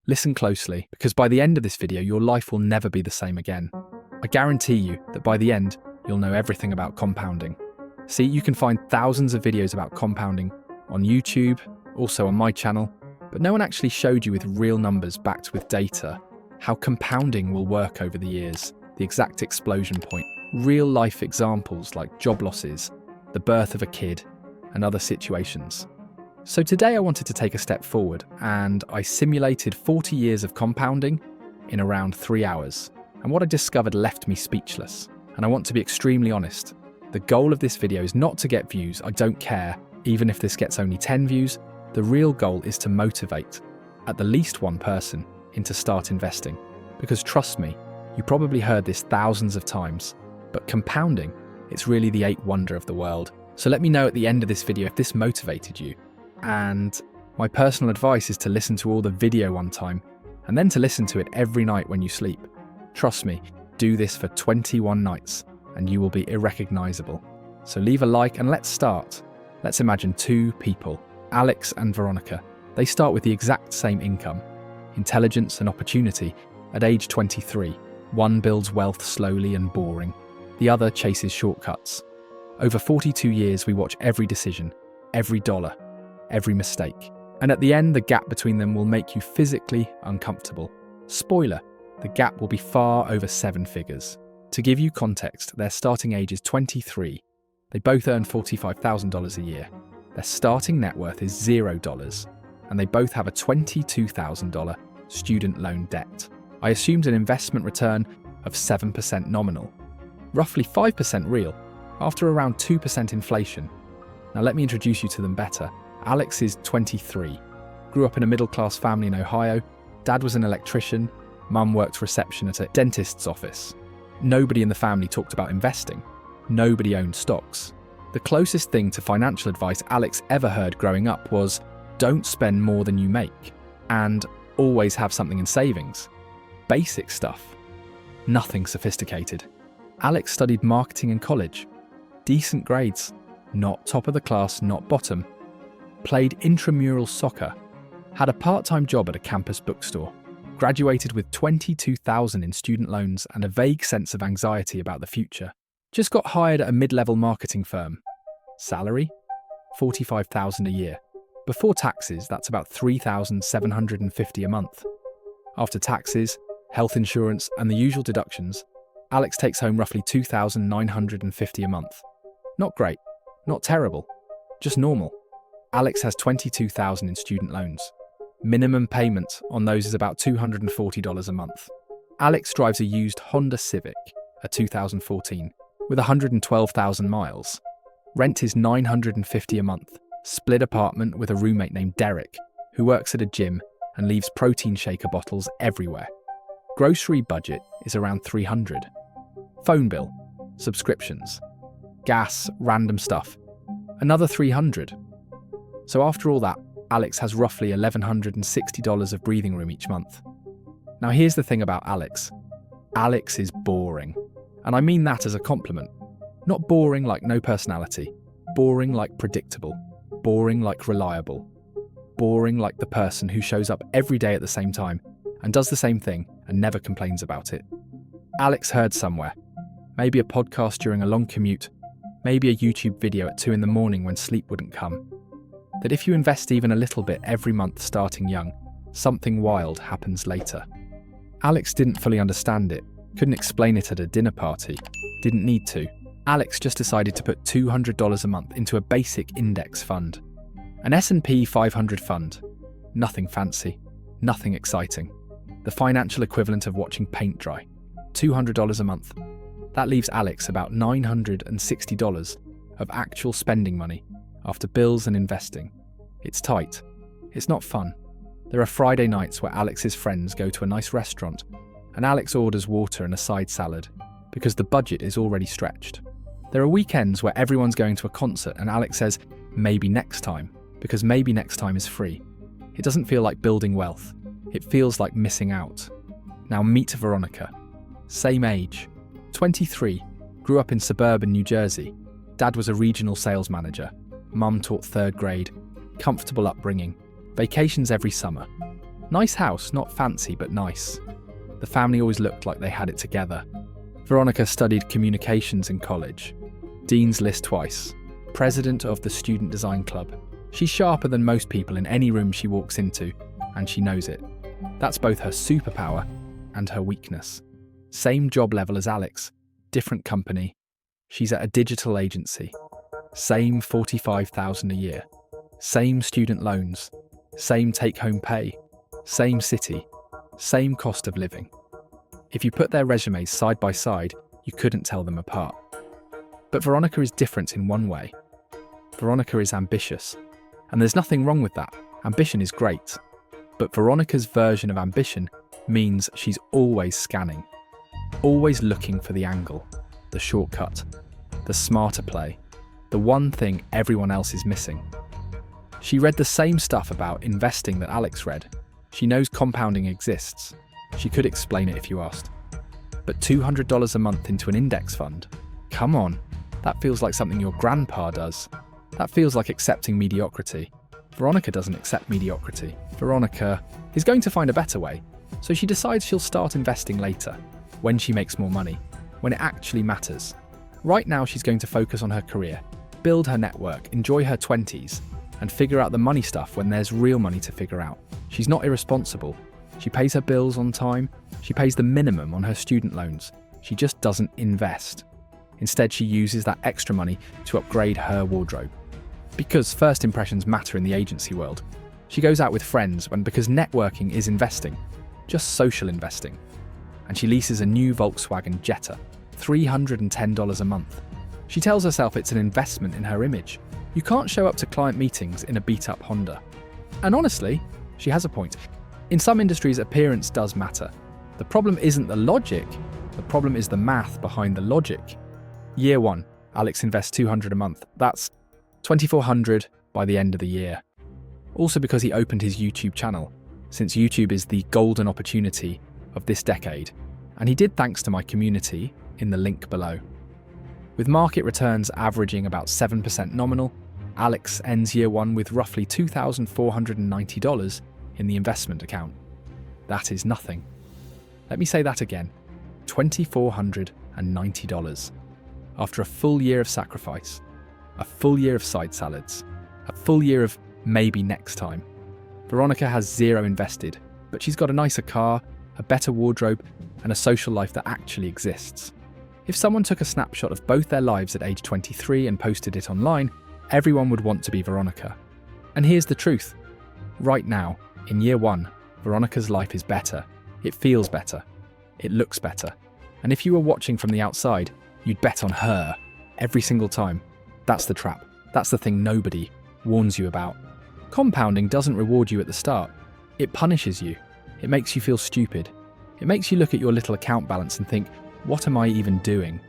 Listen closely, because by the end of this video, your life will never be the same again. I guarantee you that by the end, you'll know everything about compounding. See, you can find thousands of videos about compounding on YouTube, also on my channel, but no one actually showed you with real numbers backed with data how compounding will work over the years, the exact explosion point, real-life examples like job losses, the birth of a kid, and other situations. So today I wanted to take a step forward, and I simulated 40 years of compounding in around 3 hours. And what I discovered left me speechless. And I want to be extremely honest. The goal of this video is not to get views. I don't care, even if this gets only 10 views. The real goal is to motivate at the least one person into start investing. Because trust me, you probably heard this thousands of times, but compounding, it's really the eighth wonder of the world. So let me know at the end of this video if this motivated you. And my personal advice is to listen to all the video one time, and then to listen to it every night when you sleep. Trust me, do this for 21 nights, and you will be irrecognizable. So leave a like and let's start. Let's imagine two people, Alex and Veronica. They start with the exact same income, intelligence and opportunity. At age 23, one builds wealth slowly and boring. The other chases shortcuts. Over 42 years, we watch every decision, every dollar, every mistake. And at the end, the gap between them will make you physically uncomfortable. Spoiler, the gap will be far over 7 figures. To give you context, their starting age is 23. They both earn $45,000 a year. Their starting net worth is $0, and they both have a $22,000 student loan debt. I assumed an investment return of 7% nominal, roughly 5% real, after around 2% inflation. Now let me introduce you to them better. Alex is 23, grew up in a middle-class family in Ohio. Dad was an electrician, mum worked reception at a dentist's office. Nobody in the family talked about investing. Nobody owned stocks. The closest thing to financial advice Alex ever heard growing up was, don't spend more than you make, and always have something in savings. Basic stuff. Nothing sophisticated. Alex studied marketing in college. Decent grades. Not top of the class, not bottom. Played intramural soccer. Had a part-time job at a campus bookstore. Graduated with $22,000 in student loans and a vague sense of anxiety about the future. Just got hired at a mid-level marketing firm. Salary? $45,000 a year. Before taxes, that's about $3,750 a month. After taxes, health insurance, and the usual deductions, Alex takes home roughly $2,950 a month. Not great, not terrible, just normal. Alex has $22,000 in student loans. Minimum payment on those is about $240 a month. Alex drives a used Honda Civic, a 2014, with 112,000 miles. Rent is $950 a month. Split apartment with a roommate named Derek, who works at a gym and leaves protein shaker bottles everywhere. Grocery budget is around $300. Phone bill, subscriptions, gas, random stuff, another $300. So after all that, Alex has roughly $1,160 of breathing room each month. Now here's the thing about Alex. Alex is boring. And I mean that as a compliment. Not boring like no personality. Boring like predictable. Boring like reliable. Boring like the person who shows up every day at the same time and does the same thing and never complains about it. Alex heard somewhere, maybe a podcast during a long commute, maybe a YouTube video at 2 a.m. when sleep wouldn't come, that if you invest even a little bit every month starting young, something wild happens later. Alex didn't fully understand it, couldn't explain it at a dinner party, didn't need to. Alex just decided to put $200 a month into a basic index fund. An S&P 500 fund. Nothing fancy, nothing exciting. The financial equivalent of watching paint dry. $200 a month. That leaves Alex about $960 of actual spending money after bills and investing. It's tight. It's not fun. There are Friday nights where Alex's friends go to a nice restaurant and Alex orders water and a side salad because the budget is already stretched. There are weekends where everyone's going to a concert and Alex says, maybe next time, because maybe next time is free. It doesn't feel like building wealth. It feels like missing out. Now meet Veronica. Same age. 23. Grew up in suburban New Jersey. Dad was a regional sales manager. Mum taught 3rd grade. Comfortable upbringing. Vacations every summer. Nice house, not fancy but nice. The family always looked like they had it together. Veronica studied communications in college. Dean's List twice. President of the Student Design Club. She's sharper than most people in any room she walks into, and she knows it. That's both her superpower and her weakness. Same job level as Alex, different company. She's at a digital agency. Same $45,000 a year. Same student loans. Same take-home pay. Same city. Same cost of living. If you put their resumes side by side, you couldn't tell them apart. But Veronica is different in one way. Veronica is ambitious. And there's nothing wrong with that. Ambition is great. But Veronica's version of ambition means she's always scanning. Always looking for the angle, the shortcut, the smarter play, the one thing everyone else is missing. She read the same stuff about investing that Alex read. She knows compounding exists. She could explain it if you asked. But $200 a month into an index fund? Come on, that feels like something your grandpa does. That feels like accepting mediocrity. Veronica doesn't accept mediocrity. Veronica is going to find a better way. So she decides she'll start investing later, when she makes more money, when it actually matters. Right now she's going to focus on her career, build her network, enjoy her 20s, and figure out the money stuff when there's real money to figure out. She's not irresponsible. She pays her bills on time. She pays the minimum on her student loans. She just doesn't invest. Instead, she uses that extra money to upgrade her wardrobe. Because first impressions matter in the agency world. She goes out with friends because networking is investing, just social investing. And she leases a new Volkswagen Jetta, $310 a month. She tells herself it's an investment in her image. You can't show up to client meetings in a beat-up Honda. And honestly, she has a point. In some industries, appearance does matter. The problem isn't the logic, the problem is the math behind the logic. Year 1, Alex invests $200 a month. That's $2,400 by the end of the year. Also because he opened his YouTube channel, since YouTube is the golden opportunity of this decade. And he did thanks to my community in the link below. With market returns averaging about 7% nominal, Alex ends year 1 with roughly $2,490 in the investment account. That is nothing. Let me say that again. $2,490. After a full year of sacrifice, a full year of side salads, a full year of maybe next time. Veronica has zero invested, but she's got a nicer car, a better wardrobe, and a social life that actually exists. If someone took a snapshot of both their lives at age 23 and posted it online, everyone would want to be Veronica. And here's the truth. Right now, in year 1, Veronica's life is better. It feels better. It looks better. And if you were watching from the outside, you'd bet on her every single time. That's the trap. That's the thing nobody warns you about. Compounding doesn't reward you at the start. It punishes you. It makes you feel stupid. It makes you look at your little account balance and think, what am I even doing?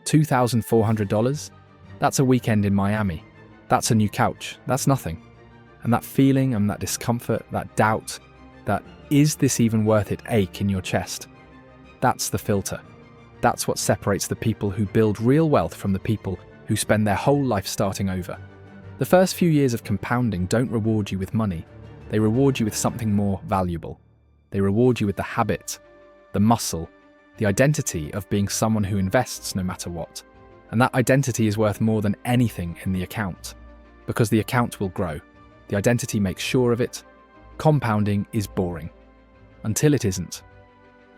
$2,400? That's a weekend in Miami. That's a new couch. That's nothing. And that feeling and that discomfort, that doubt, that is this even worth it ache in your chest, that's the filter. That's what separates the people who build real wealth from the people who spend their whole life starting over. The first few years of compounding don't reward you with money. They reward you with something more valuable. They reward you with the habit, the muscle, the identity of being someone who invests no matter what. And that identity is worth more than anything in the account. Because the account will grow. The identity makes sure of it. Compounding is boring. Until it isn't.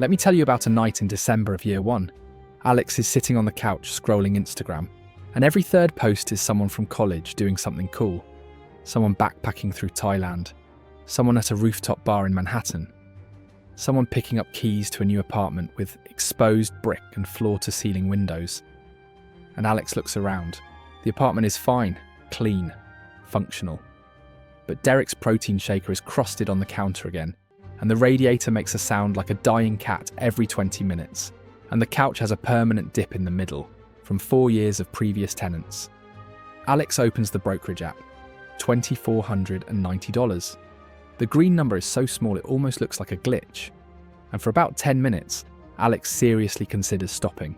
Let me tell you about a night in December of year 1. Alex is sitting on the couch scrolling Instagram. And every third post is someone from college doing something cool. Someone backpacking through Thailand. Someone at a rooftop bar in Manhattan. Someone picking up keys to a new apartment with exposed brick and floor-to-ceiling windows. And Alex looks around. The apartment is fine, clean, functional. But Derek's protein shaker is crusted on the counter again, and the radiator makes a sound like a dying cat every 20 minutes, and the couch has a permanent dip in the middle from 4 years of previous tenants. Alex opens the brokerage app. $2,490. The green number is so small it almost looks like a glitch. And for about 10 minutes, Alex seriously considers stopping.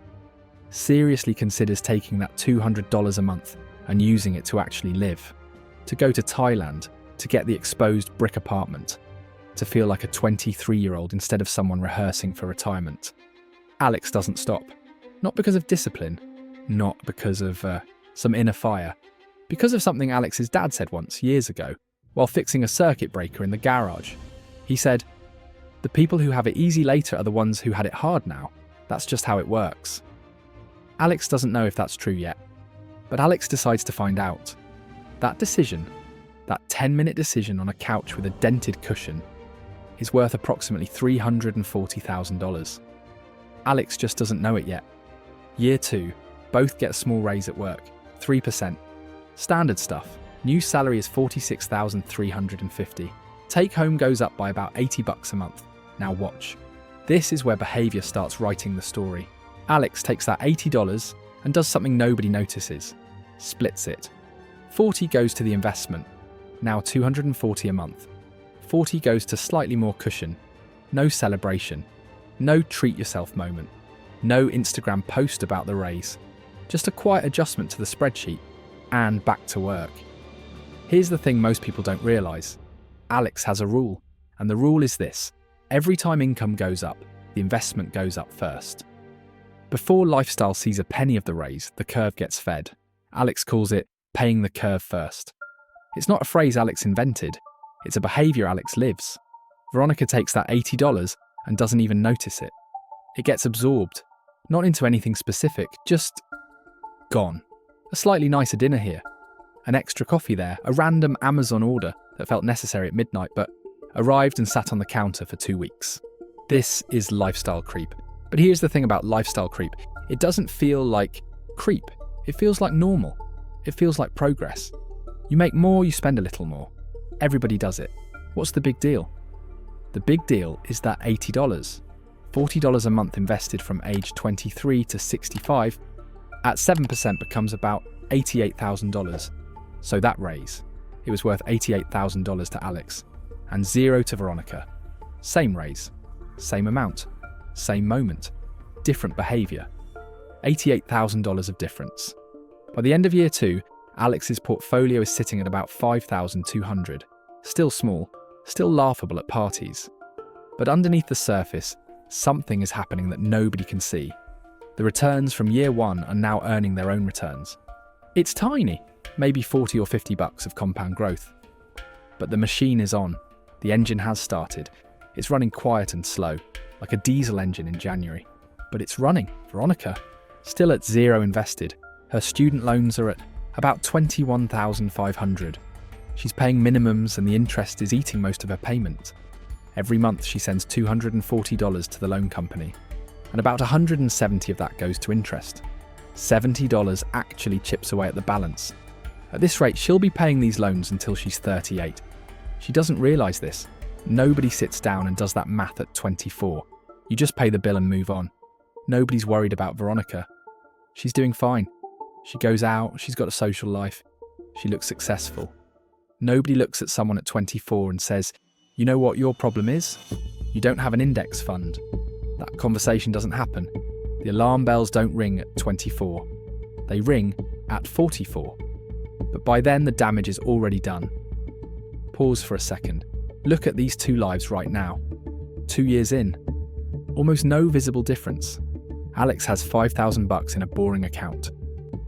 Seriously considers taking that $200 a month and using it to actually live. To go to Thailand, to get the exposed brick apartment. to feel like a 23-year-old instead of someone rehearsing for retirement. Alex doesn't stop. Not because of discipline, not because of some inner fire, because of something Alex's dad said once, years ago, while fixing a circuit breaker in the garage. He said, "The people who have it easy later are the ones who had it hard now. That's just how it works." Alex doesn't know if that's true yet, but Alex decides to find out. That decision, that 10-minute decision on a couch with a dented cushion, is worth approximately $340,000. Alex just doesn't know it yet. Year 2, both get a small raise at work, 3%. Standard stuff. New salary is $46,350. Take home goes up by about $80 a month. Now watch. This is where behaviour starts writing the story. Alex takes that $80 and does something nobody notices. Splits it. $40 goes to the investment. Now $240 a month. $40 goes to slightly more cushion. No celebration. No treat yourself moment. No Instagram post about the raise. Just a quiet adjustment to the spreadsheet and back to work. Here's the thing most people don't realise. Alex has a rule, and the rule is this. Every time income goes up, the investment goes up first. Before lifestyle sees a penny of the raise, the curve gets fed. Alex calls it paying the curve first. It's not a phrase Alex invented, it's a behaviour Alex lives. Veronica takes that $80 and doesn't even notice it. It gets absorbed, not into anything specific, just gone. A slightly nicer dinner here, an extra coffee there, a random Amazon order that felt necessary at midnight but arrived and sat on the counter for 2 weeks. This is lifestyle creep. But here's the thing about lifestyle creep. It doesn't feel like creep. It feels like normal. It feels like progress. You make more, you spend a little more. Everybody does it. What's the big deal? The big deal is that $80, $40 a month invested from age 23 to 65, at 7% becomes about $88,000. So that raise, it was worth $88,000 to Alex, and 0 to Veronica. Same raise, same amount, same moment, different behaviour. $88,000 of difference. By the end of year 2, Alex's portfolio is sitting at about $5,200. Still small, still laughable at parties. But underneath the surface, something is happening that nobody can see. The returns from year 1 are now earning their own returns. It's tiny, maybe $40 or $50 of compound growth. But the machine is on. The engine has started. It's running quiet and slow, like a diesel engine in January. But it's running. Veronica, still at 0 invested. Her student loans are at about $21,500. She's paying minimums and the interest is eating most of her payment. Every month she sends $240 to the loan company, and about $170 of that goes to interest. $70 actually chips away at the balance. At this rate, she'll be paying these loans until she's 38. She doesn't realise this. Nobody sits down and does that math at 24. You just pay the bill and move on. Nobody's worried about Veronica. She's doing fine. She goes out, she's got a social life. She looks successful. Nobody looks at someone at 24 and says, "You know what your problem is? You don't have an index fund." That conversation doesn't happen. The alarm bells don't ring at 24. They ring at 44. But by then the damage is already done. Pause for a second. Look at these two lives right now. 2 years in. Almost no visible difference. Alex has $5,000 in a boring account.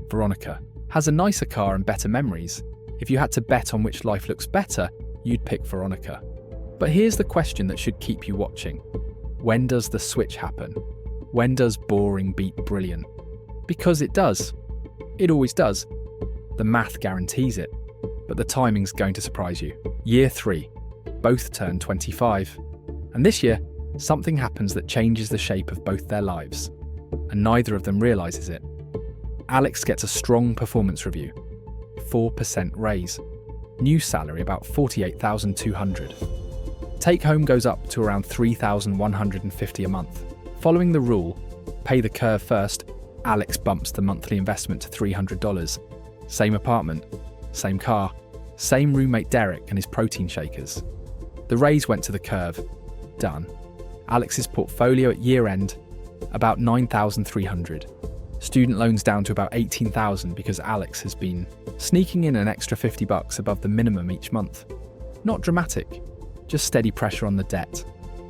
Veronica has a nicer car and better memories. If you had to bet on which life looks better, you'd pick Veronica. But here's the question that should keep you watching. When does the switch happen? When does boring beat brilliant? Because it does. It always does. The math guarantees it. But the timing's going to surprise you. Year 3. Both turn 25. And this year, something happens that changes the shape of both their lives. And neither of them realises it. Alex gets a strong performance review. 4% raise. New salary about $48,200. Take home goes up to around $3,150 a month. Following the rule, pay the curve first, Alex bumps the monthly investment to $300. Same apartment, same car, same roommate Derek and his protein shakers. The raise went to the curve. Done. Alex's portfolio at year end, about $9,300. Student loans down to about $18,000 because Alex has been sneaking in an extra $50 above the minimum each month. Not dramatic, just steady pressure on the debt.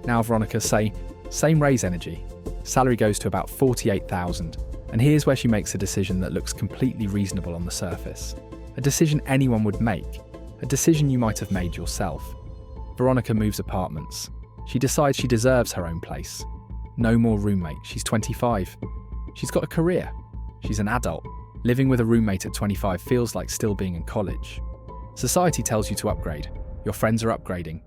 Now Veronica, say, same raise energy. Salary goes to about 48,000, and here's where she makes a decision that looks completely reasonable on the surface. A decision anyone would make, a decision you might have made yourself. Veronica moves apartments. She decides she deserves her own place. No more roommate. She's 25. She's got a career. She's an adult. Living with a roommate at 25 feels like still being in college. Society tells you to upgrade. Your friends are upgrading.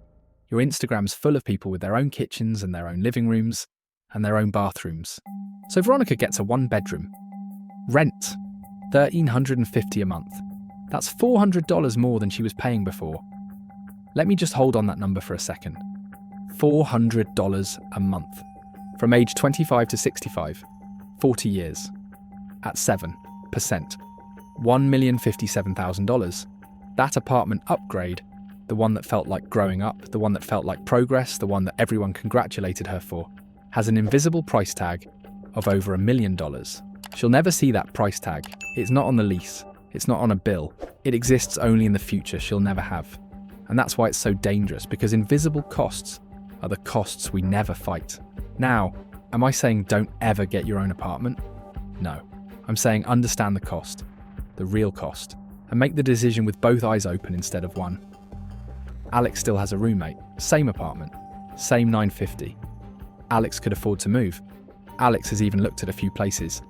Your Instagram's full of people with their own kitchens and their own living rooms and their own bathrooms. So Veronica gets a one-bedroom. Rent, $1,350 a month. That's $400 more than she was paying before. Let me just hold on that number for a second. $400 a month. From age 25 to 65, 40 years. At 7%, $1,057,000. That apartment upgrade, the one that felt like growing up, the one that felt like progress, the one that everyone congratulated her for, has an invisible price tag of over $1 million. She'll never see that price tag. It's not on the lease. It's not on a bill. It exists only in the future she'll never have. And that's why it's so dangerous, because invisible costs are the costs we never fight. Now, am I saying don't ever get your own apartment? No. I'm saying understand the cost, the real cost, and make the decision with both eyes open instead of one. Alex still has a roommate, same apartment, same $950. Alex could afford to move. Alex has even looked at a few places.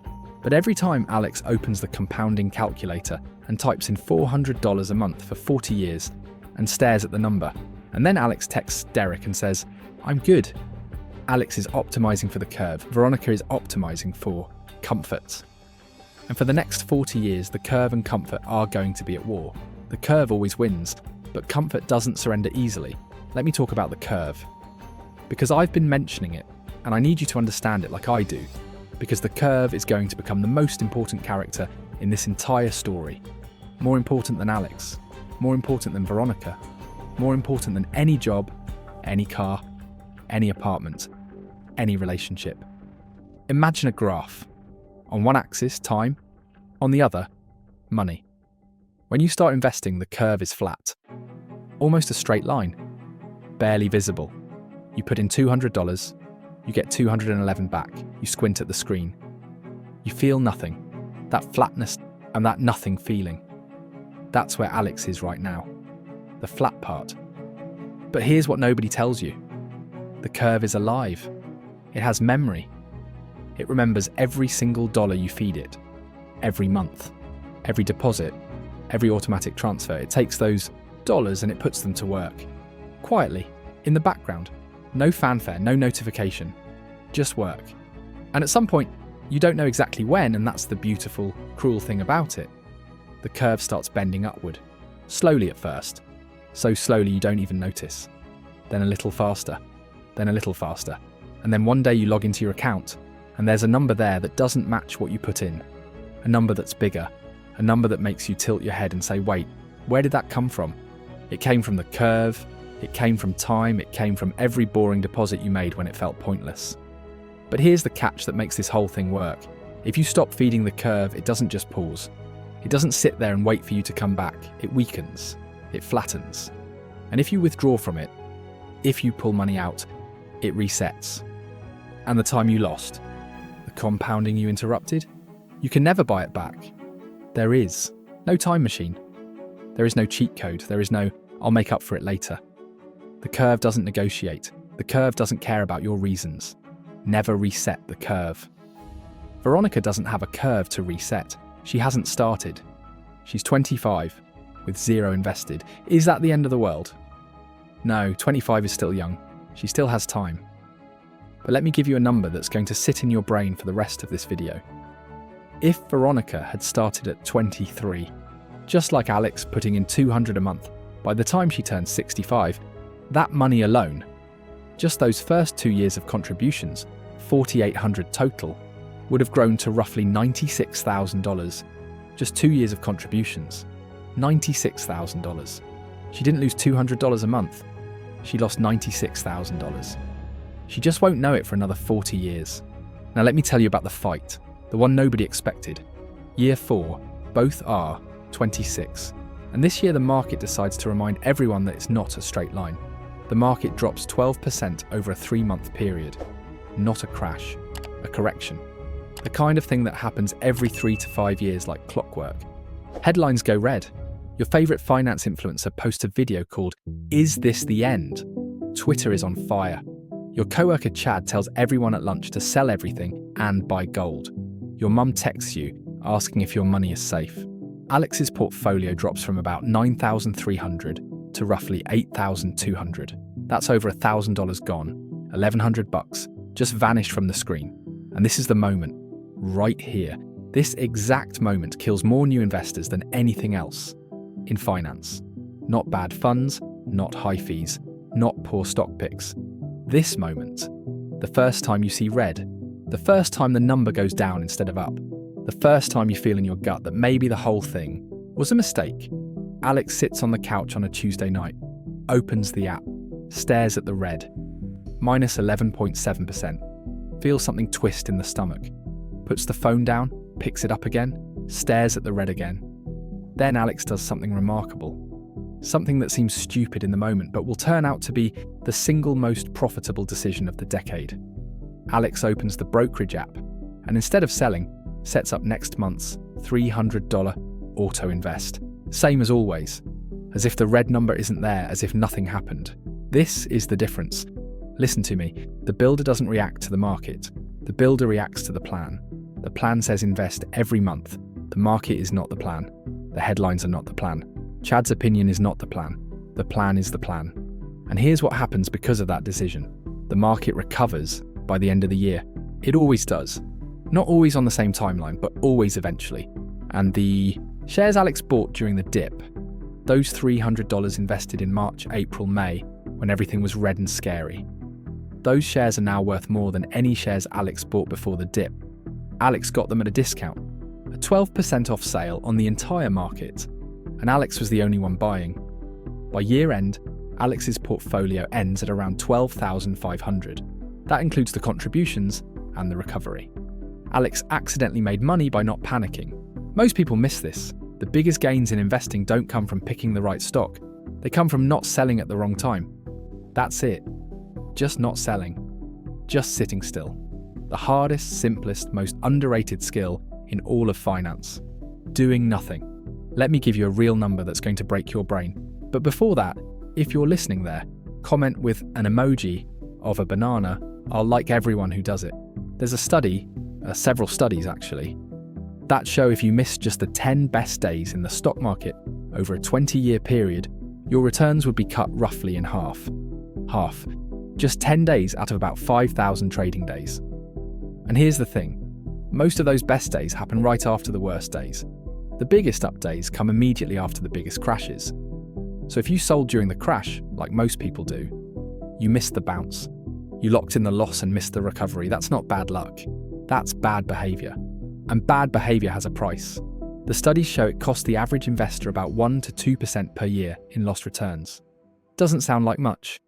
But every time Alex opens the compounding calculator and types in $400 a month for 40 years and stares at the number, and then Alex texts Derek and says, "I'm good." Alex is optimizing for the curve. Veronica is optimizing for comfort. And for the next 40 years, the curve and comfort are going to be at war. The curve always wins, but comfort doesn't surrender easily. Let me talk about the curve. Because I've been mentioning it, and I need you to understand it like I do, because the curve is going to become the most important character in this entire story. More important than Alex, more important than Veronica, more important than any job, any car, any apartment, any relationship. Imagine a graph. On one axis, time. On the other, money. When you start investing, the curve is flat. Almost a straight line. Barely visible. You put in $200, you get $211 back. You squint at the screen. You feel nothing. That flatness and that nothing feeling. That's where Alex is right now. The flat part. But here's what nobody tells you. The curve is alive. It has memory. It remembers every single dollar you feed it. Every month. Every deposit. Every automatic transfer. It takes those dollars and it puts them to work. Quietly. In the background. No fanfare, no notification. Just work. And at some point, you don't know exactly when, and that's the beautiful, cruel thing about it. The curve starts bending upward. Slowly at first. So slowly you don't even notice. Then a little faster. Then a little faster. And then one day you log into your account, and there's a number there that doesn't match what you put in. A number that's bigger. A number that makes you tilt your head and say, wait, where did that come from? It came from the curve. It came from time. It came from every boring deposit you made when it felt pointless. But here's the catch that makes this whole thing work. If you stop feeding the curve, it doesn't just pause. It doesn't sit there and wait for you to come back. It weakens. It flattens. And if you withdraw from it, if you pull money out, it resets. And the time you lost, the compounding you interrupted, you can never buy it back. There is no time machine. There is no cheat code. There is no, I'll make up for it later. The curve doesn't negotiate. The curve doesn't care about your reasons. Never reset the curve. Veronica doesn't have a curve to reset. She hasn't started. She's 25, with zero invested. Is that the end of the world? No, 25 is still young. She still has time. But let me give you a number that's going to sit in your brain for the rest of this video. If Veronica had started at 23, just like Alex putting in $200 a month, by the time she turned 65, that money alone, just those first 2 years of contributions, $4,800 total, would have grown to roughly $96,000. Just 2 years of contributions, $96,000. She didn't lose $200 a month. She lost $96,000. She just won't know it for another 40 years. Now let me tell you about the fight, the one nobody expected. Year 4, both are 26. And this year the market decides to remind everyone that it's not a straight line. The market drops 12% over a 3-month period. Not a crash, a correction. The kind of thing that happens every 3 to 5 years like clockwork. Headlines go red. Your favourite finance influencer posts a video called, "Is this the end?" Twitter is on fire. Your coworker Chad tells everyone at lunch to sell everything and buy gold. Your mum texts you, asking if your money is safe. Alex's portfolio drops from about $9,300 to roughly $8,200. That's over $1,000 gone, $1,100 just vanished from the screen. And this is the moment, right here. This exact moment kills more new investors than anything else in finance. Not bad funds, not high fees, not poor stock picks. This moment, the first time you see red, the first time the number goes down instead of up, the first time you feel in your gut that maybe the whole thing was a mistake. Alex sits on the couch on a Tuesday night, opens the app, stares at the red, minus 11.7%, feels something twist in the stomach, puts the phone down, picks it up again, stares at the red again. Then Alex does something remarkable. Something that seems stupid in the moment but will turn out to be the single most profitable decision of the decade. Alex opens the brokerage app and instead of selling, sets up next month's $300 auto invest. Same as always, as if the red number isn't there, as if nothing happened. This is the difference. Listen to me, the builder doesn't react to the market. The builder reacts to the plan. The plan says invest every month. The market is not the plan. The headlines are not the plan. Chad's opinion is not the plan. The plan is the plan. And here's what happens because of that decision. The market recovers by the end of the year. It always does. Not always on the same timeline, but always eventually. And the shares Alex bought during the dip, those $300 invested in March, April, May, when everything was red and scary, those shares are now worth more than any shares Alex bought before the dip. Alex got them at a discount, a 12% off sale on the entire market, and Alex was the only one buying. By year end, Alex's portfolio ends at around $12,500. That includes the contributions and the recovery. Alex accidentally made money by not panicking. Most people miss this. The biggest gains in investing don't come from picking the right stock. They come from not selling at the wrong time. That's it. Just not selling. Just sitting still. The hardest, simplest, most underrated skill in all of finance. Doing nothing. Let me give you a real number that's going to break your brain. But before that, if you're listening there, comment with an emoji of a banana. I'll like everyone who does it. There's a study, several studies actually, that show if you miss just the 10 best days in the stock market over a 20-year period, your returns would be cut roughly in half. Half. Just 10 days out of about 5,000 trading days. And here's the thing. Most of those best days happen right after the worst days. The biggest up days come immediately after the biggest crashes. So if you sold during the crash, like most people do, you missed the bounce. You locked in the loss and missed the recovery. That's not bad luck. That's bad behaviour. And bad behaviour has a price. The studies show it costs the average investor about 1 to 2% per year in lost returns. Doesn't sound like much.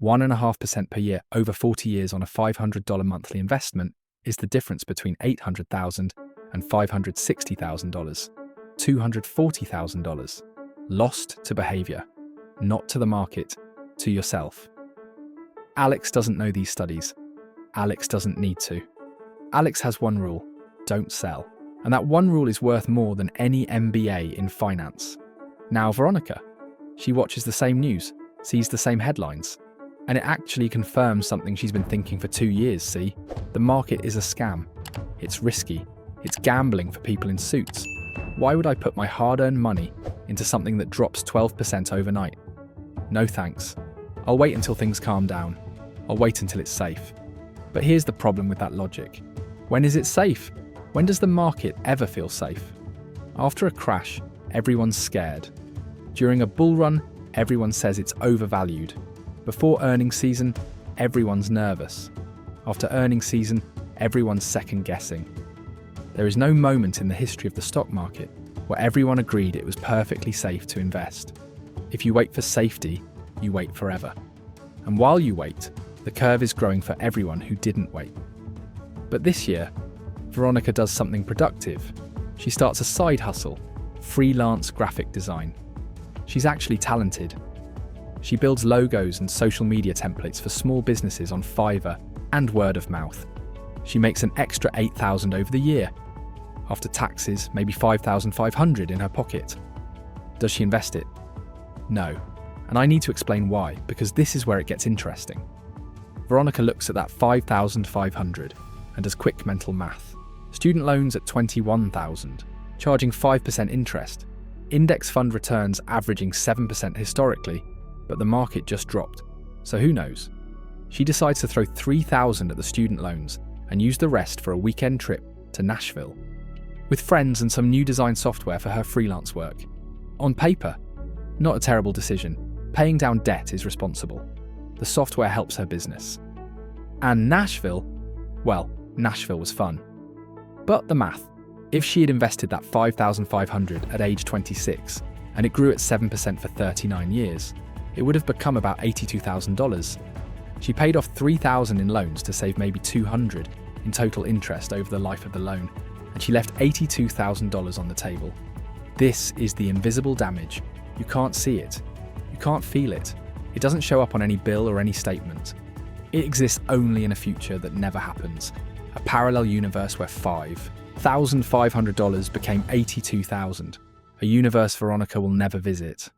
1.5% per year over 40 years on a $500 monthly investment is the difference between $800,000 and $560,000. $240,000. Lost to behaviour, not to the market, to yourself. Alex doesn't know these studies. Alex doesn't need to. Alex has one rule: don't sell. And that one rule is worth more than any MBA in finance. Now Veronica, she watches the same news, sees the same headlines, and it actually confirms something she's been thinking for 2 years, see? The market is a scam. It's risky. It's gambling for people in suits. Why would I put my hard-earned money into something that drops 12% overnight? No thanks. I'll wait until things calm down. I'll wait until it's safe. But here's the problem with that logic. When is it safe? When does the market ever feel safe? After a crash, everyone's scared. During a bull run, everyone says it's overvalued. Before earnings season, everyone's nervous. After earnings season, everyone's second-guessing. There is no moment in the history of the stock market where everyone agreed it was perfectly safe to invest. If you wait for safety, you wait forever. And while you wait, the curve is growing for everyone who didn't wait. But this year, Veronica does something productive. She starts a side hustle, freelance graphic design. She's actually talented. She builds logos and social media templates for small businesses on Fiverr and word of mouth. She makes an extra $8,000 over the year. After taxes, maybe $5,500 in her pocket. Does she invest it? No. And I need to explain why, because this is where it gets interesting. Veronica looks at that $5,500 and does quick mental math. Student loans at $21,000, charging 5% interest. Index fund returns averaging 7% historically, but the market just dropped. So who knows? She decides to throw $3,000 at the student loans and use the rest for a weekend trip to Nashville. With friends and some new design software for her freelance work. On paper, not a terrible decision. Paying down debt is responsible. The software helps her business. And Nashville? Well, Nashville was fun. But the math. If she had invested that $5,500 at age 26, and it grew at 7% for 39 years, it would have become about $82,000. She paid off $3,000 in loans to save maybe $200 in total interest over the life of the loan, and she left $82,000 on the table. This is the invisible damage. You can't see it. You can't feel it. It doesn't show up on any bill or any statement. It exists only in a future that never happens. A parallel universe where $5,500 became $82,000. A universe Veronica will never visit.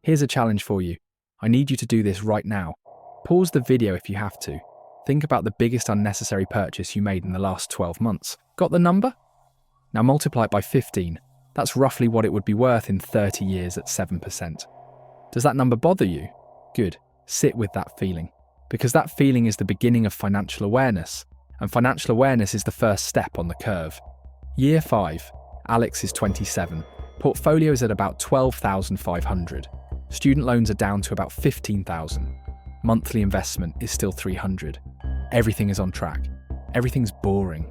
Here's a challenge for you. I need you to do this right now. Pause the video if you have to. Think about the biggest unnecessary purchase you made in the last 12 months. Got the number? Now multiply it by 15. That's roughly what it would be worth in 30 years at 7%. Does that number bother you? Good. Sit with that feeling. Because that feeling is the beginning of financial awareness. And financial awareness is the first step on the curve. Year 5. Alex is 27. Portfolio is at about $12,500. Student loans are down to about $15,000. Monthly investment is still $300. Everything is on track. Everything's boring.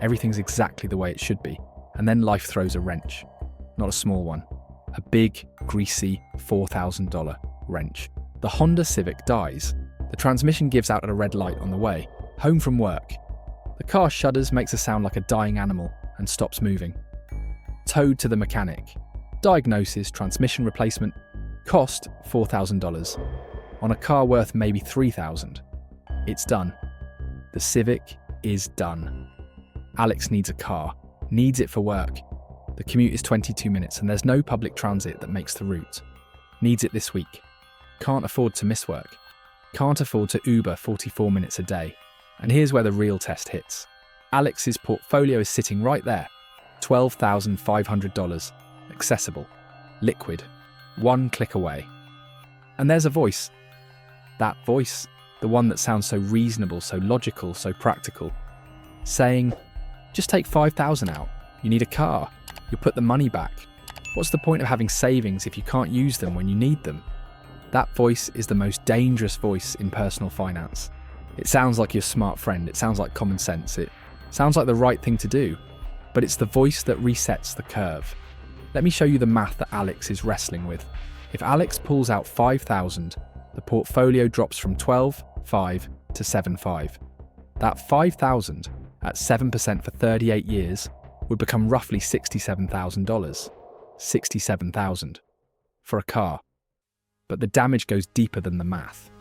Everything's exactly the way it should be. And then life throws a wrench. Not a small one. A big, greasy $4,000 wrench. The Honda Civic dies. The transmission gives out at a red light on the way, home from work. The car shudders, makes a sound like a dying animal, and stops moving. Towed to the mechanic. Diagnosis, transmission replacement. Cost $4,000. On a car worth maybe $3,000. It's done. The Civic is done. Alex needs a car. Needs it for work. The commute is 22 minutes and there's no public transit that makes the route. Needs it this week. Can't afford to miss work. Can't afford to Uber 44 minutes a day. And here's where the real test hits. Alex's portfolio is sitting right there. $12,500. Accessible. Liquid. One click away. And there's a voice. That voice, the one that sounds so reasonable, so logical, so practical, saying, just take $5,000 out. You need a car. You'll put the money back. What's the point of having savings if you can't use them when you need them? That voice is the most dangerous voice in personal finance. It sounds like your smart friend. It sounds like common sense. It sounds like the right thing to do. But it's the voice that resets the curve. Let me show you the math that Alex is wrestling with. If Alex pulls out $5,000, the portfolio drops from 12.5 to 7.5. That $5,000 at 7% for 38 years would become roughly $67,000. $67,000 for a car. But the damage goes deeper than the math.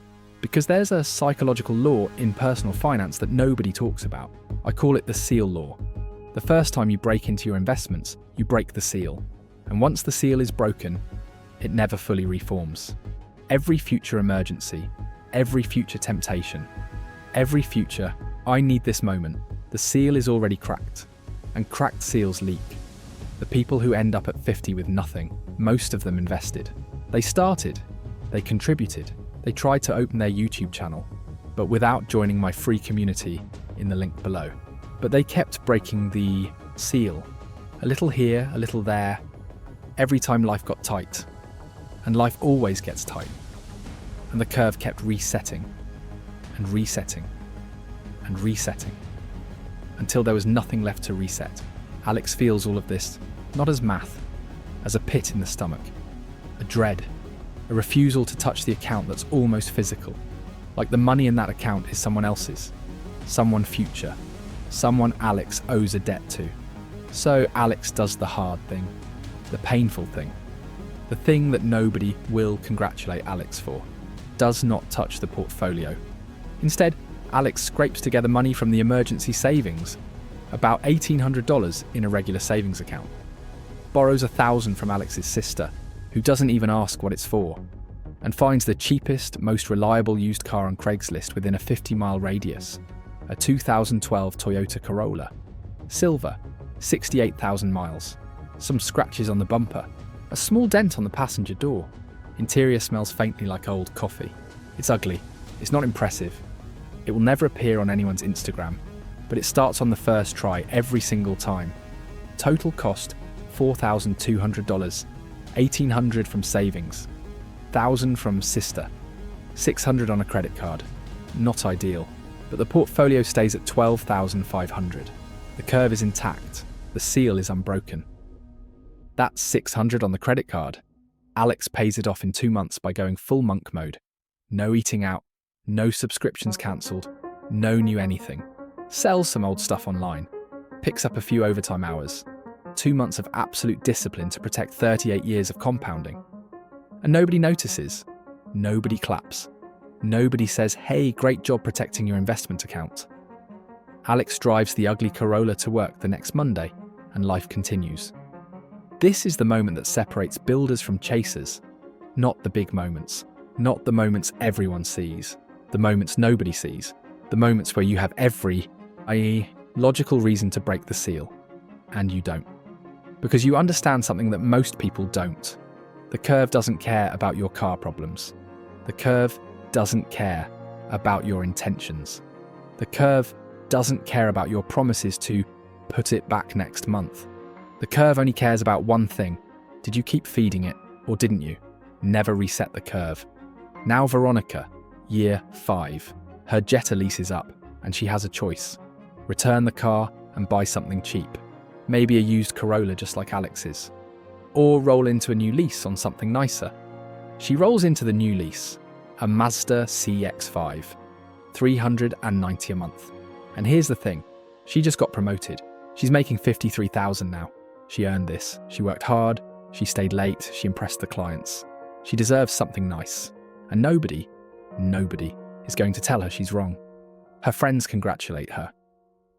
Because there's a psychological law in personal finance that nobody talks about. I call it the seal law. The first time you break into your investments, you break the seal. And once the seal is broken, it never fully reforms. Every future emergency, every future temptation, every future, I need this moment, the seal is already cracked. And cracked seals leak. The people who end up at 50 with nothing, most of them invested. They started, they contributed, they tried to open their YouTube channel, but without joining my free community in the link below. But they kept breaking the seal. A little here, a little there, every time life got tight. And life always gets tight. And the curve kept resetting, and resetting, and resetting, until there was nothing left to reset. Alex feels all of this, not as math, as a pit in the stomach, a dread, a refusal to touch the account that's almost physical, like the money in that account is someone else's, someone future, someone Alex owes a debt to. So Alex does the hard thing, the painful thing, the thing that nobody will congratulate Alex for. does not touch the portfolio. Instead, Alex scrapes together money from the emergency savings, about $1,800 in a regular savings account. Borrows $1,000 from Alex's sister, who doesn't even ask what it's for, and finds the cheapest, most reliable used car on Craigslist within a 50-mile radius, a 2012 Toyota Corolla. Silver, 68,000 miles. Some scratches on the bumper, a small dent on the passenger door. Interior smells faintly like old coffee. It's ugly. It's not impressive. It will never appear on anyone's Instagram, but it starts on the first try every single time. Total cost, $4,200, $1,800 from savings, $1,000 from sister, $600 on a credit card. Not ideal, but the portfolio stays at $12,500. The curve is intact. The seal is unbroken. That's $600 on the credit card. Alex pays it off in 2 months by going full monk mode. No eating out, no subscriptions cancelled, no new anything. Sells some old stuff online, picks up a few overtime hours. 2 months of absolute discipline to protect 38 years of compounding. And nobody notices. Nobody claps. Nobody says, "Hey, great job protecting your investment account." Alex drives the ugly Corolla to work the next Monday, and life continues. This is the moment that separates builders from chasers. Not the big moments. Not the moments everyone sees. The moments nobody sees. The moments where you have every, i.e., logical reason to break the seal. And you don't. Because you understand something that most people don't. The curve doesn't care about your car problems. The curve doesn't care about your intentions. The curve doesn't care about your promises to put it back next month. The curve only cares about one thing. Did you keep feeding it, or didn't you? Never reset the curve. Now Veronica, year 5. Her Jetta lease is up, and she has a choice. Return the car and buy something cheap. Maybe a used Corolla just like Alex's. Or roll into a new lease on something nicer. She rolls into the new lease, a Mazda CX-5, $390 a month. And here's the thing, she just got promoted. She's making $53,000 now. She earned this. She worked hard. She stayed late. She impressed the clients. She deserves something nice. And nobody is going to tell her she's wrong. Her friends congratulate her.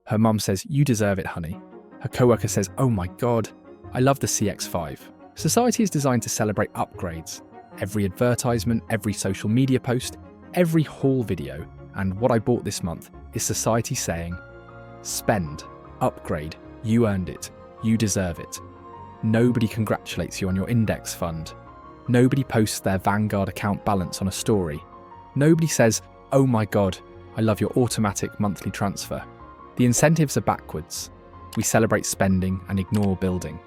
Her mum says, "You deserve it, honey." Her coworker says, "Oh my God, I love the CX-5. Society is designed to celebrate upgrades. Every advertisement, every social media post, every haul video, and what I bought this month is society saying, spend, upgrade, you earned it, you deserve it. Nobody congratulates you on your index fund. Nobody posts their Vanguard account balance on a story. Nobody says, "Oh my God, I love your automatic monthly transfer." The incentives are backwards. We celebrate spending and ignore building.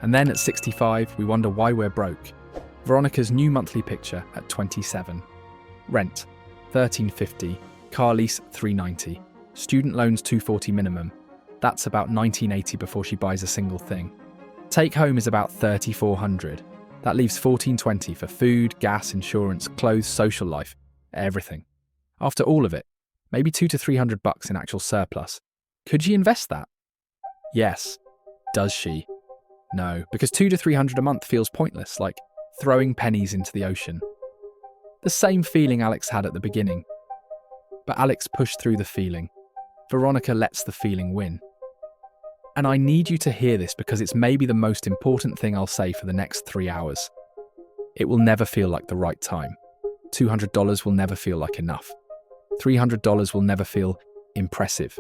And then at 65, we wonder why we're broke. Veronica's new monthly picture at 27. Rent, $1,350. Car lease, $390. Student loans, $240 minimum. That's about $1,980 before she buys a single thing. Take home is about $3,400. That leaves $1,420 for food, gas, insurance, clothes, social life, everything. After all of it, maybe $200 to $300 in actual surplus. Could she invest that? Yes. Does she? No, because $200 to $300 a month feels pointless, like throwing pennies into the ocean. The same feeling Alex had at the beginning. But Alex pushed through the feeling. Veronica lets the feeling win. And I need you to hear this because it's maybe the most important thing I'll say for the next 3 hours. It will never feel like the right time. $200 will never feel like enough. $300 will never feel impressive.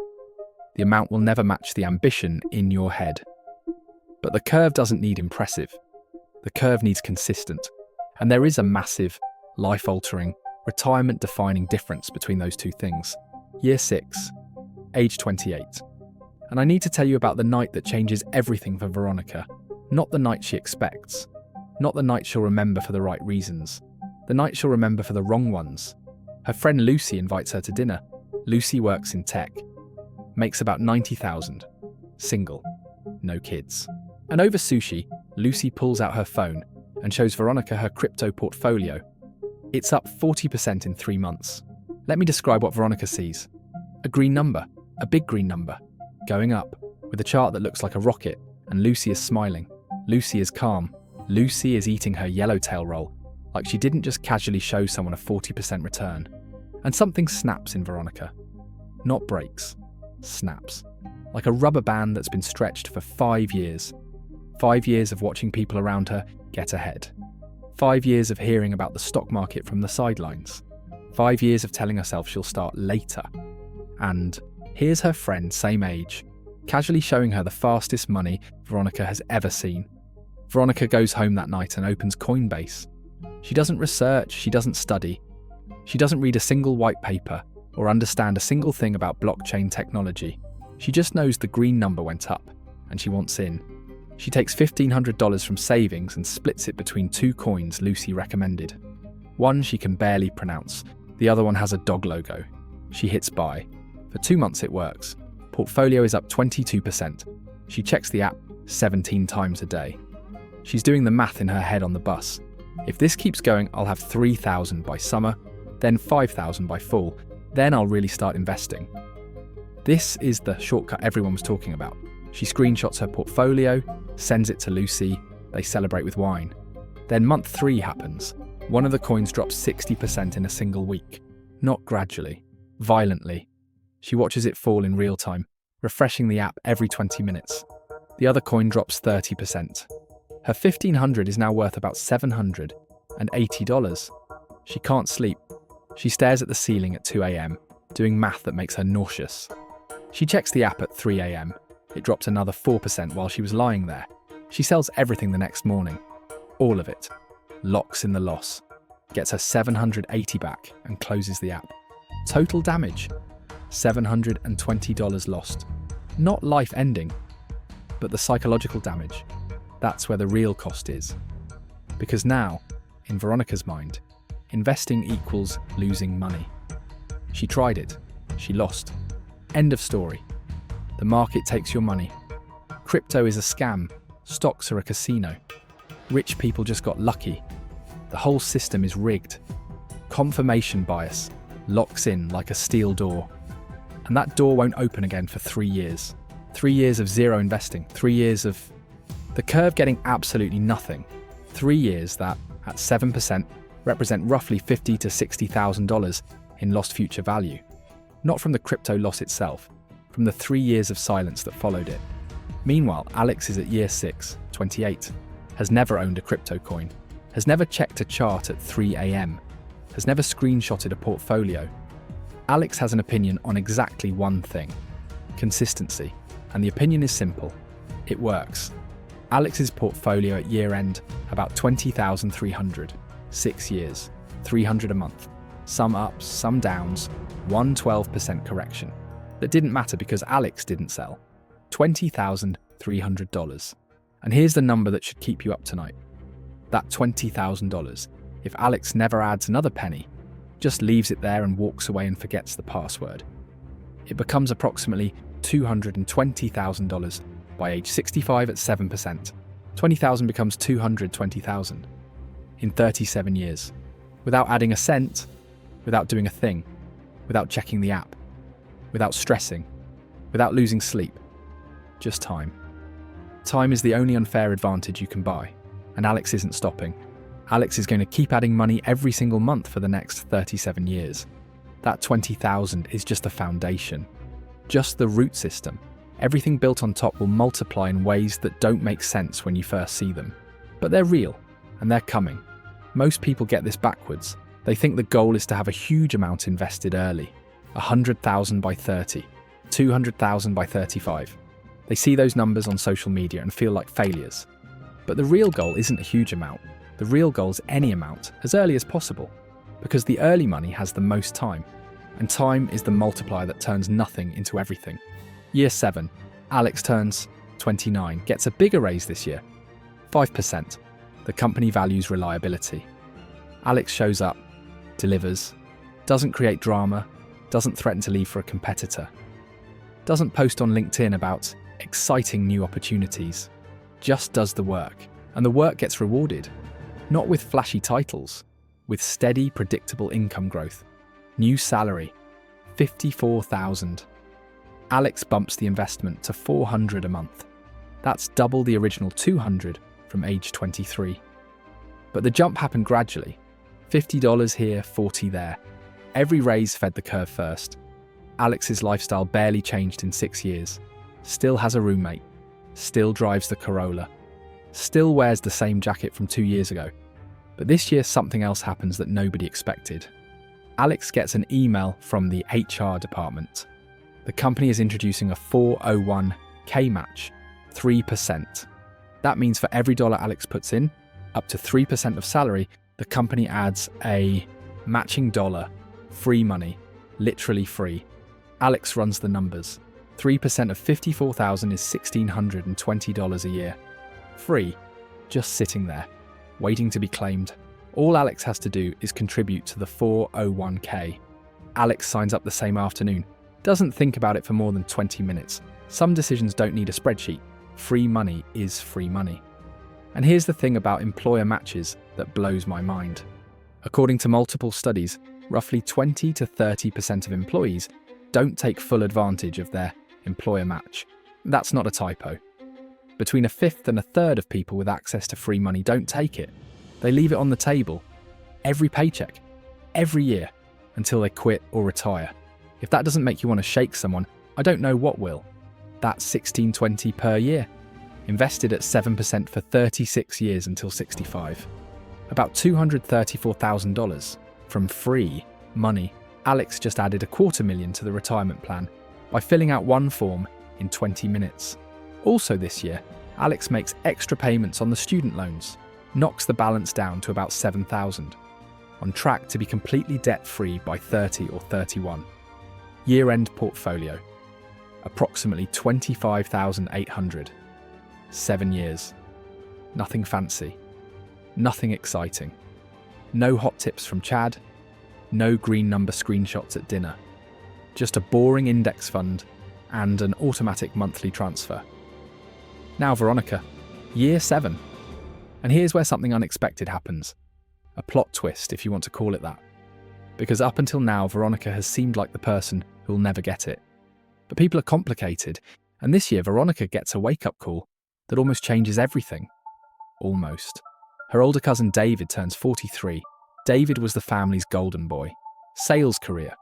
The amount will never match the ambition in your head. But the curve doesn't need impressive. The curve needs consistent. And there is a massive, life-altering, retirement-defining difference between those two things. Year 6, age 28. And I need to tell you about the night that changes everything for Veronica. Not the night she expects. Not the night she'll remember for the right reasons. The night she'll remember for the wrong ones. Her friend Lucy invites her to dinner. Lucy works in tech. Makes about $90,000. Single. No kids. And over sushi, Lucy pulls out her phone and shows Veronica her crypto portfolio. It's up 40% in 3 months. Let me describe what Veronica sees. A green number. A big green number. Going up, with a chart that looks like a rocket, and Lucy is smiling. Lucy is calm. Lucy is eating her yellowtail roll. Like she didn't just casually show someone a 40% return. And something snaps in Veronica. Not breaks, snaps. Like a rubber band that's been stretched for 5 years. 5 years of watching people around her get ahead. 5 years of hearing about the stock market from the sidelines. 5 years of telling herself she'll start later. And here's her friend, same age, casually showing her the fastest money Veronica has ever seen. Veronica goes home that night and opens Coinbase. She doesn't research, she doesn't study. She doesn't read a single white paper or understand a single thing about blockchain technology. She just knows the green number went up and she wants in. She takes $1,500 from savings and splits it between 2 coins Lucy recommended. One she can barely pronounce, the other one has a dog logo. She hits buy. For 2 months it works. Portfolio is up 22%. She checks the app 17 times a day. She's doing the math in her head on the bus. If this keeps going, I'll have 3,000 by summer, then 5,000 by fall, then I'll really start investing. This is the shortcut everyone was talking about. She screenshots her portfolio, sends it to Lucy, they celebrate with wine. Then month 3 happens. One of the coins drops 60% in a single week. Not gradually, violently. She watches it fall in real time, refreshing the app every 20 minutes. The other coin drops 30%. Her $1,500 is now worth about $780. She can't sleep. She stares at the ceiling at 2 a.m, doing math that makes her nauseous. She checks the app at 3 a.m. It dropped another 4% while she was lying there. She sells everything the next morning. All of it. Locks in the loss. Gets her $780 back and closes the app. Total damage. $720 lost. Not life ending, but the psychological damage. That's where the real cost is. Because now, in Veronica's mind, investing equals losing money. She tried it. She lost. End of story. The market takes your money. Crypto is a scam. Stocks are a casino. Rich people just got lucky. The whole system is rigged. Confirmation bias locks in like a steel door. And that door won't open again for 3 years. 3 years of zero investing. 3 years of the curve getting absolutely nothing. 3 years that, at 7%, represent roughly $50,000 to $60,000 in lost future value. Not from the crypto loss itself, from the 3 years of silence that followed it. Meanwhile, Alex is at year 6, 28, has never owned a crypto coin, has never checked a chart at 3 a.m, has never screenshotted a portfolio. Alex has an opinion on exactly one thing: consistency. And the opinion is simple. It works. Alex's portfolio at year-end, about $20,300. 6 years, 300 a month. Some ups, some downs, one 12% correction. That didn't matter because Alex didn't sell. $20,300. And here's the number that should keep you up tonight. That $20,000, if Alex never adds another penny, just leaves it there and walks away and forgets the password, it becomes approximately $220,000 by age 65 at 7%. 20,000 becomes 220,000 in 37 years, without adding a cent, without doing a thing, without checking the app, without stressing, without losing sleep. Just time. Time is the only unfair advantage you can buy, and Alex isn't stopping. Alex is going to keep adding money every single month for the next 37 years. That 20,000 is just the foundation, just the root system. Everything built on top will multiply in ways that don't make sense when you first see them. But they're real, and they're coming. Most people get this backwards. They think the goal is to have a huge amount invested early, 100,000 by 30, 200,000 by 35. They see those numbers on social media and feel like failures. But the real goal isn't a huge amount. The real goal is any amount, as early as possible, because the early money has the most time, and time is the multiplier that turns nothing into everything. Year 7, Alex turns 29, gets a bigger raise this year, 5%. The company values reliability. Alex shows up, delivers, doesn't create drama, doesn't threaten to leave for a competitor, doesn't post on LinkedIn about exciting new opportunities, just does the work, and the work gets rewarded. Not with flashy titles, with steady, predictable income growth. New salary, $54,000. Alex bumps the investment to $400 a month. That's double the original $200 from age 23. But the jump happened gradually. $50 here, $40 there. Every raise fed the curve first. Alex's lifestyle barely changed in 6 years. Still has a roommate. Still drives the Corolla. Still wears the same jacket from 2 years ago. But this year something else happens that nobody expected. Alex gets an email from the HR department. The company is introducing a 401k match, 3%. That means for every dollar Alex puts in, up to 3% of salary, the company adds a matching dollar, free money, literally free. Alex runs the numbers. 3% of $54,000 is $1,620 a year. Free, just sitting there, waiting to be claimed. All Alex has to do is contribute to the 401k. Alex signs up the same afternoon. Doesn't think about it for more than 20 minutes. Some decisions don't need a spreadsheet. Free money is free money. And here's the thing about employer matches that blows my mind. According to multiple studies, roughly 20 to 30% of employees don't take full advantage of their employer match. That's not a typo. Between a fifth and a third of people with access to free money don't take it. They leave it on the table, every paycheck, every year, until they quit or retire. If that doesn't make you want to shake someone, I don't know what will. That's $1,620 per year, invested at 7% for 36 years until 65. About $234,000 from free money. Alex just added $250,000 to the retirement plan by filling out one form in 20 minutes. Also this year, Alex makes extra payments on the student loans, knocks the balance down to about $7,000, on track to be completely debt-free by 30 or 31. Year-end portfolio, approximately $25,800. 7 years. Nothing fancy. Nothing exciting. No hot tips from Chad. No green number screenshots at dinner. Just a boring index fund and an automatic monthly transfer. Now Veronica, year 7. And here's where something unexpected happens. A plot twist, if you want to call it that. Because up until now, Veronica has seemed like the person who'll never get it. But people are complicated, and this year Veronica gets a wake-up call that almost changes everything. Almost. Her older cousin David turns 43. David was the family's golden boy. Sales career,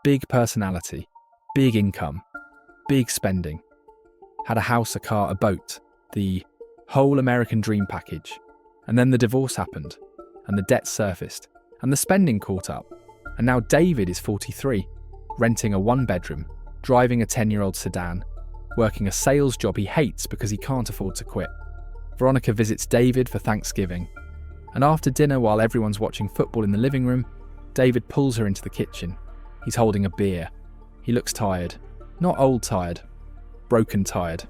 big personality, big income, big spending. Had a house, a car, a boat, the whole American dream package. And then the divorce happened, and the debt surfaced, and the spending caught up. And now David is 43, renting a 1-bedroom, driving a 10-year-old sedan, working a sales job he hates because he can't afford to quit. Veronica visits David for Thanksgiving. And after dinner, while everyone's watching football in the living room, David pulls her into the kitchen. He's holding a beer. He looks tired. Not old tired, broken tired.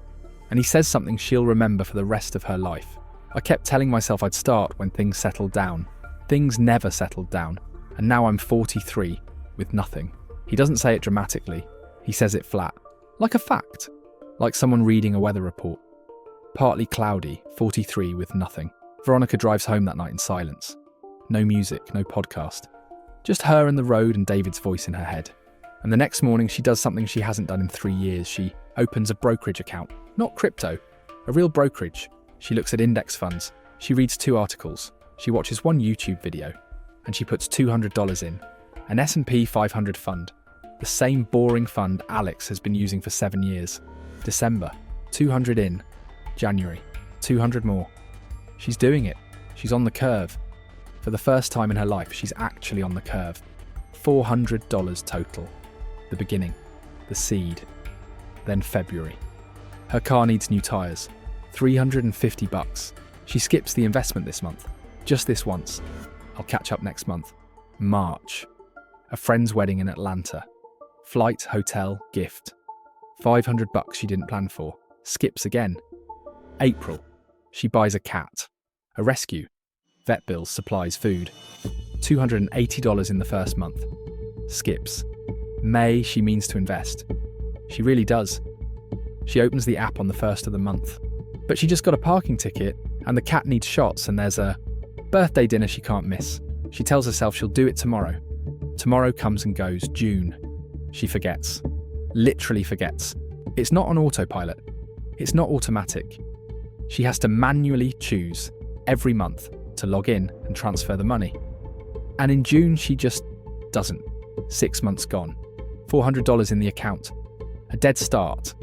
And he says something she'll remember for the rest of her life. I kept telling myself I'd start when things settled down. Things never settled down. And now I'm 43 with nothing. He doesn't say it dramatically. He says it flat. Like a fact. Like someone reading a weather report. Partly cloudy, 43 with nothing. Veronica drives home that night in silence. No music, no podcast. Just her and the road and David's voice in her head. And the next morning she does something she hasn't done in 3 years. She opens a brokerage account. Not crypto, a real brokerage. She looks at index funds. She reads 2 articles. She watches 1 YouTube video. And she puts $200 in. An S&P 500 fund. The same boring fund Alex has been using for 7 years. December, 200 in. January, 200 more. She's doing it. She's on the curve. For the first time in her life, she's actually on the curve. $400 total. The beginning. The seed. Then February. Her car needs new tyres. $350. She skips the investment this month. Just this once. I'll catch up next month. March. A friend's wedding in Atlanta. Flight, hotel, gift. $500 she didn't plan for. Skips again. April. She buys a cat. A rescue. Vet bills, supplies, food. $280 in the first month. Skips. May, she means to invest. She really does. She opens the app on the first of the month. But she just got a parking ticket, and the cat needs shots, and there's a birthday dinner she can't miss. She tells herself she'll do it tomorrow. Tomorrow comes and goes. June. She forgets. Literally forgets. It's not on autopilot. It's not automatic. She has to manually choose every month to log in and transfer the money. And in June, she just doesn't. 6 months gone. $400 in the account. A dead start.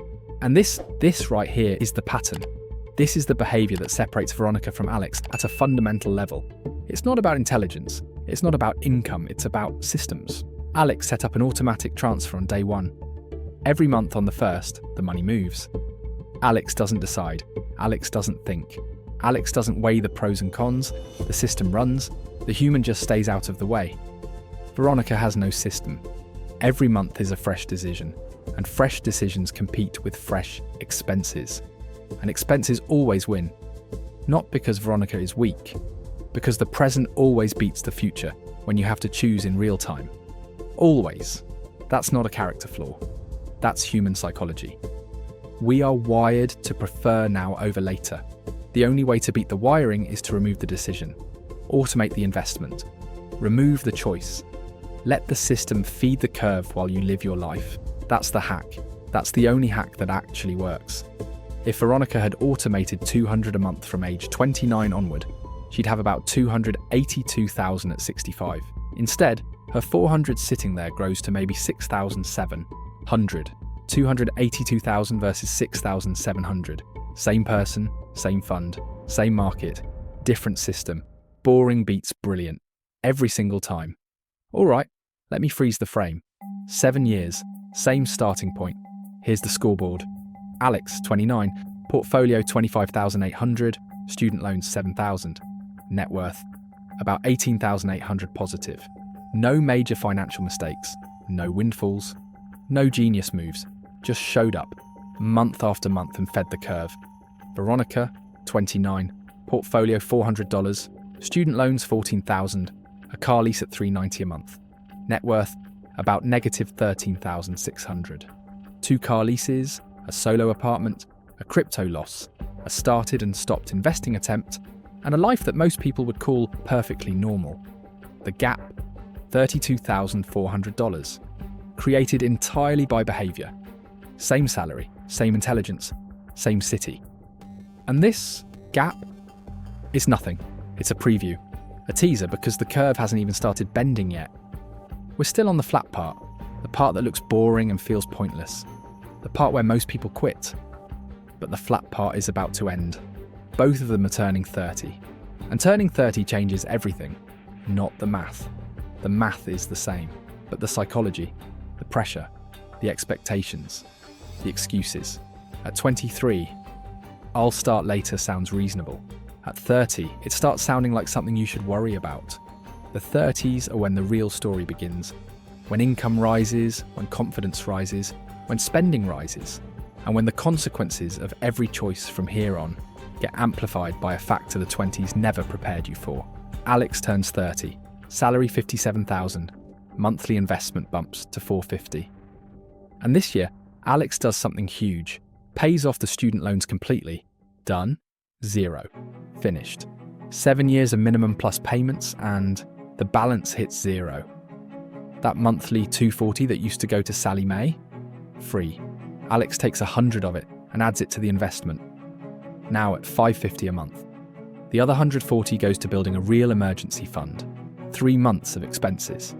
And this right here is the pattern. This is the behaviour that separates Veronica from Alex at a fundamental level. It's not about intelligence. It's not about income. It's about systems. Alex set up an automatic transfer on day one. Every month on the 1st, the money moves. Alex doesn't decide. Alex doesn't think. Alex doesn't weigh the pros and cons. The system runs. The human just stays out of the way. Veronica has no system. Every month is a fresh decision, and fresh decisions compete with fresh expenses. And expenses always win. Not because Veronica is weak, because the present always beats the future when you have to choose in real time. Always. That's not a character flaw. That's human psychology. We are wired to prefer now over later. The only way to beat the wiring is to remove the decision, automate the investment, remove the choice. Let the system feed the curve while you live your life. That's the hack. That's the only hack that actually works. If Veronica had automated $200 a month from age 29 onward, she'd have about $282,000 at 65. Instead, her $400 sitting there grows to maybe $6,700. $282,000 versus $6,700. Same person, same fund, same market, different system. Boring beats brilliant. Every single time. All right, let me freeze the frame. 7 years, same starting point. Here's the scoreboard. Alex, 29, portfolio 25,800, student loans 7,000. Net worth, about 18,800 positive. No major financial mistakes, no windfalls, no genius moves, just showed up, month after month and fed the curve. Veronica, 29, portfolio $400, student loans 14,000, a car lease at $390 a month. Net worth, about negative 13,600. 2 car leases, a solo apartment, a crypto loss, a started and stopped investing attempt, and a life that most people would call perfectly normal. The gap, $32,400, created entirely by behaviour. Same salary, same intelligence, same city. And this gap is nothing. It's a preview, a teaser, because the curve hasn't even started bending yet. We're still on the flat part, the part that looks boring and feels pointless, the part where most people quit. But the flat part is about to end. Both of them are turning 30. And turning 30 changes everything, not the math. The math is the same, but the psychology, the pressure, the expectations, the excuses. At 23, I'll start later sounds reasonable. At 30, it starts sounding like something you should worry about. The 30s are when the real story begins, when income rises, when confidence rises, when spending rises, and when the consequences of every choice from here on get amplified by a factor the 20s never prepared you for. Alex turns 30, salary $57,000, monthly investment bumps to $450. And this year, Alex does something huge, pays off the student loans completely. Done. 0. Finished. 7 years of minimum plus payments, and the balance hits 0. That monthly $240 that used to go to Sally Mae? Free. Alex takes 100 of it and adds it to the investment. Now at $550 a month. The other $140 goes to building a real emergency fund. 3 months of expenses.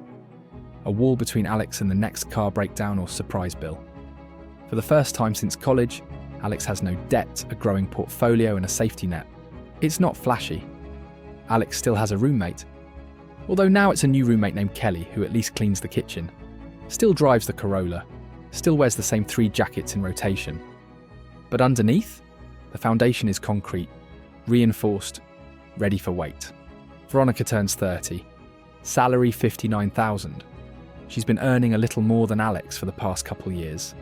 A wall between Alex and the next car breakdown or surprise bill. For the first time since college, Alex has no debt, a growing portfolio and a safety net. It's not flashy. Alex still has a roommate. Although now it's a new roommate named Kelly, who at least cleans the kitchen. Still drives the Corolla. Still wears the same 3 jackets in rotation. But underneath, the foundation is concrete, reinforced, ready for weight. Veronica turns 30. Salary $59,000. She's been earning a little more than Alex for the past couple years.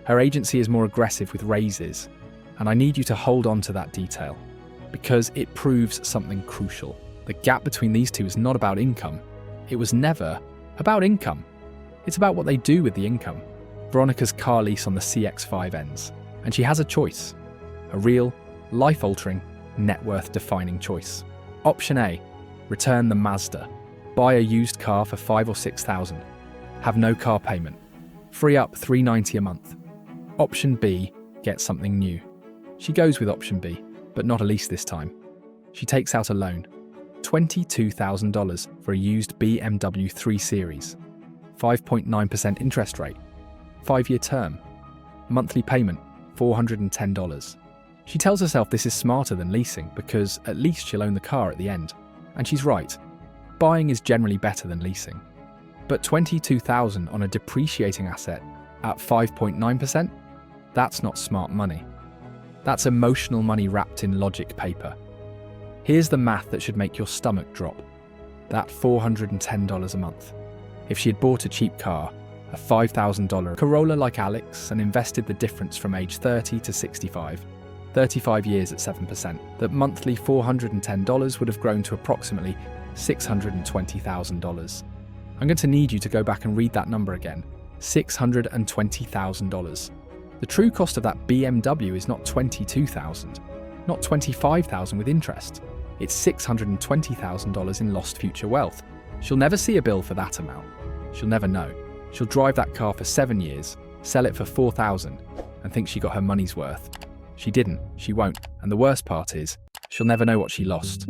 Her agency is more aggressive with raises, and I need you to hold on to that detail, because it proves something crucial. The gap between these two is not about income. It was never about income. It's about what they do with the income. Veronica's car lease on the CX-5 ends, and she has a choice. A real, life-altering, net worth-defining choice. Option A, return the Mazda. Buy a used car for $5,000 or $6,000. Have no car payment. Free up $390 a month. Option B, get something new. She goes with option B, but not a lease this time. She takes out a loan, $22,000 for a used BMW 3 Series. 5.9% interest rate. 5-year term. Monthly payment, $410. She tells herself this is smarter than leasing because at least she'll own the car at the end. And she's right. Buying is generally better than leasing. But $22,000 on a depreciating asset at 5.9%? That's not smart money. That's emotional money wrapped in logic paper. Here's the math that should make your stomach drop. That $410 a month. If she had bought a cheap car, a $5,000 Corolla like Alex, and invested the difference from age 30 to 65, 35 years at 7%, that monthly $410 would have grown to approximately $620,000. I'm going to need you to go back and read that number again. $620,000. The true cost of that BMW is not $22,000, not $25,000 with interest. It's $620,000 in lost future wealth. She'll never see a bill for that amount. She'll never know. She'll drive that car for 7 years, sell it for $4,000, and think she got her money's worth. She didn't, she won't, and the worst part is, she'll never know what she lost.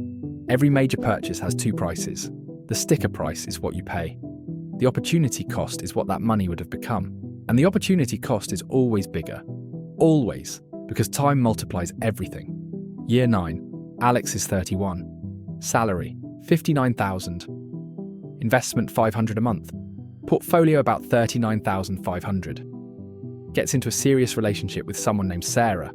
Every major purchase has two prices. The sticker price is what you pay. The opportunity cost is what that money would have become. And the opportunity cost is always bigger. Always. Because time multiplies everything. Year 9. Alex is 31. Salary, $59,000. Investment, $500 a month. Portfolio, about $39,500. Gets into a serious relationship with someone named Sarah.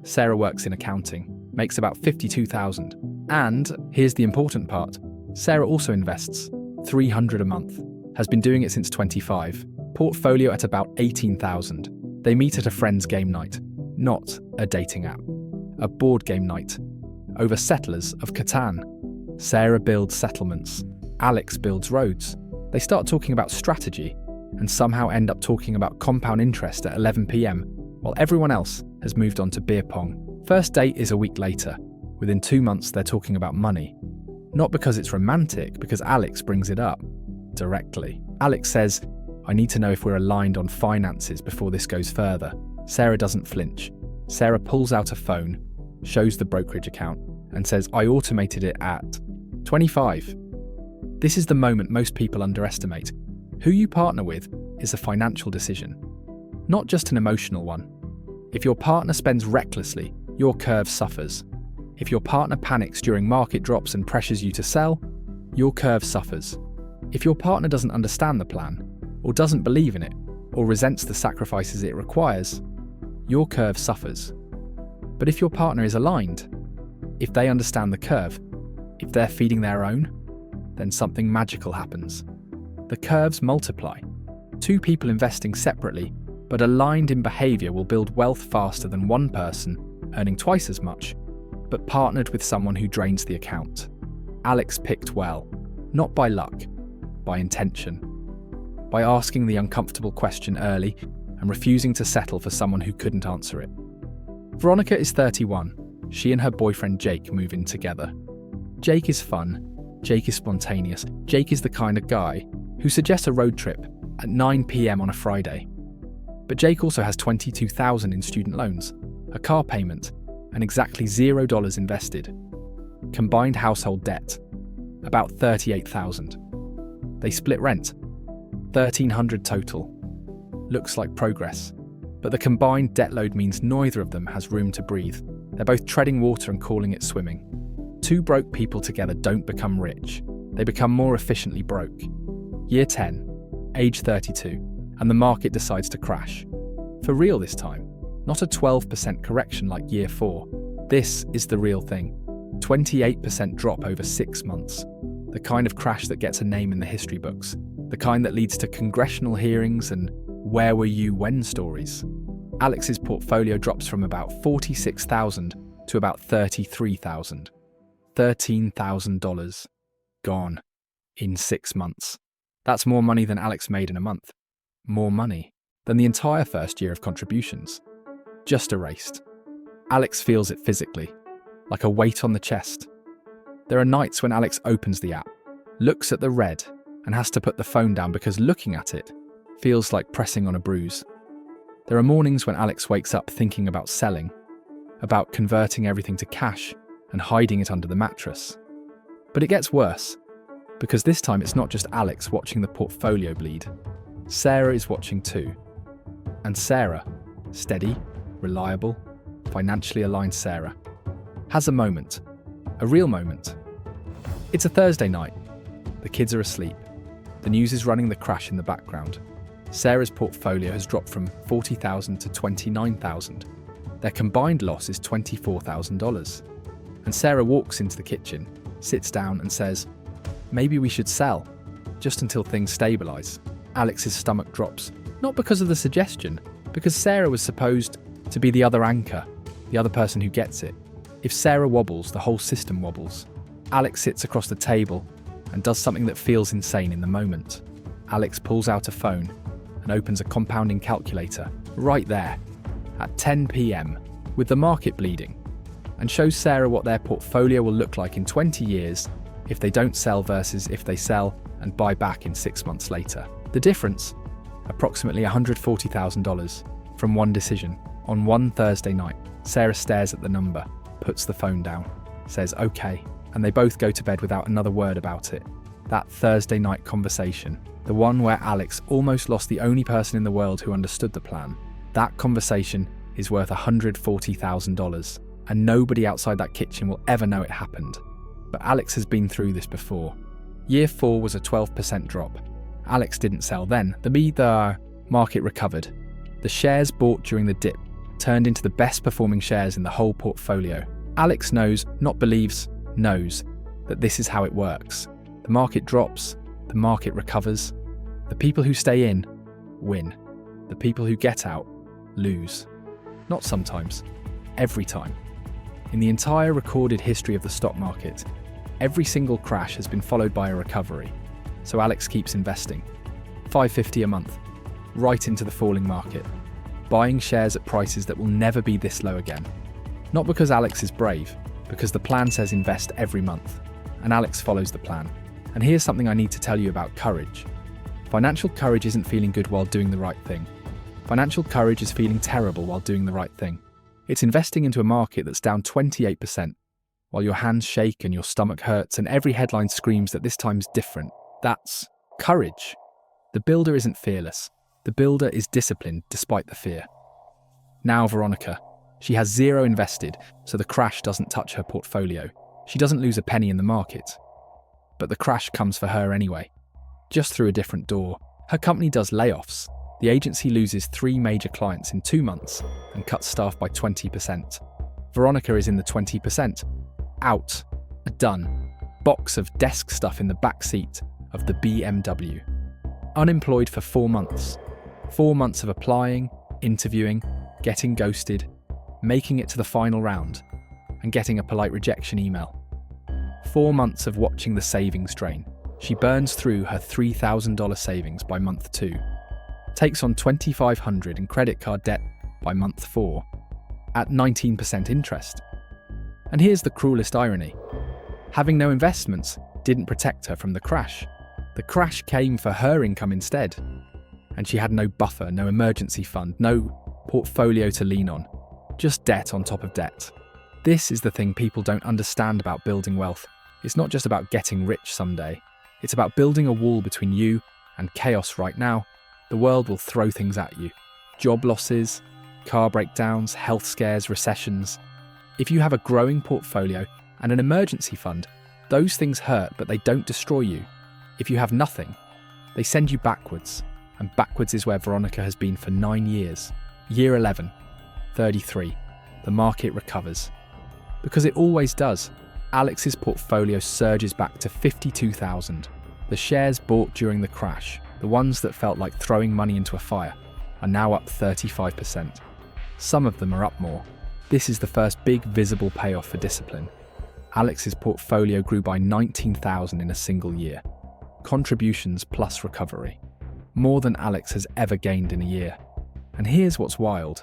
Sarah works in accounting, makes about $52,000. And, here's the important part, Sarah also invests, $300 a month. Has been doing it since 25. Portfolio at about $18,000. They meet at a friend's game night, not a dating app. A board game night. Over Settlers of Catan. Sarah builds settlements. Alex builds roads. They start talking about strategy and somehow end up talking about compound interest at 11 p.m, while everyone else has moved on to beer pong. First date is a week later. Within 2 months, they're talking about money. Not because it's romantic, because Alex brings it up. Directly. Alex says, I need to know if we're aligned on finances before this goes further. Sarah doesn't flinch. Sarah pulls out a phone, shows the brokerage account, and says, I automated it at 25. This is the moment most people underestimate. Who you partner with is a financial decision, not just an emotional one. If your partner spends recklessly, your curve suffers. If your partner panics during market drops and pressures you to sell, your curve suffers. If your partner doesn't understand the plan, or doesn't believe in it, or resents the sacrifices it requires, your curve suffers. But if your partner is aligned, if they understand the curve, if they're feeding their own, then something magical happens. The curves multiply. Two people investing separately, but aligned in behaviour will build wealth faster than one person, earning twice as much, but partnered with someone who drains the account. Alex picked well, not by luck, by intention. By asking the uncomfortable question early and refusing to settle for someone who couldn't answer it. Veronica is 31. She and her boyfriend Jake move in together. Jake is fun. Jake is spontaneous. Jake is the kind of guy who suggests a road trip at 9 p.m. on a Friday. But Jake also has $22,000 in student loans, a car payment, and exactly $0 invested. Combined household debt, about $38,000. They split rent, $1,300 total. Looks like progress. But the combined debt load means neither of them has room to breathe. They're both treading water and calling it swimming. Two broke people together don't become rich. They become more efficiently broke. Year 10, age 32, and the market decides to crash. For real this time, not a 12% correction like year 4. This is the real thing. 28% drop over 6 months. The kind of crash that gets a name in the history books. The kind that leads to congressional hearings and where were you when stories. Alex's portfolio drops from about $46,000 to about $33,000. $13,000 gone in 6 months. That's more money than Alex made in a month. More money than the entire first year of contributions. Just erased. Alex feels it physically, like a weight on the chest. There are nights when Alex opens the app, looks at the red, and has to put the phone down because looking at it feels like pressing on a bruise. There are mornings when Alex wakes up thinking about selling, about converting everything to cash and hiding it under the mattress. But it gets worse, because this time it's not just Alex watching the portfolio bleed. Sarah is watching too. And Sarah, steady, reliable, financially aligned Sarah, has a moment. A real moment. It's a Thursday night. The kids are asleep. The news is running the crash in the background. Sarah's portfolio has dropped from $40,000 to $29,000. Their combined loss is $24,000. And Sarah walks into the kitchen, sits down and says, "Maybe we should sell, just until things stabilise." Alex's stomach drops, not because of the suggestion, because Sarah was supposed to be the other anchor, the other person who gets it. If Sarah wobbles, the whole system wobbles. Alex sits across the table and does something that feels insane in the moment. Alex pulls out a phone and opens a compounding calculator right there at 10 p.m. with the market bleeding, and shows Sarah what their portfolio will look like in 20 years if they don't sell versus if they sell and buy back in 6 months later. The difference? Approximately $140,000 from one decision on one Thursday night. Sarah stares at the number, puts the phone down, says okay, and they both go to bed without another word about it. That Thursday night conversation, the one where Alex almost lost the only person in the world who understood the plan, that conversation is worth $140,000, and nobody outside that kitchen will ever know it happened. But Alex has been through this before. Year 4 was a 12% drop. Alex didn't sell then. The market recovered. The shares bought during the dip turned into the best performing shares in the whole portfolio. Alex knows, not believes, knows that this is how it works. The market drops, the market recovers. The people who stay in win. The people who get out lose. Not sometimes, every time. In the entire recorded history of the stock market, every single crash has been followed by a recovery. So Alex keeps investing. $5.50 a month, right into the falling market, buying shares at prices that will never be this low again. Not because Alex is brave, because the plan says invest every month, and Alex follows the plan. And here's something I need to tell you about courage. Financial courage isn't feeling good while doing the right thing. Financial courage is feeling terrible while doing the right thing. It's investing into a market that's down 28%, while your hands shake and your stomach hurts and every headline screams that this time's different. That's courage. The builder isn't fearless. The builder is disciplined despite the fear. Now Veronica. She has zero invested, so the crash doesn't touch her portfolio. She doesn't lose a penny in the market. But the crash comes for her anyway, just through a different door. Her company does layoffs. The agency loses 3 major clients in 2 months and cuts staff by 20%. Veronica is in the 20%. Out. Done. Box of desk stuff in the back seat of the BMW. Unemployed for 4 months. 4 months of applying, interviewing, getting ghosted, making it to the final round, and getting a polite rejection email. 4 months of watching the savings drain. She burns through her $3,000 savings by month 2. Takes on $2,500 in credit card debt by month 4, at 19% interest. And here's the cruelest irony. Having no investments didn't protect her from the crash. The crash came for her income instead. And she had no buffer, no emergency fund, no portfolio to lean on. Just debt on top of debt. This is the thing people don't understand about building wealth. It's not just about getting rich someday. It's about building a wall between you and chaos right now. The world will throw things at you. Job losses, car breakdowns, health scares, recessions. If you have a growing portfolio and an emergency fund, those things hurt, but they don't destroy you. If you have nothing, they send you backwards. And backwards is where Veronica has been for 9 years. Year 11, 33. The market recovers. Because it always does. Alex's portfolio surges back to 52,000. The shares bought during the crash, the ones that felt like throwing money into a fire, are now up 35%. Some of them are up more. This is the first big visible payoff for discipline. Alex's portfolio grew by 19,000 in a single year. Contributions plus recovery. More than Alex has ever gained in a year. And here's what's wild.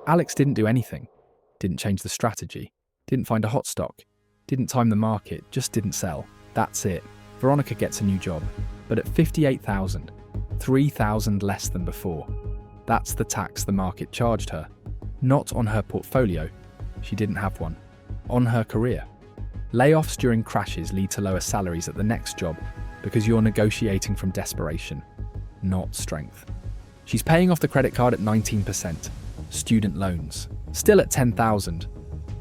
Alex didn't do anything. Didn't change the strategy. Didn't find a hot stock. Didn't time the market. Just didn't sell. That's it. Veronica gets a new job. But at 58,000, 3,000 less than before. That's the tax the market charged her. Not on her portfolio. She didn't have one. On her career. Layoffs during crashes lead to lower salaries at the next job because you're negotiating from desperation, not strength. She's paying off the credit card at 19%, student loans still at 10,000,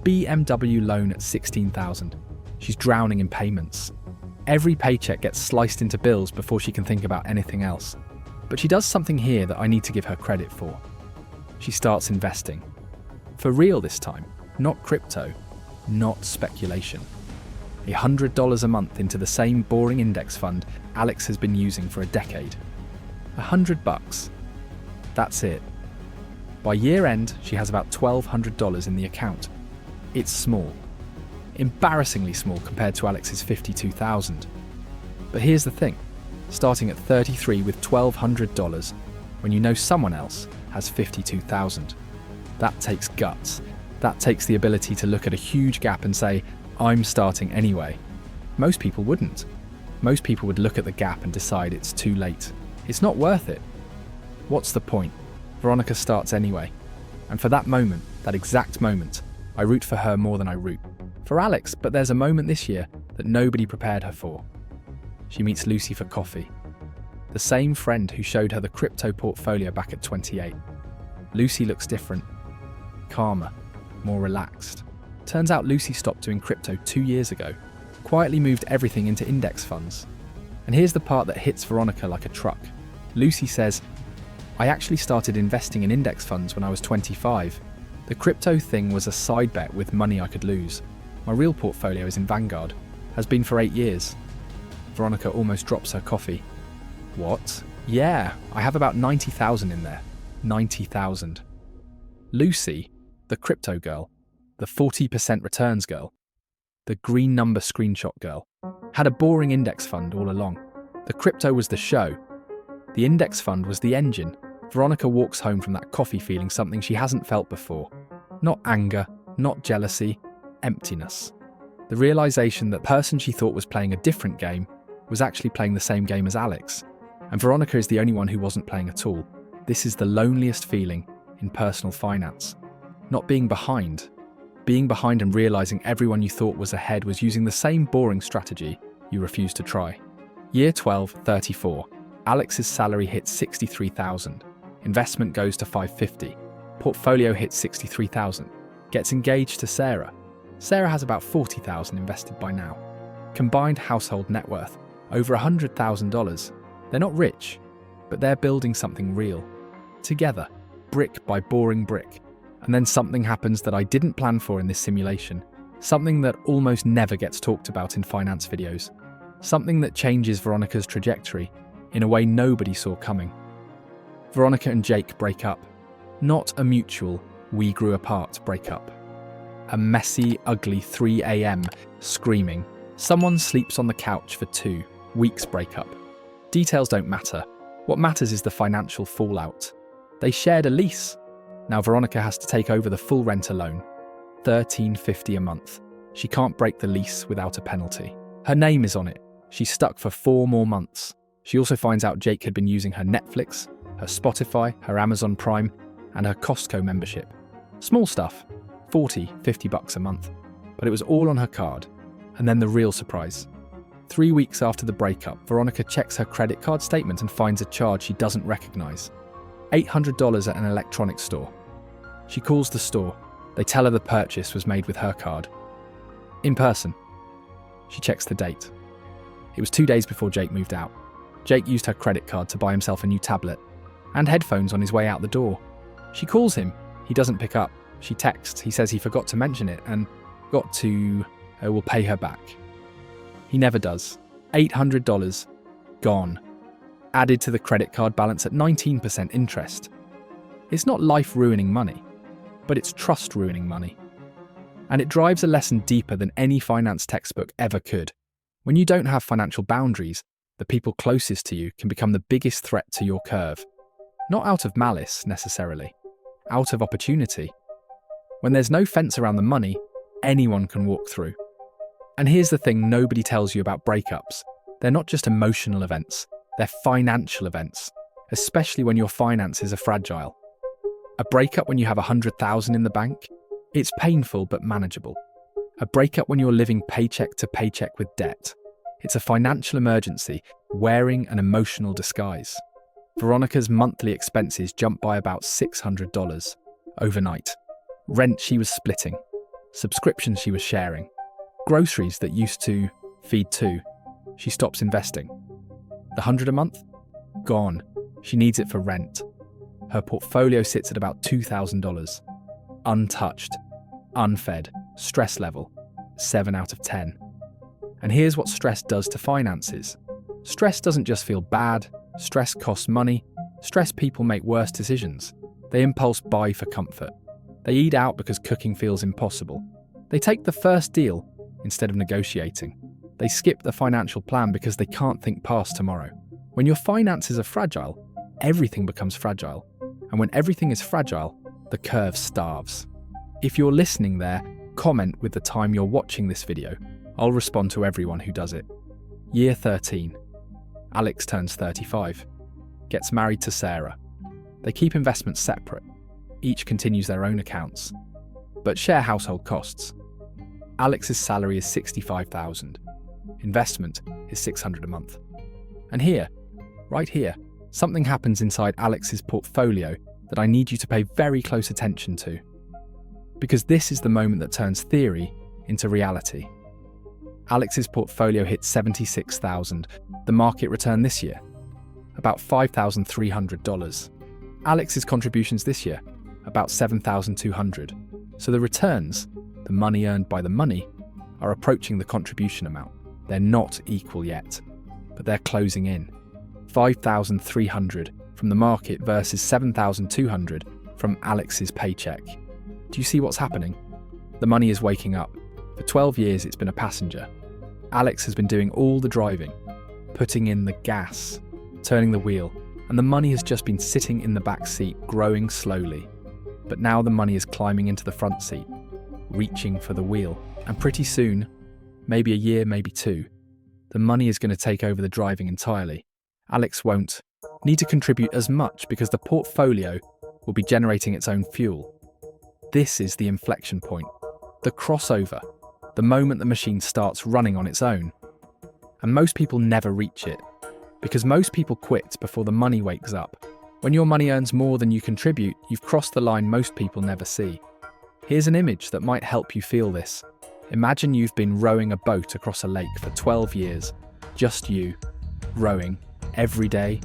BMW loan at 16,000. She's drowning in payments. Every paycheck gets sliced into bills before she can think about anything else. But she does something here that I need to give her credit for. She starts investing. For real this time, not crypto, not speculation. $100 a month into the same boring index fund Alex has been using for a decade. $100. That's it. By year end, she has about $1,200 in the account. It's small. Embarrassingly small compared to Alex's $52,000. But here's the thing. Starting at 33 with $1,200 when you know someone else has 52,000. That takes guts. That takes the ability to look at a huge gap and say, I'm starting anyway. Most people wouldn't. Most people would look at the gap and decide it's too late. It's not worth it. What's the point? Veronica starts anyway. And for that moment, that exact moment, I root for her more than I root for Alex, but there's a moment this year that nobody prepared her for. She meets Lucy for coffee. The same friend who showed her the crypto portfolio back at 28. Lucy looks different. Calmer, more relaxed. Turns out Lucy stopped doing crypto 2 years ago, quietly moved everything into index funds. And here's the part that hits Veronica like a truck. Lucy says, I actually started investing in index funds when I was 25. The crypto thing was a side bet with money I could lose. My real portfolio is in Vanguard. Has been for 8 years. Veronica almost drops her coffee. What? Yeah, I have about 90,000 in there. 90,000. Lucy, the crypto girl, the 40% returns girl, the green number screenshot girl, had a boring index fund all along. The crypto was the show. The index fund was the engine. Veronica walks home from that coffee feeling something she hasn't felt before. Not anger, not jealousy, emptiness. The realization that the person she thought was playing a different game was actually playing the same game as Alex. And Veronica is the only one who wasn't playing at all. This is the loneliest feeling in personal finance. Not being behind. Being behind and realizing everyone you thought was ahead was using the same boring strategy you refused to try. Year 12, 34. Alex's salary hits 63,000. Investment goes to 550. Portfolio hits 63,000. Gets engaged to Sarah. Sarah has about 40,000 invested by now. Combined household net worth, over $100,000. They're not rich, but they're building something real. Together, brick by boring brick. And then something happens that I didn't plan for in this simulation. Something that almost never gets talked about in finance videos. Something that changes Veronica's trajectory in a way nobody saw coming. Veronica and Jake break up. Not a mutual, we grew apart breakup. A messy, ugly 3 a.m. screaming. Someone sleeps on the couch for 2 weeks breakup. Details don't matter. What matters is the financial fallout. They shared a lease. Now Veronica has to take over the full rent alone. $1,350 a month. She can't break the lease without a penalty. Her name is on it. She's stuck for 4 more months. She also finds out Jake had been using her Netflix, her Spotify, her Amazon Prime, and her Costco membership. Small stuff, $40-50 a month. But it was all on her card. And then the real surprise. 3 weeks after the breakup, Veronica checks her credit card statement and finds a charge she doesn't recognize. $800 at an electronics store. She calls the store. They tell her the purchase was made with her card. In person. She checks the date. It was 2 days before Jake moved out. Jake used her credit card to buy himself a new tablet and headphones on his way out the door. She calls him. He doesn't pick up. She texts. He says he forgot to mention it and will pay her back. He never does. $800 gone. Added to the credit card balance at 19% interest. It's not life-ruining money, but it's trust-ruining money. And it drives a lesson deeper than any finance textbook ever could. When you don't have financial boundaries, the people closest to you can become the biggest threat to your curve. Not out of malice, necessarily. Out of opportunity. When there's no fence around the money, anyone can walk through. And here's the thing nobody tells you about breakups. They're not just emotional events. They're financial events, especially when your finances are fragile. A breakup when you have $100,000 in the bank? It's painful but manageable. A breakup when you're living paycheck to paycheck with debt. It's a financial emergency wearing an emotional disguise. Veronica's monthly expenses jumped by about $600 overnight. Rent she was splitting. Subscriptions she was sharing. Groceries that used to feed two. She stops investing. The $100 a month? Gone. She needs it for rent. Her portfolio sits at about $2,000. Untouched. Unfed. Stress level. 7 out of 10. And here's what stress does to finances. Stress doesn't just feel bad. Stress costs money. Stressed people make worse decisions. They impulse buy for comfort. They eat out because cooking feels impossible. They take the first deal instead of negotiating. They skip the financial plan because they can't think past tomorrow. When your finances are fragile, everything becomes fragile. And when everything is fragile, the curve starves. If you're listening there, comment with the time you're watching this video. I'll respond to everyone who does it. Year 13. Alex turns 35. Gets married to Sarah. They keep investments separate. Each continues their own accounts, but share household costs. Alex's salary is $65,000. Investment is $600 a month. And here, right here, something happens inside Alex's portfolio that I need you to pay very close attention to. Because this is the moment that turns theory into reality. Alex's portfolio hit $76,000, the market return this year, about $5,300. Alex's contributions this year, about $7,200. So the returns, the money earned by the money, are approaching the contribution amount. They're not equal yet, but they're closing in. $5,300 from the market versus $7,200 from Alex's paycheck. Do you see what's happening? The money is waking up. For 12 years, it's been a passenger. Alex has been doing all the driving, putting in the gas, turning the wheel, and the money has just been sitting in the back seat, growing slowly. But now the money is climbing into the front seat, reaching for the wheel. And pretty soon, maybe a year, maybe two, the money is going to take over the driving entirely. Alex won't need to contribute as much because the portfolio will be generating its own fuel. This is the inflection point, the crossover, the moment the machine starts running on its own. And most people never reach it, because most people quit before the money wakes up. When your money earns more than you contribute, you've crossed the line most people never see. Here's an image that might help you feel this. Imagine you've been rowing a boat across a lake for 12 years, just you, rowing, every day.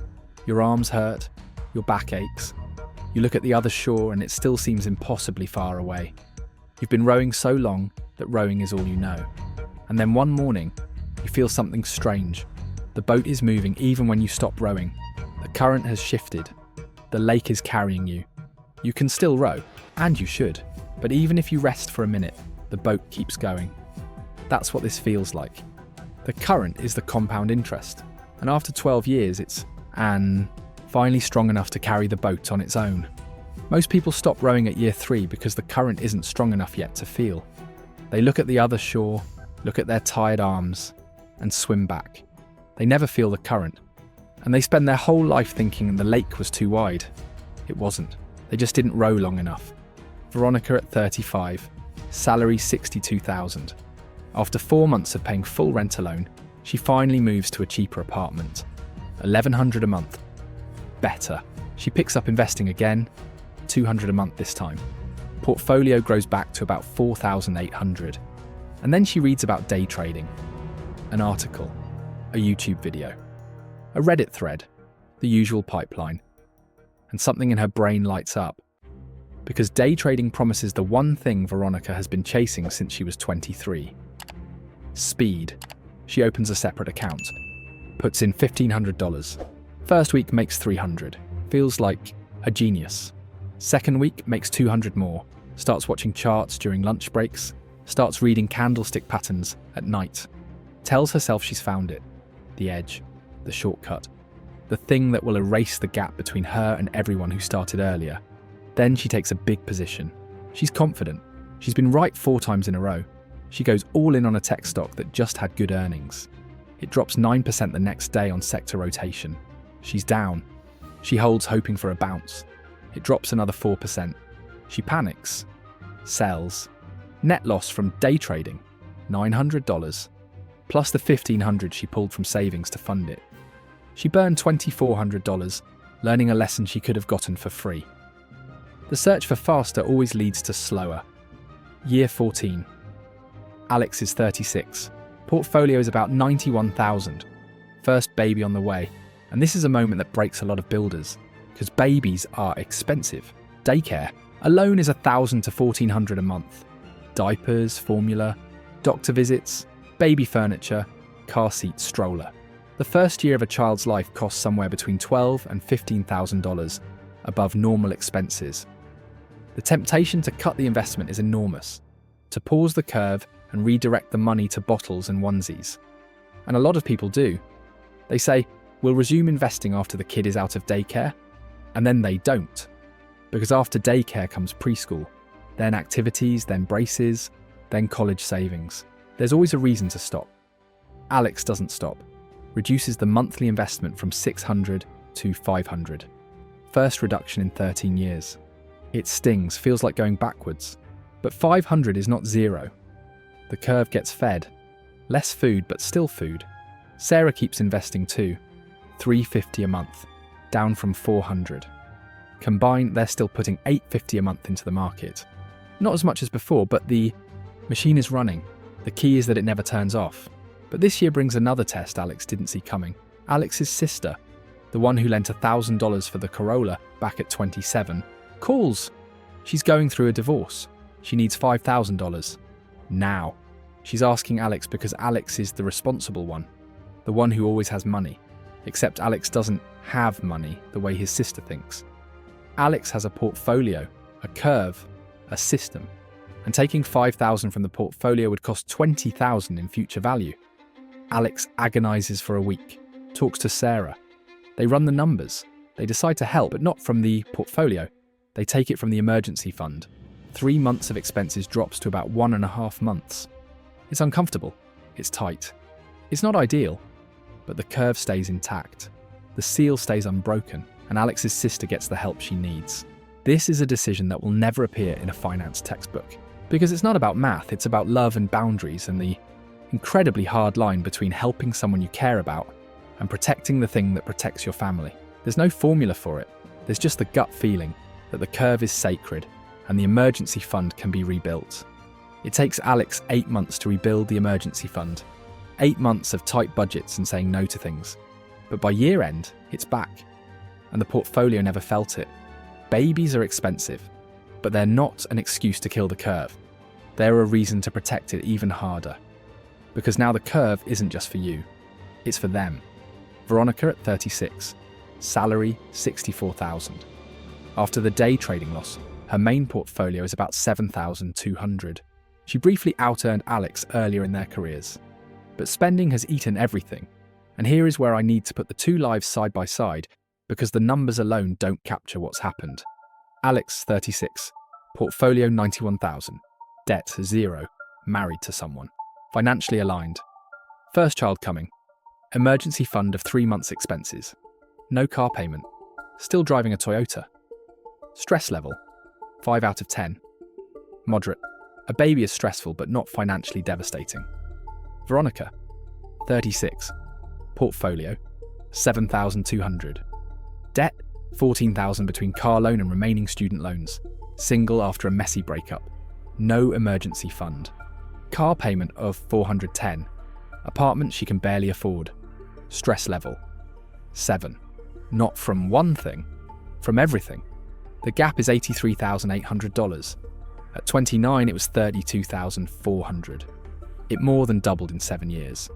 Your arms hurt, your back aches. You look at the other shore and it still seems impossibly far away. You've been rowing so long that rowing is all you know. And then one morning, you feel something strange. The boat is moving even when you stop rowing. The current has shifted. The lake is carrying you. You can still row, and you should. But even if you rest for a minute, the boat keeps going. That's what this feels like. The current is the compound interest. And after 12 years, it's finally strong enough to carry the boat on its own. Most people stop rowing at year 3 because the current isn't strong enough yet to feel. They look at the other shore, look at their tired arms, and swim back. They never feel the current. And they spend their whole life thinking the lake was too wide. It wasn't. They just didn't row long enough. Veronica at 35, salary $62,000. After 4 months of paying full rent alone, she finally moves to a cheaper apartment. $1,100 a month. Better. She picks up investing again, $200 a month this time. Portfolio grows back to about $4,800. And then she reads about day trading. An article, a YouTube video, a Reddit thread, the usual pipeline. And something in her brain lights up. Because day trading promises the one thing Veronica has been chasing since she was 23. Speed. She opens a separate account, puts in $1,500. First week makes $300. Feels like a genius. Second week makes $200 more. Starts watching charts during lunch breaks. Starts reading candlestick patterns at night. Tells herself she's found it. The edge. The shortcut. The thing that will erase the gap between her and everyone who started earlier. Then she takes a big position. She's confident. She's been right 4 times in a row. She goes all in on a tech stock that just had good earnings. It drops 9% the next day on sector rotation. She's down. She holds hoping for a bounce. It drops another 4%. She panics. Sells. Net loss from day trading, $900, plus the $1,500 she pulled from savings to fund it. She burned $2,400, learning a lesson she could have gotten for free. The search for faster always leads to slower. Year 14. Alex is 36. Portfolio is about $91,000. First baby on the way. And this is a moment that breaks a lot of builders, because babies are expensive. Daycare alone is $1,000 to $1,400 a month. Diapers, formula, doctor visits, baby furniture, car seat, stroller. The first year of a child's life costs somewhere between $12,000 and $15,000 above normal expenses. The temptation to cut the investment is enormous, to pause the curve and redirect the money to bottles and onesies. And a lot of people do. They say, we'll resume investing after the kid is out of daycare, and then they don't. Because after daycare comes preschool, then activities, then braces, then college savings. There's always a reason to stop. Alex doesn't stop, reduces the monthly investment from $600 to $500. First reduction in 13 years. It stings, feels like going backwards. But 500 is not zero. The curve gets fed. Less food, but still food. Sarah keeps investing too. $350 a month, down from $400. Combined, they're still putting $850 a month into the market. Not as much as before, but the machine is running. The key is that it never turns off. But this year brings another test Alex didn't see coming. Alex's sister, the one who lent $1,000 for the Corolla back at 27, calls. She's going through a divorce. She needs $5,000. Now. She's asking Alex because Alex is the responsible one, the one who always has money. Except Alex doesn't have money the way his sister thinks. Alex has a portfolio, a curve, a system. And taking $5,000 from the portfolio would cost $20,000 in future value. Alex agonizes for a week, talks to Sarah. They run the numbers. They decide to help, but not from the portfolio. They take it from the emergency fund. 3 months of expenses drops to about 1.5 months. It's uncomfortable. It's tight. It's not ideal, but the curve stays intact. The seal stays unbroken, and Alex's sister gets the help she needs. This is a decision that will never appear in a finance textbook, because it's not about math, it's about love and boundaries and the incredibly hard line between helping someone you care about and protecting the thing that protects your family. There's no formula for it. There's just the gut feeling that the curve is sacred and the emergency fund can be rebuilt. It takes Alex 8 months to rebuild the emergency fund. 8 months of tight budgets and saying no to things. But by year end, it's back. And the portfolio never felt it. Babies are expensive, but they're not an excuse to kill the curve. They're a reason to protect it even harder. Because now the curve isn't just for you. It's for them. Veronica at 36. Salary $64,000. After the day trading loss, her main portfolio is about $7,200. She briefly out-earned Alex earlier in their careers. But spending has eaten everything. And here is where I need to put the two lives side by side, because the numbers alone don't capture what's happened. Alex, 36. Portfolio $91,000. Debt 0. Married to someone. Financially aligned. First child coming. Emergency fund of 3 months' expenses. No car payment. Still driving a Toyota. Stress level. 5 out of 10. Moderate. A baby is stressful but not financially devastating. Veronica, 36. Portfolio, $7,200. Debt, $14,000 between car loan and remaining student loans. Single after a messy breakup. No emergency fund. Car payment of $410. Apartment she can barely afford. Stress level, 7. Not from one thing, from everything. The gap is $83,800. At 29, it was $32,400. It more than doubled in 7 years.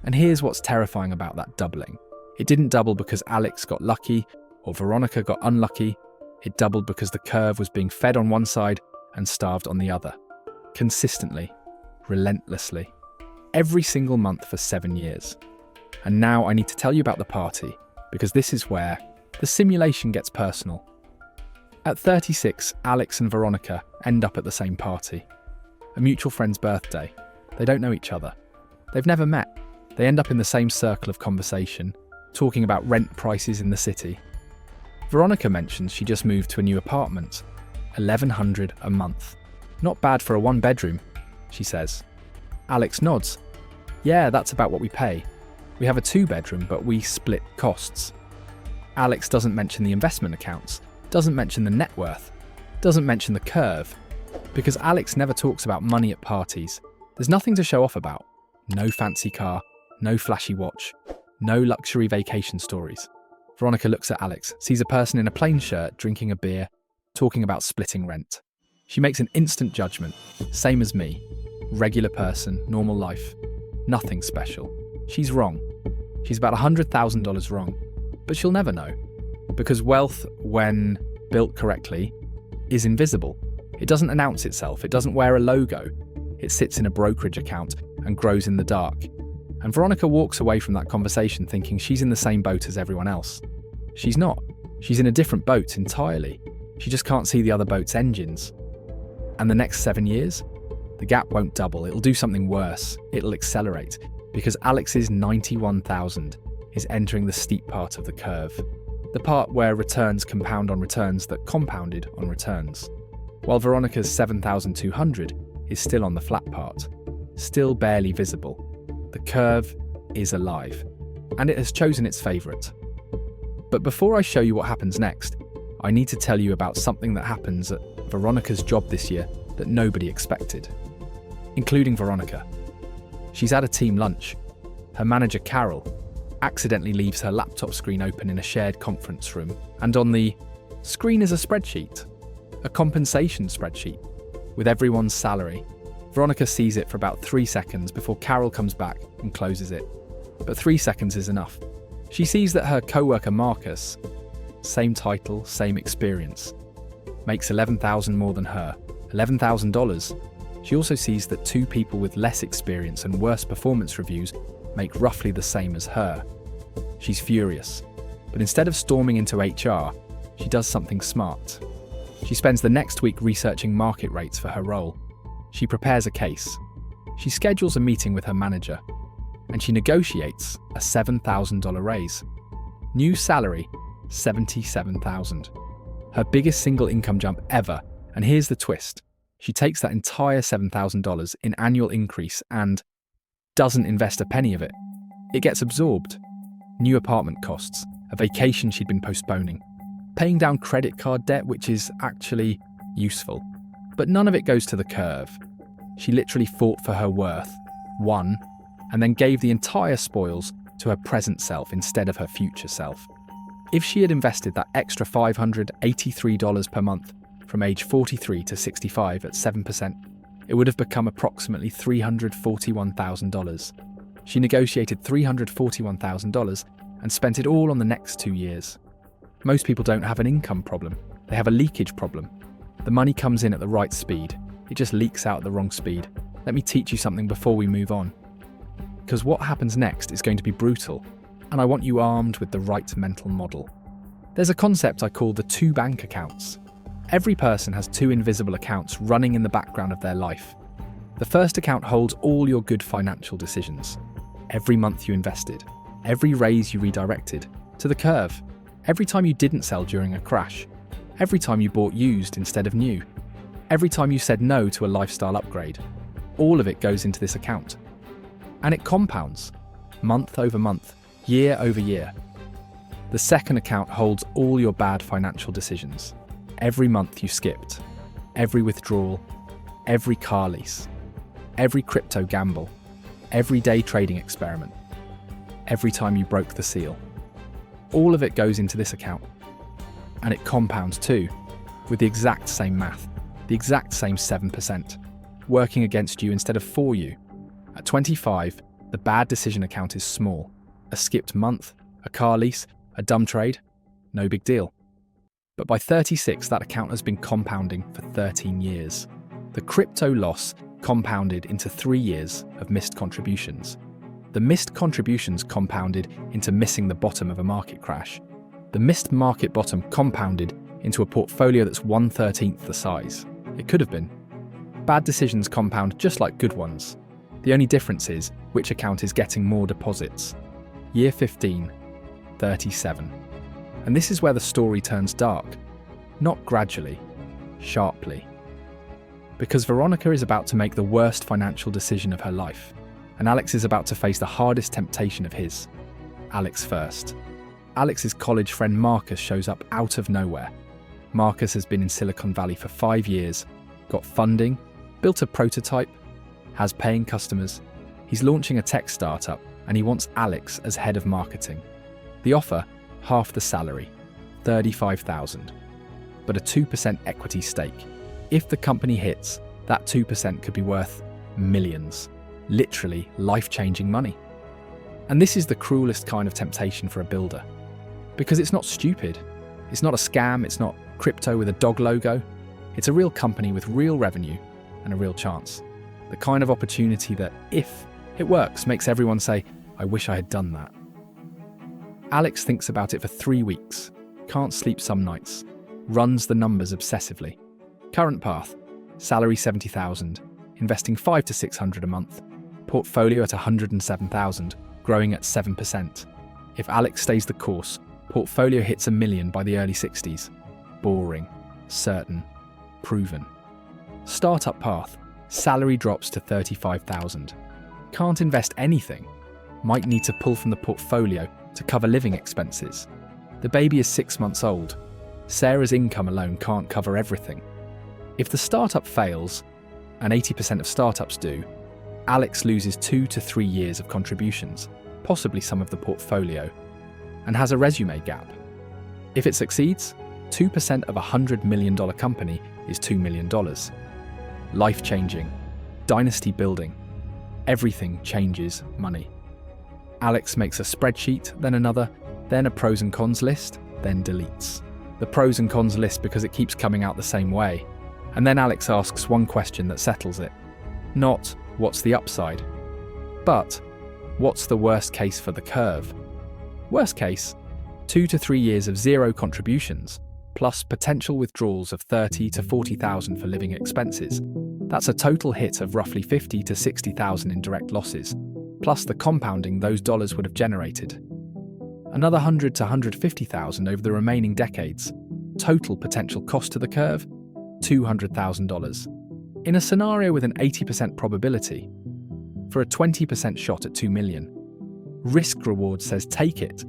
And here's what's terrifying about that doubling. It didn't double because Alex got lucky or Veronica got unlucky. It doubled because the curve was being fed on one side and starved on the other. Consistently, relentlessly. Every single month for 7 years. And now I need to tell you about the party, because this is where the simulation gets personal. At 36, Alex and Veronica end up at the same party. A mutual friend's birthday. They don't know each other. They've never met. They end up in the same circle of conversation, talking about rent prices in the city. Veronica mentions she just moved to a new apartment. $1,100 a month. Not bad for a 1-bedroom, she says. Alex nods. Yeah, that's about what we pay. We have a 2-bedroom, but we split costs. Alex doesn't mention the investment accounts, doesn't mention the net worth, doesn't mention the curve, because Alex never talks about money at parties. There's nothing to show off about. No fancy car, no flashy watch, no luxury vacation stories. Veronica looks at Alex, sees a person in a plain shirt drinking a beer, talking about splitting rent. She makes an instant judgment, same as me. Regular person, normal life. Nothing special. She's wrong. She's about $100,000 wrong. But she'll never know. Because wealth, when built correctly, is invisible. It doesn't announce itself. It doesn't wear a logo. It sits in a brokerage account and grows in the dark. And Veronica walks away from that conversation thinking she's in the same boat as everyone else. She's not. She's in a different boat entirely. She just can't see the other boat's engines. And the next 7 years? The gap won't double. It'll do something worse. It'll accelerate. Because Alex's 91,000 is entering the steep part of the curve. The part where returns compound on returns that compounded on returns. While Veronica's 7,200 is still on the flat part. Still barely visible. The curve is alive. And it has chosen its favourite. But before I show you what happens next, I need to tell you about something that happens at Veronica's job this year that nobody expected. Including Veronica. She's at a team lunch. Her manager, Carol, accidentally leaves her laptop screen open in a shared conference room, and on the screen is a spreadsheet. A compensation spreadsheet, with everyone's salary. Veronica sees it for about 3 seconds before Carol comes back and closes it. But 3 seconds is enough. She sees that her co-worker Marcus, same title, same experience, makes $11,000 more than her. $11,000. She also sees that 2 people with less experience and worse performance reviews make roughly the same as her. She's furious. But instead of storming into HR, she does something smart. She spends the next week researching market rates for her role. She prepares a case. She schedules a meeting with her manager. And she negotiates a $7,000 raise. New salary, $77,000. Her biggest single income jump ever. And here's the twist. She takes that entire $7,000 in annual increase and doesn't invest a penny of it. It gets absorbed. New apartment costs, a vacation she'd been postponing, paying down credit card debt, which is actually useful. But none of it goes to the curve. She literally fought for her worth, won, and then gave the entire spoils to her present self instead of her future self. If she had invested that extra $583 per month from age 43 to 65 at 7%, it would have become approximately $341,000. She negotiated $341,000 and spent it all on the next 2 years. Most people don't have an income problem. They have a leakage problem. The money comes in at the right speed. It just leaks out at the wrong speed. Let me teach you something before we move on. Because what happens next is going to be brutal, and I want you armed with the right mental model. There's a concept I call the 2 bank accounts. Every person has 2 invisible accounts running in the background of their life. The first account holds all your good financial decisions. Every month you invested, every raise you redirected, to the curve, every time you didn't sell during a crash, every time you bought used instead of new, every time you said no to a lifestyle upgrade. All of it goes into this account. And it compounds, month over month, year over year. The second account holds all your bad financial decisions. Every month you skipped, every withdrawal, every car lease, every crypto gamble, every day trading experiment, every time you broke the seal. All of it goes into this account. And it compounds too, with the exact same math, the exact same 7%, working against you instead of for you. At 25, the bad decision account is small. A skipped month, a car lease, a dumb trade, no big deal. But by 36, that account has been compounding for 13 years. The crypto loss compounded into 3 years of missed contributions. The missed contributions compounded into missing the bottom of a market crash. The missed market bottom compounded into a portfolio that's 1/13 the size. It could have been. Bad decisions compound just like good ones. The only difference is which account is getting more deposits. Year 15, 37. And this is where the story turns dark. Not gradually, sharply. Because Veronica is about to make the worst financial decision of her life, and Alex is about to face the hardest temptation of his. Alex first. Alex's college friend Marcus shows up out of nowhere. Marcus has been in Silicon Valley for 5 years, got funding, built a prototype, has paying customers. He's launching a tech startup, and he wants Alex as head of marketing. The offer, half the salary, $35,000, but a 2% equity stake. If the company hits, that 2% could be worth millions, literally life-changing money. And this is the cruelest kind of temptation for a builder. Because it's not stupid, it's not a scam, it's not crypto with a dog logo. It's a real company with real revenue and a real chance. The kind of opportunity that, if it works, makes everyone say, I wish I had done that. Alex thinks about it for 3 weeks, can't sleep some nights, runs the numbers obsessively. Current path, salary $70,000, investing $500 to $600 a month, portfolio at $107,000, growing at 7%. If Alex stays the course, portfolio hits $1 million by the early 60s. Boring, certain, proven. Startup path, salary drops to $35,000. Can't invest anything. Might need to pull from the portfolio to cover living expenses. The baby is 6 months old. Sarah's income alone can't cover everything. If the startup fails, and 80% of startups do, Alex loses 2 to 3 years of contributions, possibly some of the portfolio, and has a resume gap. If it succeeds, 2% of a $100 million company is $2 million. Life-changing, dynasty building, everything changes money. Alex makes a spreadsheet, then another, then a pros and cons list, then deletes the pros and cons list because it keeps coming out the same way. And then Alex asks one question that settles it. Not, what's the upside? But, what's the worst case for the curve? Worst case, 2 to 3 years of zero contributions, plus potential withdrawals of $30,000 to $40,000 for living expenses. That's a total hit of roughly $50,000 to $60,000 in direct losses, plus the compounding those dollars would have generated. Another $100,000 to $150,000 over the remaining decades. Total potential cost to the curve, $200,000. In a scenario with an 80% probability, for a 20% shot at $2 million, risk reward says take it.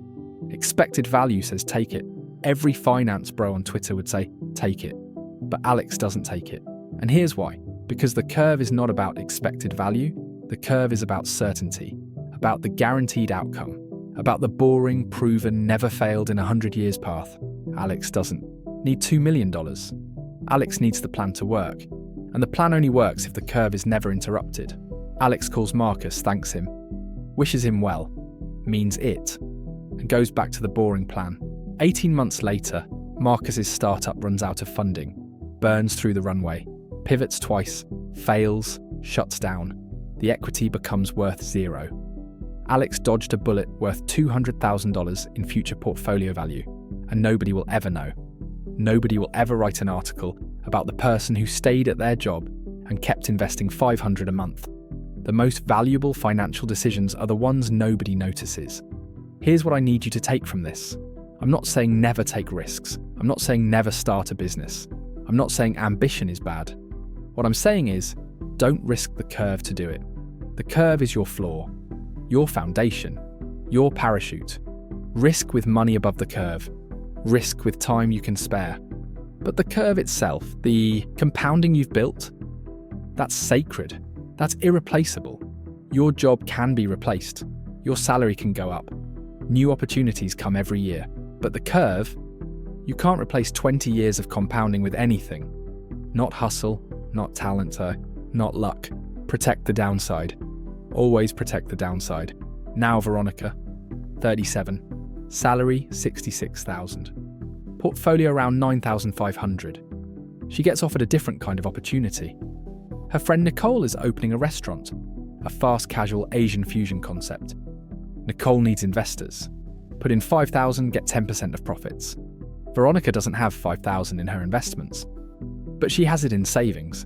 Expected value says take it. Every finance bro on Twitter would say take it. But Alex doesn't take it. And here's why. Because the curve is not about expected value. The curve is about certainty, about the guaranteed outcome, about the boring, proven, never failed in 100 years path. Alex doesn't need $2 million. Alex needs the plan to work. And the plan only works if the curve is never interrupted. Alex calls Marcus, thanks him, wishes him well, means it, and goes back to the boring plan. 18 months later, Marcus's startup runs out of funding, burns through the runway, pivots twice, fails, shuts down. The equity becomes worth zero. Alex dodged a bullet worth $200,000 in future portfolio value, and nobody will ever know. Nobody will ever write an article about the person who stayed at their job and kept investing $500 a month. The most valuable financial decisions are the ones nobody notices. Here's what I need you to take from this. I'm not saying never take risks. I'm not saying never start a business. I'm not saying ambition is bad. What I'm saying is, don't risk the curve to do it. The curve is your floor, your foundation, your parachute. Risk with money above the curve. Risk with time you can spare. But the curve itself, the compounding you've built, that's sacred. That's irreplaceable. Your job can be replaced. Your salary can go up. New opportunities come every year. But the curve, you can't replace 20 years of compounding with anything. Not hustle, not talent, not luck. Protect the downside. Always protect the downside. Now Veronica, 37. Salary, $66,000. Portfolio around $9,500. She gets offered a different kind of opportunity. Her friend Nicole is opening a restaurant, a fast casual Asian fusion concept. Nicole needs investors. Put in $5,000, get 10% of profits. Veronica doesn't have $5,000 in her investments, but she has it in savings.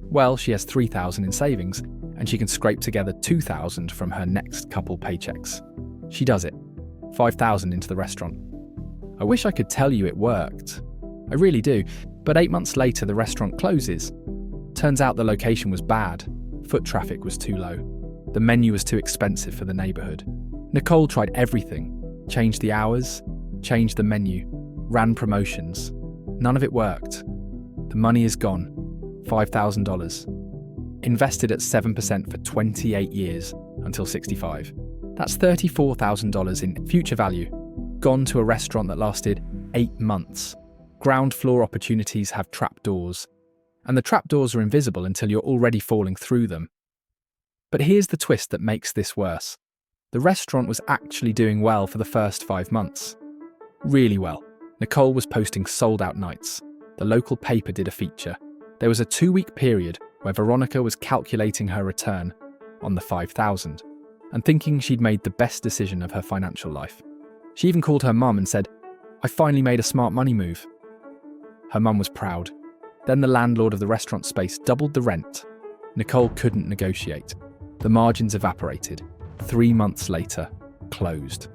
Well, she has $3,000 in savings, and she can scrape together $2,000 from her next couple paychecks. She does it. $5,000 into the restaurant. I wish I could tell you it worked. I really do, but 8 months later the restaurant closes. Turns out the location was bad, foot traffic was too low, the menu was too expensive for the neighborhood. Nicole tried everything, changed the hours, changed the menu, ran promotions. None of it worked. The money is gone, $5,000. Invested at 7% for 28 years until 65. That's $34,000 in future value, gone to a restaurant that lasted 8 months. Ground floor opportunities have trapdoors, and the trapdoors are invisible until you're already falling through them. But here's the twist that makes this worse. The restaurant was actually doing well for the first 5 months. Really well. Nicole was posting sold-out nights. The local paper did a feature. There was a 2-week period where Veronica was calculating her return on the $5,000 and thinking she'd made the best decision of her financial life. She even called her mum and said, "I finally made a smart money move." Her mum was proud. Then the landlord of the restaurant space doubled the rent. Nicole couldn't negotiate. The margins evaporated. 3 months later, closed.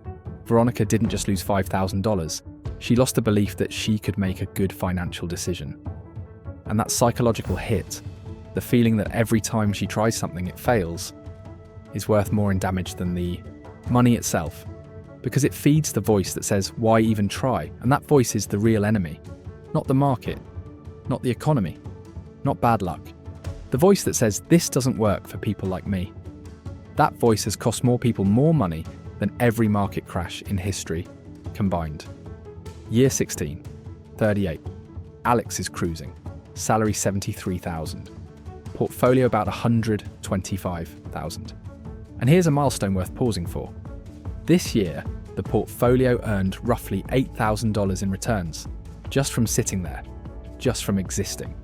Veronica didn't just lose $5,000. She lost the belief that she could make a good financial decision. And that psychological hit, the feeling that every time she tries something it fails, is worth more in damage than the money itself. Because it feeds the voice that says, why even try? And that voice is the real enemy. Not the market, not the economy, not bad luck. The voice that says, this doesn't work for people like me. That voice has cost more people more money than every market crash in history combined. Year 16, 38. Alex is cruising. Salary $73,000. Portfolio about $125,000. And here's a milestone worth pausing for. This year, the portfolio earned roughly $8,000 in returns, just from sitting there, just from existing.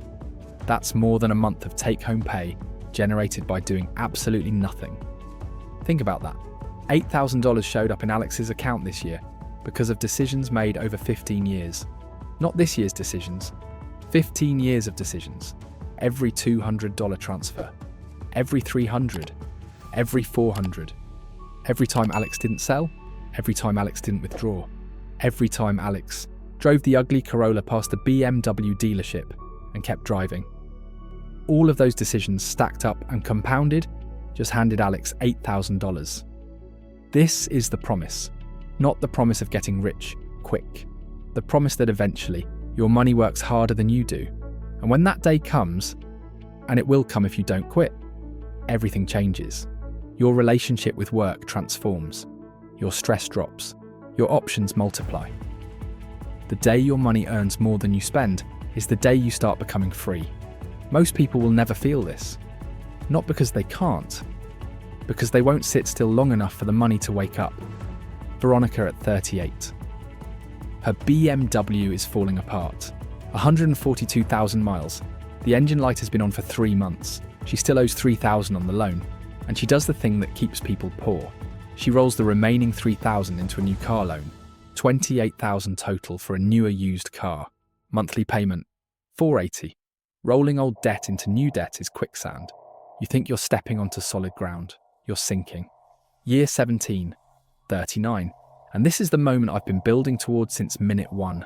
That's more than a month of take-home pay generated by doing absolutely nothing. Think about that. $8,000 showed up in Alex's account this year because of decisions made over 15 years. Not this year's decisions, 15 years of decisions. Every $200 transfer, every $300, every $400. Every time Alex didn't sell, every time Alex didn't withdraw, every time Alex drove the ugly Corolla past the BMW dealership and kept driving. All of those decisions stacked up and compounded just handed Alex $8,000. This is the promise, not the promise of getting rich quick. The promise that eventually your money works harder than you do. And when that day comes, and it will come if you don't quit, everything changes. Your relationship with work transforms. Your stress drops. Your options multiply. The day your money earns more than you spend is the day you start becoming free. Most people will never feel this. Not because they can't, because they won't sit still long enough for the money to wake up. Veronica at 38. Her BMW is falling apart. 142,000 miles. The engine light has been on for 3 months. She still owes $3,000 on the loan, and she does the thing that keeps people poor. She rolls the remaining $3,000 into a new car loan. $28,000 total for a newer used car. Monthly payment, $480. Rolling old debt into new debt is quicksand. You think you're stepping onto solid ground. You're sinking. Year 17, 39. And this is the moment I've been building towards since minute 1.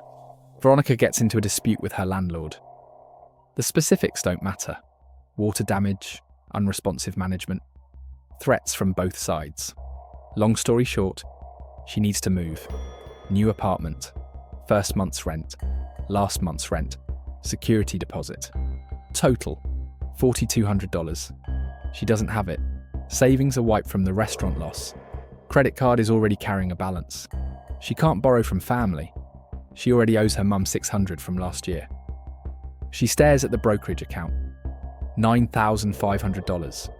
Veronica gets into a dispute with her landlord. The specifics don't matter. Water damage, unresponsive management, threats from both sides. Long story short, she needs to move. New apartment, first month's rent, last month's rent, security deposit. Total, $4,200. She doesn't have it. Savings are wiped from the restaurant loss. Credit card is already carrying a balance. She can't borrow from family. She already owes her mum $600 from last year. She stares at the brokerage account. $9,500.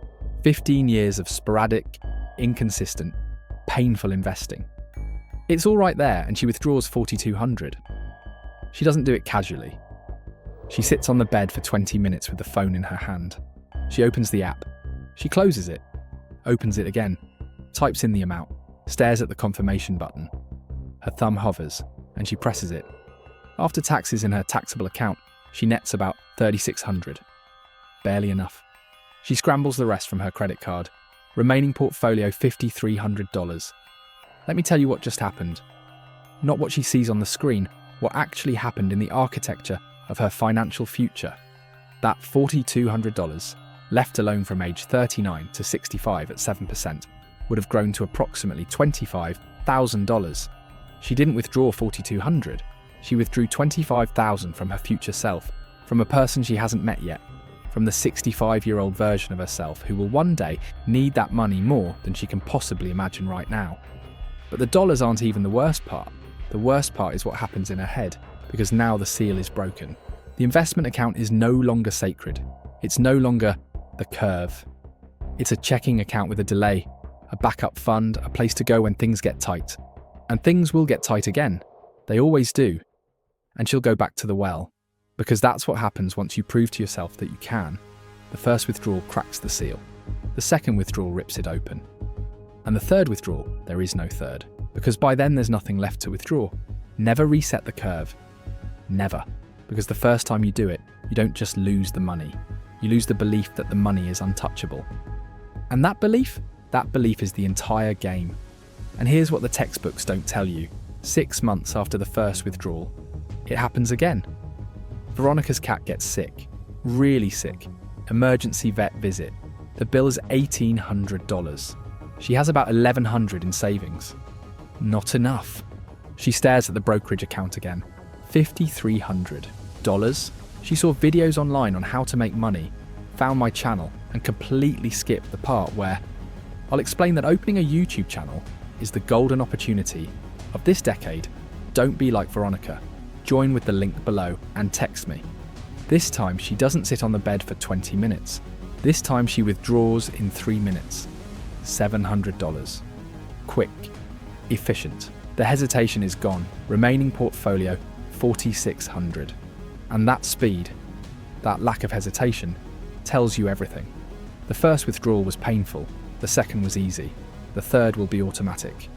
15 years of sporadic, inconsistent, painful investing. It's all right there, and she withdraws $4,200. She doesn't do it casually. She sits on the bed for 20 minutes with the phone in her hand. She opens the app. She closes it, opens it again, types in the amount, stares at the confirmation button. Her thumb hovers, and she presses it. After taxes in her taxable account, she nets about $3,600. Barely enough. She scrambles the rest from her credit card. Remaining portfolio $5,300. Let me tell you what just happened. Not what she sees on the screen, what actually happened in the architecture of her financial future. That $4,200, left alone from age 39 to 65 at 7%, would have grown to approximately $25,000. She didn't withdraw $4,200. She withdrew $25,000 from her future self, from a person she hasn't met yet, from the 65-year-old version of herself who will one day need that money more than she can possibly imagine right now. But the dollars aren't even the worst part. The worst part is what happens in her head, because now the seal is broken. The investment account is no longer sacred. It's no longer the curve. It's a checking account with a delay, a backup fund, a place to go when things get tight. And things will get tight again. They always do. And she'll go back to the well. Because that's what happens once you prove to yourself that you can. The first withdrawal cracks the seal. The second withdrawal rips it open. And the third withdrawal, there is no third. Because by then there's nothing left to withdraw. Never reset the curve. Never. Because the first time you do it, you don't just lose the money. You lose the belief that the money is untouchable. And that belief is the entire game. And here's what the textbooks don't tell you. 6 months after the first withdrawal, it happens again. Veronica's cat gets sick. Really sick. Emergency vet visit. The bill is $1,800. She has about $1,100 in savings. Not enough. She stares at the brokerage account again. $5,300. She saw videos online on how to make money, found my channel, and completely skipped the part where I'll explain that opening a YouTube channel is the golden opportunity of this decade. Don't be like Veronica. Join with the link below and text me. This time she doesn't sit on the bed for 20 minutes. This time she withdraws in 3 minutes. $700. Quick. Efficient. The hesitation is gone. Remaining portfolio, $4,600. And that speed, that lack of hesitation, tells you everything. The first withdrawal was painful. The second was easy. The third will be automatic.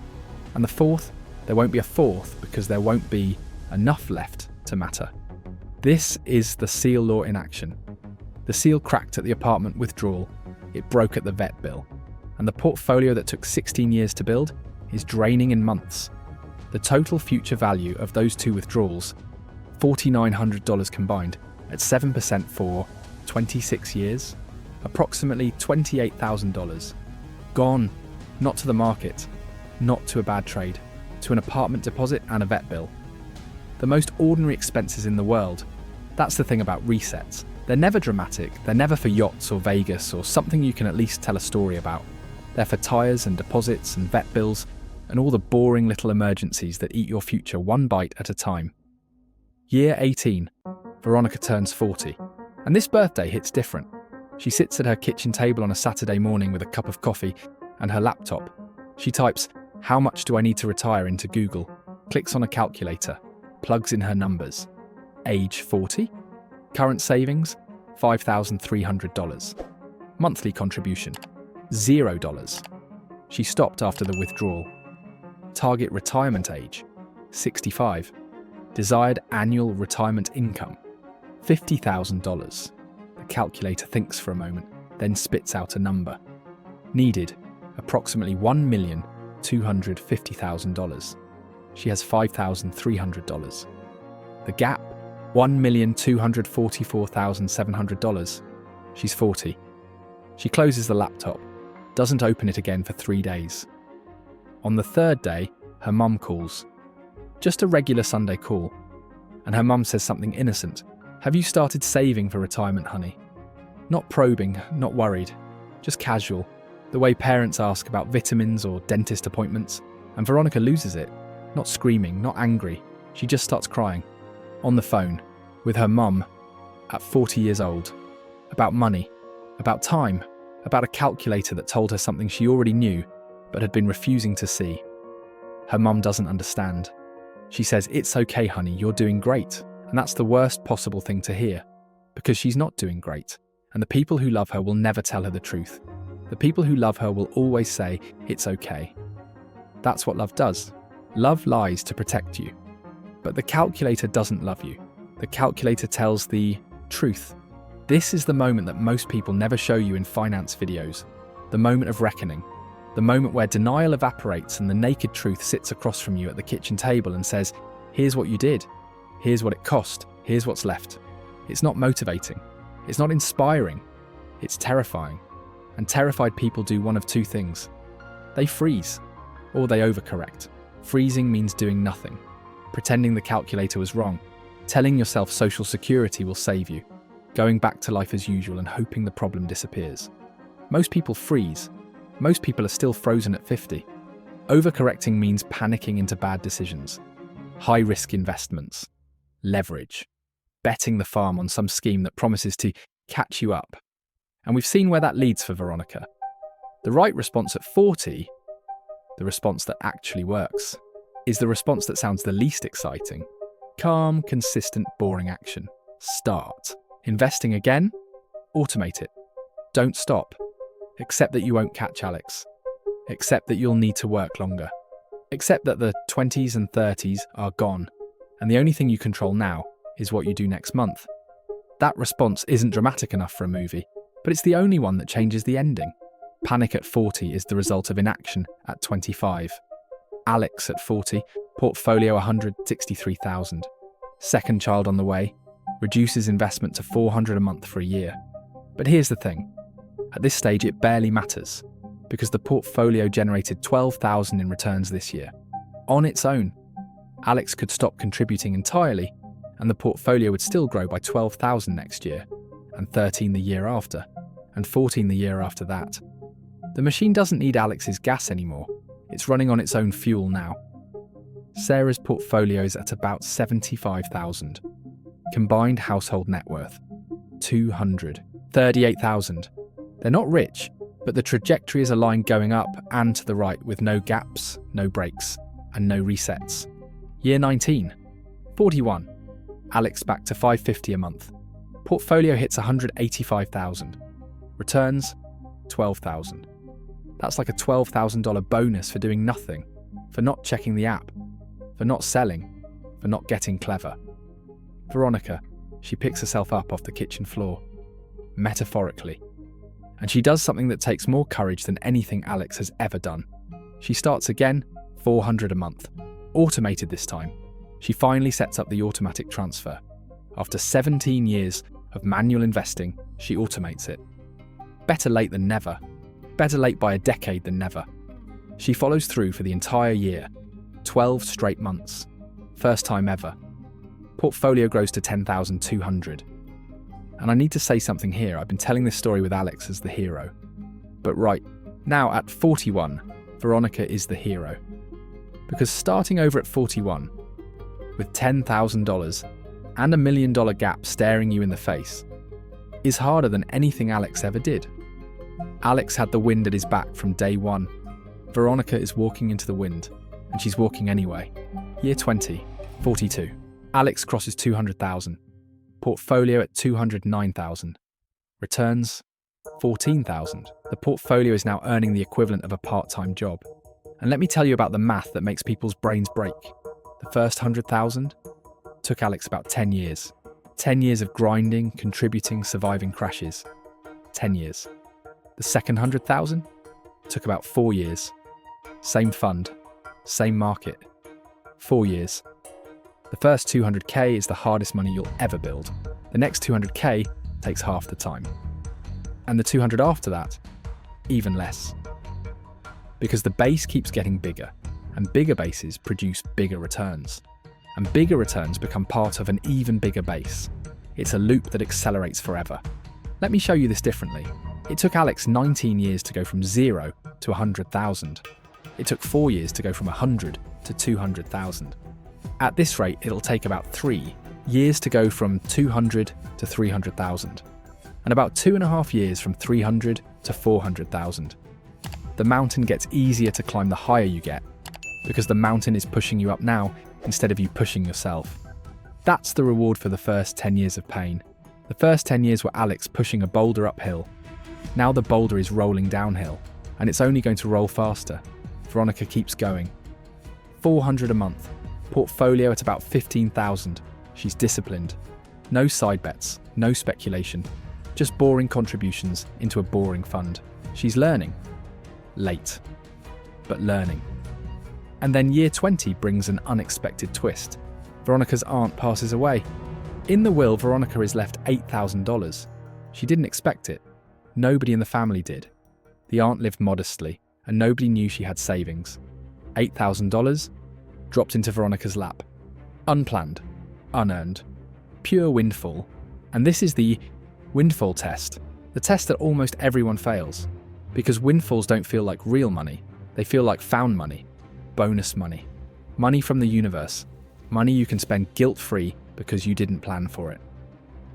And the fourth, there won't be a fourth because there won't be enough left to matter. This is the seal law in action. The seal cracked at the apartment withdrawal. It broke at the vet bill. And the portfolio that took 16 years to build is draining in months. The total future value of those two withdrawals, $4,900 combined, at 7% for 26 years, approximately $28,000. Gone. Not to the market, not to a bad trade, to an apartment deposit and a vet bill. The most ordinary expenses in the world. That's the thing about resets. They're never dramatic, they're never for yachts or Vegas or something you can at least tell a story about. They're for tyres and deposits and vet bills and all the boring little emergencies that eat your future one bite at a time. Year 18. Veronica turns 40. And this birthday hits different. She sits at her kitchen table on a Saturday morning with a cup of coffee and her laptop. She types, "How much do I need to retire?" into Google, clicks on a calculator, plugs in her numbers. Age 40. Current savings, $5,300. Monthly contribution, $0. She stopped after the withdrawal. Target retirement age, 65. Desired annual retirement income, $50,000. The calculator thinks for a moment, then spits out a number. Needed, approximately $1,250,000. She has $5,300. The gap, $1,244,700. She's 40. She closes the laptop, doesn't open it again for 3 days. On the third day, her mum calls. Just a regular Sunday call. And her mum says something innocent. "Have you started saving for retirement, honey?" Not probing, not worried, just casual. The way parents ask about vitamins or dentist appointments. And Veronica loses it. Not screaming, not angry. She just starts crying. On the phone, with her mum, at 40 years old. About money, about time, about a calculator that told her something she already knew, but had been refusing to see. Her mum doesn't understand. She says, "It's okay, honey, you're doing great." And that's the worst possible thing to hear, because she's not doing great. And the people who love her will never tell her the truth. The people who love her will always say, "It's okay." That's what love does. Love lies to protect you. But the calculator doesn't love you. The calculator tells the truth. This is the moment that most people never show you in finance videos. The moment of reckoning. The moment where denial evaporates and the naked truth sits across from you at the kitchen table and says, "Here's what you did. Here's what it cost. Here's what's left." It's not motivating. It's not inspiring, it's terrifying. And terrified people do one of two things. They freeze, or they overcorrect. Freezing means doing nothing, pretending the calculator was wrong, telling yourself Social Security will save you, going back to life as usual and hoping the problem disappears. Most people freeze. Most people are still frozen at 50. Overcorrecting means panicking into bad decisions, high-risk investments, leverage, betting the farm on some scheme that promises to catch you up. And we've seen where that leads for Veronica. The right response at 40, the response that actually works, is the response that sounds the least exciting. Calm, consistent, boring action. Start. Investing again? Automate it. Don't stop. Accept that you won't catch Alex. Accept that you'll need to work longer. Accept that the 20s and 30s are gone, and the only thing you control now is what you do next month. That response isn't dramatic enough for a movie, but it's the only one that changes the ending. Panic at 40 is the result of inaction at 25. Alex at 40, portfolio 163,000. Second child on the way, reduces investment to 400 a month for a year. But here's the thing. At this stage, it barely matters, because the portfolio generated 12,000 in returns this year. On its own, Alex could stop contributing entirely, and the portfolio would still grow by 12,000 next year, and 13 the year after, and 14 the year after that. The machine doesn't need Alex's gas anymore. It's running on its own fuel now. Sarah's portfolio is at about 75,000. Combined household net worth, 238,000. They're not rich, but the trajectory is a line going up and to the right with no gaps, no breaks, and no resets. Year 19, 41. Alex back to 550 a month. Portfolio hits 185,000. Returns, 12,000. That's like a $12,000 bonus for doing nothing, for not checking the app, for not selling, for not getting clever. Veronica, she picks herself up off the kitchen floor, metaphorically. And she does something that takes more courage than anything Alex has ever done. She starts again, 400 a month. Automated this time. She finally sets up the automatic transfer. After 17 years of manual investing, she automates it. Better late than never. Better late by a decade than never. She follows through for the entire year. 12 straight months. First time ever. Portfolio grows to 10,200. And I need to say something here. I've been telling this story with Alex as the hero. But right, now at 41, Veronica is the hero. Because starting over at 41, with $10,000 and $1 million gap staring you in the face, is harder than anything Alex ever did. Alex had the wind at his back from day one. Veronica is walking into the wind, and she's walking anyway. Year 20, 42. Alex crosses 200,000. Portfolio at 209,000. Returns, 14,000. The portfolio is now earning the equivalent of a part-time job. And let me tell you about the math that makes people's brains break. The first 100,000 took Alex about 10 years. 10 years of grinding, contributing, surviving crashes. 10 years. The second 100,000 took about 4 years. Same fund, same market. 4 years. The first 200k is the hardest money you'll ever build. The next 200k takes half the time. And the 200 after that, even less. Because the base keeps getting bigger, and bigger bases produce bigger returns. And bigger returns become part of an even bigger base. It's a loop that accelerates forever. Let me show you this differently. It took Alex 19 years to go from 0 to 100,000. It took 4 years to go from 100 to 200,000. At this rate, it'll take about 3 years to go from 200 to 300,000, and about 2.5 years from 300 to 400,000. The mountain gets easier to climb the higher you get, because the mountain is pushing you up now instead of you pushing yourself. That's the reward for the first 10 years of pain. The first 10 years were Alex pushing a boulder uphill. Now the boulder is rolling downhill, and it's only going to roll faster. Veronica keeps going. 400 a month. Portfolio at about 15,000. She's disciplined. No side bets, no speculation. Just boring contributions into a boring fund. She's learning. Late, but learning. And then year 20 brings an unexpected twist. Veronica's aunt passes away. In the will, Veronica is left $8,000. She didn't expect it. Nobody in the family did. The aunt lived modestly, and nobody knew she had savings. $8,000 dropped into Veronica's lap. Unplanned, unearned, pure windfall. And this is the windfall test, the test that almost everyone fails. Because windfalls don't feel like real money, they feel like found money, bonus money, money from the universe, money you can spend guilt-free because you didn't plan for it.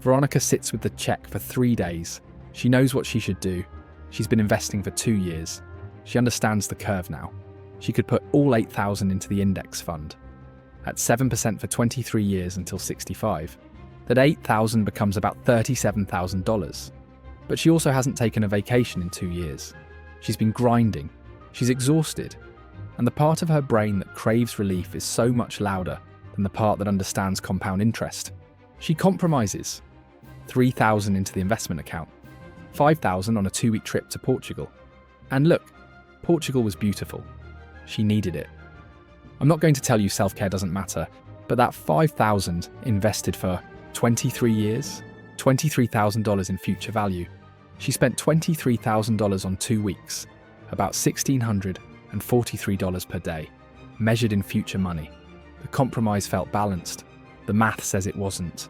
Veronica sits with the check for 3 days. She knows what she should do. She's been investing for 2 years. She understands the curve now. She could put all $8,000 into the index fund. At 7% for 23 years until 65, that $8,000 becomes about $37,000. But she also hasn't taken a vacation in 2 years. She's been grinding. She's exhausted. And the part of her brain that craves relief is so much louder than the part that understands compound interest. She compromises. $3,000 into the investment account. $5,000 on a 2-week trip to Portugal. And look, Portugal was beautiful. She needed it. I'm not going to tell you self-care doesn't matter, but that $5,000 invested for 23 years, $23,000 in future value. She spent $23,000 on 2 weeks, about $1,643 per day, measured in future money. The compromise felt balanced. The math says it wasn't.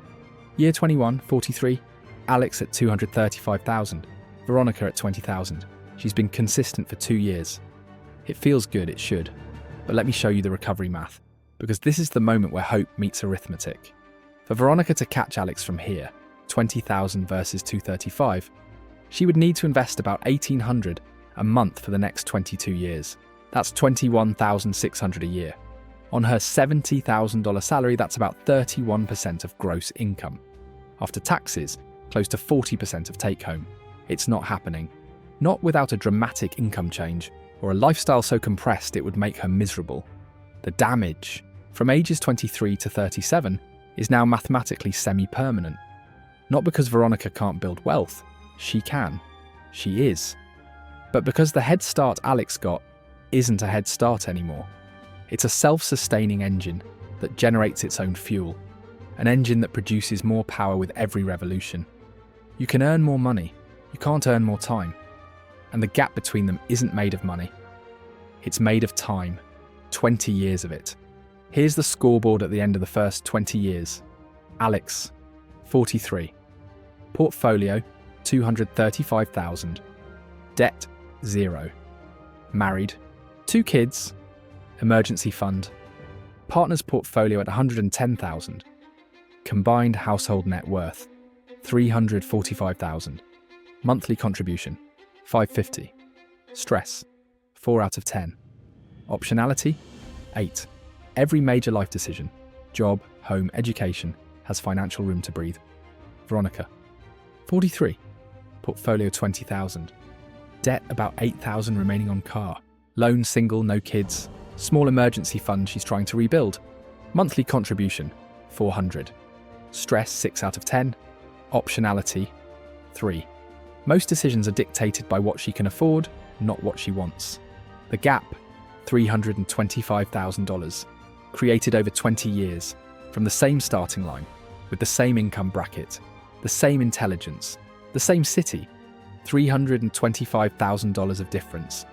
Year 21, 43, Alex at $235,000, Veronica at $20,000. She's been consistent for 2 years. It feels good, it should. But let me show you the recovery math, because this is the moment where hope meets arithmetic. For Veronica to catch Alex from here, $20,000 versus $235, she would need to invest about $1,800 a month for the next 22 years. That's $21,600 a year. On her $70,000 salary, that's about 31% of gross income. After taxes, close to 40% of take-home. It's not happening. Not without a dramatic income change, or a lifestyle so compressed it would make her miserable. The damage, from ages 23 to 37, is now mathematically semi-permanent. Not because Veronica can't build wealth. She can. She is. But because the head start Alex got isn't a head start anymore. It's a self-sustaining engine that generates its own fuel. An engine that produces more power with every revolution. You can earn more money. You can't earn more time. And the gap between them isn't made of money. It's made of time. 20 years of it. Here's the scoreboard at the end of the first 20 years. Alex, 43. Portfolio, $235,000. Debt, 0. Married, 2 kids. Emergency fund. Partner's portfolio at $110,000. Combined household net worth, $345,000. Monthly contribution, $550. Stress, 4 out of 10. Optionality, 8. Every major life decision, job, home, education, has financial room to breathe. Veronica, 43. Portfolio $20,000. Debt about $8,000 remaining on car. Lone, single, no kids. Small emergency fund she's trying to rebuild. Monthly contribution, $400. Stress, 6 out of 10. Optionality, 3. Most decisions are dictated by what she can afford, not what she wants. The gap, $325,000. Created over 20 years, from the same starting line, with the same income bracket, the same intelligence, the same city. $325,000 of difference.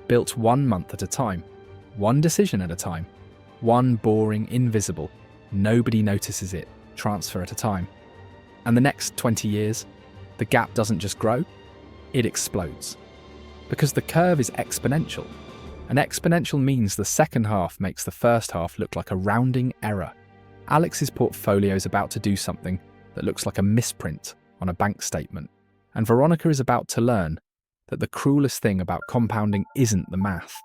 Built 1 month at a time. 1 decision at a time. 1 boring, invisible, nobody notices it, transfer at a time. And the next 20 years, the gap doesn't just grow, it explodes. Because the curve is exponential. And exponential means the second half makes the first half look like a rounding error. Alex's portfolio is about to do something that looks like a misprint on a bank statement. And Veronica is about to learn that the cruelest thing about compounding isn't the math.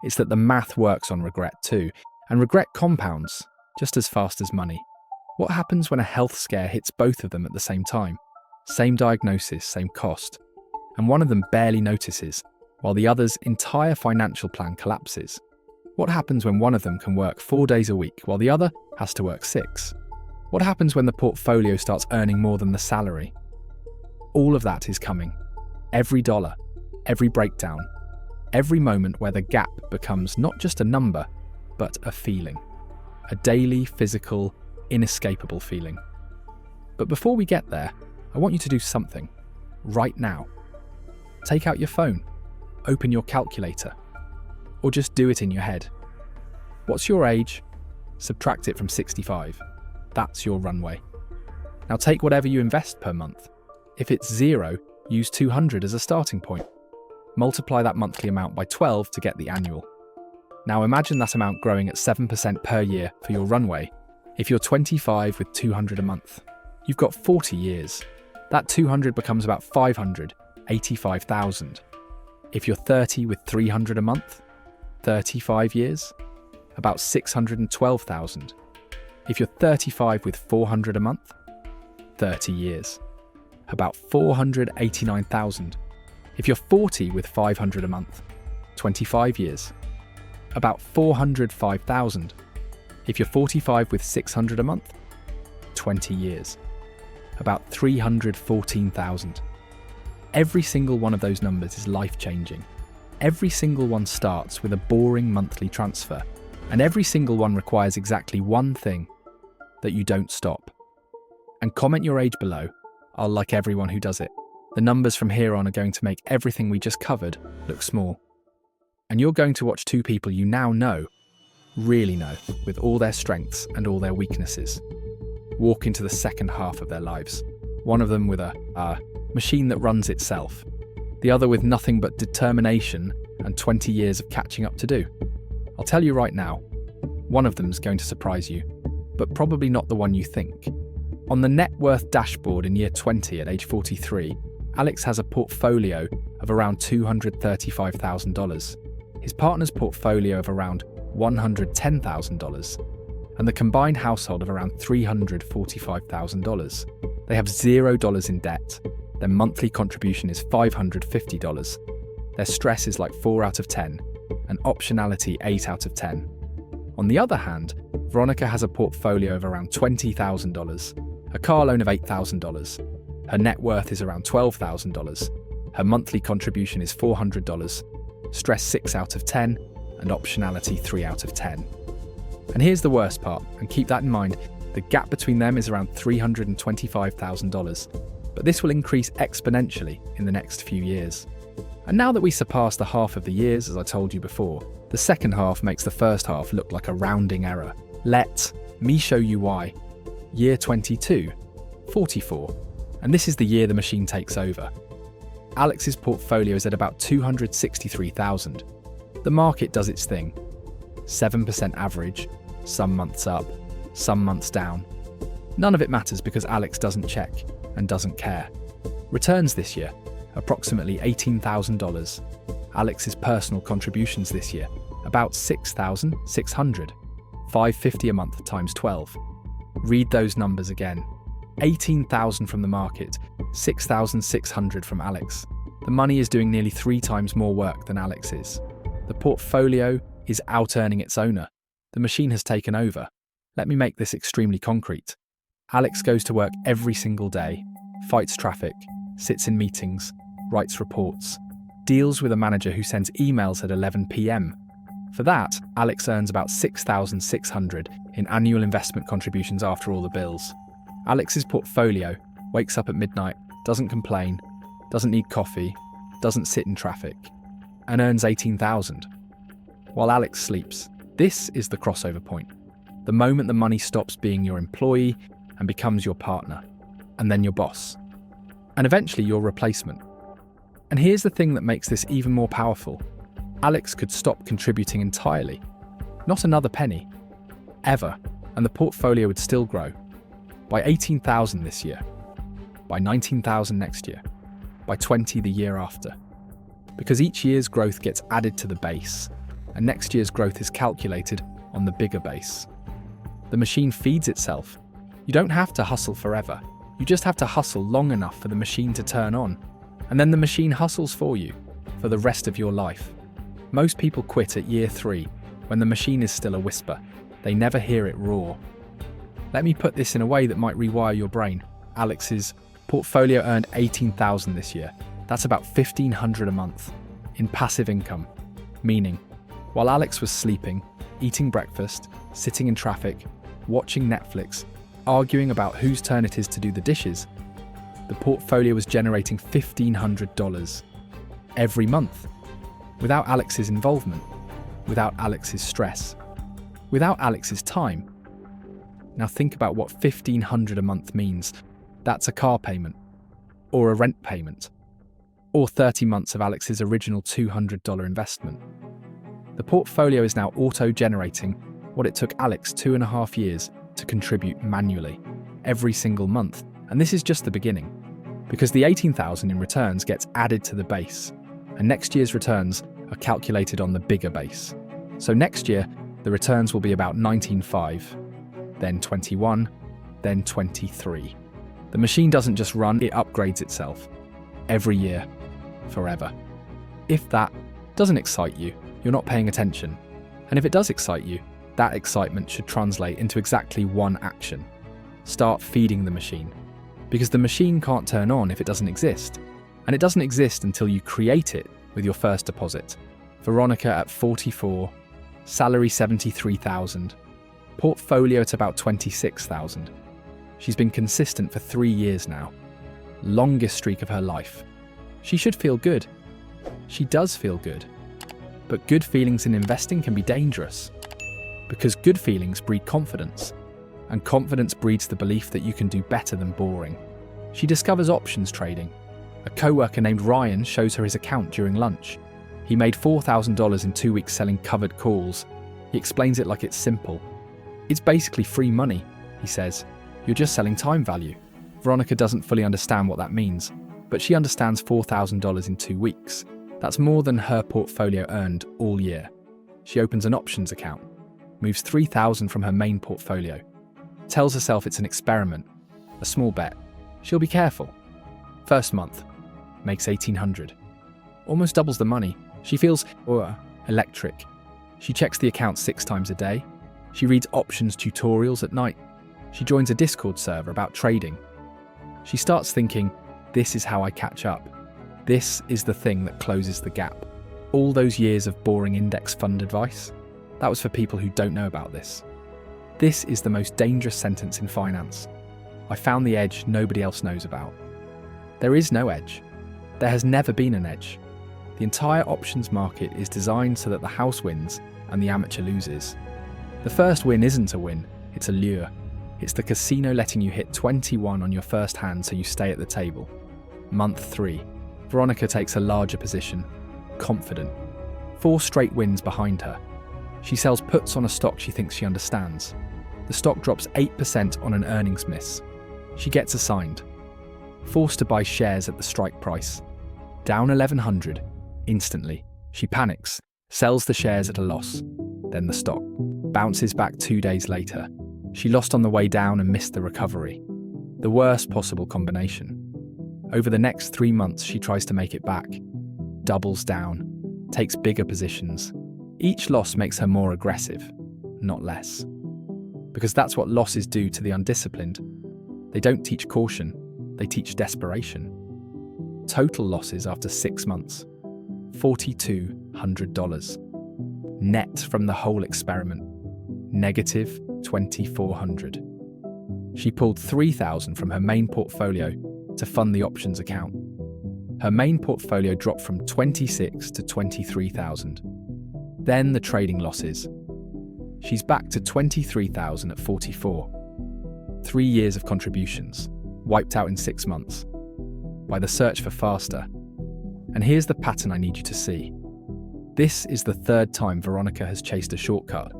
It's that the math works on regret too, and regret compounds just as fast as money. What happens when a health scare hits both of them at the same time? Same diagnosis, same cost. And one of them barely notices, while the other's entire financial plan collapses. What happens when one of them can work 4 days a week while the other has to work 6? What happens when the portfolio starts earning more than the salary? All of that is coming. Every dollar, every breakdown, every moment where the gap becomes not just a number, but a feeling. A daily, physical, inescapable feeling. But before we get there, I want you to do something. right now. Take out your phone, open your calculator, or just do it in your head. What's your age? Subtract it from 65. That's your runway. Now take whatever you invest per month. If it's 0, use 200 as a starting point. Multiply that monthly amount by 12 to get the annual. Now imagine that amount growing at 7% per year for your runway. If you're 25 with 200 a month, you've got 40 years. That 200 becomes about 500, 85,000. If you're 30 with 300 a month, 35 years, about 612,000. If you're 35 with 400 a month, 30 years, about 489,000. If you're 40 with 500 a month, 25 years, about 405,000. If you're 45 with 600 a month, 20 years, about 314,000. Every single one of those numbers is life-changing. Every single one starts with a boring monthly transfer, and every single one requires exactly one thing: that you don't stop. And comment your age below. I'll like everyone who does it. The numbers from here on are going to make everything we just covered look small. And you're going to watch two people you now know, really know, with all their strengths and all their weaknesses, walk into the second half of their lives. One of them with a machine that runs itself. The other with nothing but determination and 20 years of catching up to do. I'll tell you right now, one of them's going to surprise you, but probably not the one you think. On the net worth dashboard in year 20 at age 43, Alex has a portfolio of around $235,000. His partner's portfolio of around $110,000, and the combined household of around $345,000. They have $0 in debt. Their monthly contribution is $550. Their stress is like 4 out of 10, and optionality 8 out of 10. On the other hand, Veronica has a portfolio of around $20,000, a car loan of $8,000. Her net worth is around $12,000. Her monthly contribution is $400, stress 6 out of 10, and optionality 3 out of 10. And here's the worst part, and keep that in mind, the gap between them is around $325,000, but this will increase exponentially in the next few years. And now that we surpassed the half of the years, as I told you before, the second half makes the first half look like a rounding error. Let me show you why. Year 22, 44, and this is the year the machine takes over. Alex's portfolio is at about $263,000. The market does its thing. 7% average, some months up, some months down. None of it matters because Alex doesn't check and doesn't care. Returns this year, approximately $18,000. Alex's personal contributions this year, about $6,600. $550 a month times 12. Read those numbers again. $18,000 from the market, $6,600 from Alex. The money is doing nearly 3 times more work than Alex is. The portfolio is out-earning its owner. The machine has taken over. Let me make this extremely concrete. Alex goes to work every single day, fights traffic, sits in meetings, writes reports, deals with a manager who sends emails at 11 p.m. For that, Alex earns about $6,600 in annual investment contributions after all the bills. Alex's portfolio wakes up at midnight, doesn't complain, doesn't need coffee, doesn't sit in traffic, and earns $18,000. While Alex sleeps, this is the crossover point. The moment the money stops being your employee and becomes your partner, and then your boss, and eventually your replacement. And here's the thing that makes this even more powerful. Alex could stop contributing entirely. Not another penny. Ever. And the portfolio would still grow. By $18,000 this year. By $19,000 next year. By $20,000 the year after. Because each year's growth gets added to the base, and next year's growth is calculated on the bigger base. The machine feeds itself. You don't have to hustle forever. You just have to hustle long enough for the machine to turn on. And then the machine hustles for you for the rest of your life. Most people quit at year 3 when the machine is still a whisper. They never hear it roar. Let me put this in a way that might rewire your brain. Alex's portfolio earned $18,000 this year. That's about $1,500 a month in passive income. Meaning, while Alex was sleeping, eating breakfast, sitting in traffic, watching Netflix, arguing about whose turn it is to do the dishes, the portfolio was generating $1,500 every month, without Alex's involvement, without Alex's stress, without Alex's time. Now think about what $1,500 a month means. That's a car payment, or a rent payment, or 30 months of Alex's original $200 investment. The portfolio is now auto-generating what it took Alex 2.5 years to contribute manually, every single month. And this is just the beginning, because the $18,000 in returns gets added to the base, and next year's returns are calculated on the bigger base. So next year, the returns will be about $19,500, then $21,000, then $23,000. The machine doesn't just run, it upgrades itself every year, forever. If that doesn't excite you, you're not paying attention. And if it does excite you, that excitement should translate into exactly one action. Start feeding the machine. Because the machine can't turn on if it doesn't exist. And it doesn't exist until you create it with your first deposit. Veronica at 44, salary $73,000, portfolio at about $26,000. She's been consistent for 3 years now. Longest streak of her life. She should feel good. She does feel good. But good feelings in investing can be dangerous. Because good feelings breed confidence. And confidence breeds the belief that you can do better than boring. She discovers options trading. A co-worker named Ryan shows her his account during lunch. He made $4,000 in 2 weeks selling covered calls. He explains it like it's simple. It's basically free money, he says. You're just selling time value. Veronica doesn't fully understand what that means, but she understands $4,000 in 2 weeks. That's more than her portfolio earned all year. She opens an options account, moves $3,000 from her main portfolio, tells herself it's an experiment, a small bet. She'll be careful. First month, makes $1,800. Almost doubles the money. She feels electric. She checks the account 6 times a day. She reads options tutorials at night. She joins a Discord server about trading. She starts thinking, this is how I catch up. This is the thing that closes the gap. All those years of boring index fund advice, that was for people who don't know about this. This is the most dangerous sentence in finance. I found the edge nobody else knows about. There is no edge. There has never been an edge. The entire options market is designed so that the house wins and the amateur loses. The first win isn't a win, it's a lure. It's the casino letting you hit 21 on your first hand so you stay at the table. Month 3. Veronica takes a larger position, confident. 4 straight wins behind her. She sells puts on a stock she thinks she understands. The stock drops 8% on an earnings miss. She gets assigned. Forced to buy shares at the strike price. Down $1,100. Instantly, she panics, sells the shares at a loss. Then the stock bounces back 2 days later. She lost on the way down and missed the recovery. The worst possible combination. Over the next 3 months, she tries to make it back. Doubles down, takes bigger positions. Each loss makes her more aggressive, not less. Because that's what losses do to the undisciplined. They don't teach caution, they teach desperation. Total losses after 6 months, $4,200. Net from the whole experiment, negative $2,400. She pulled $3,000 from her main portfolio to fund the options account. Her main portfolio dropped from $26,000 to $23,000. Then the trading losses. She's back to $23,000 at 44. 3 years of contributions, wiped out in 6 months. By the search for faster. And here's the pattern I need you to see. This is the 3rd time Veronica has chased a shortcut.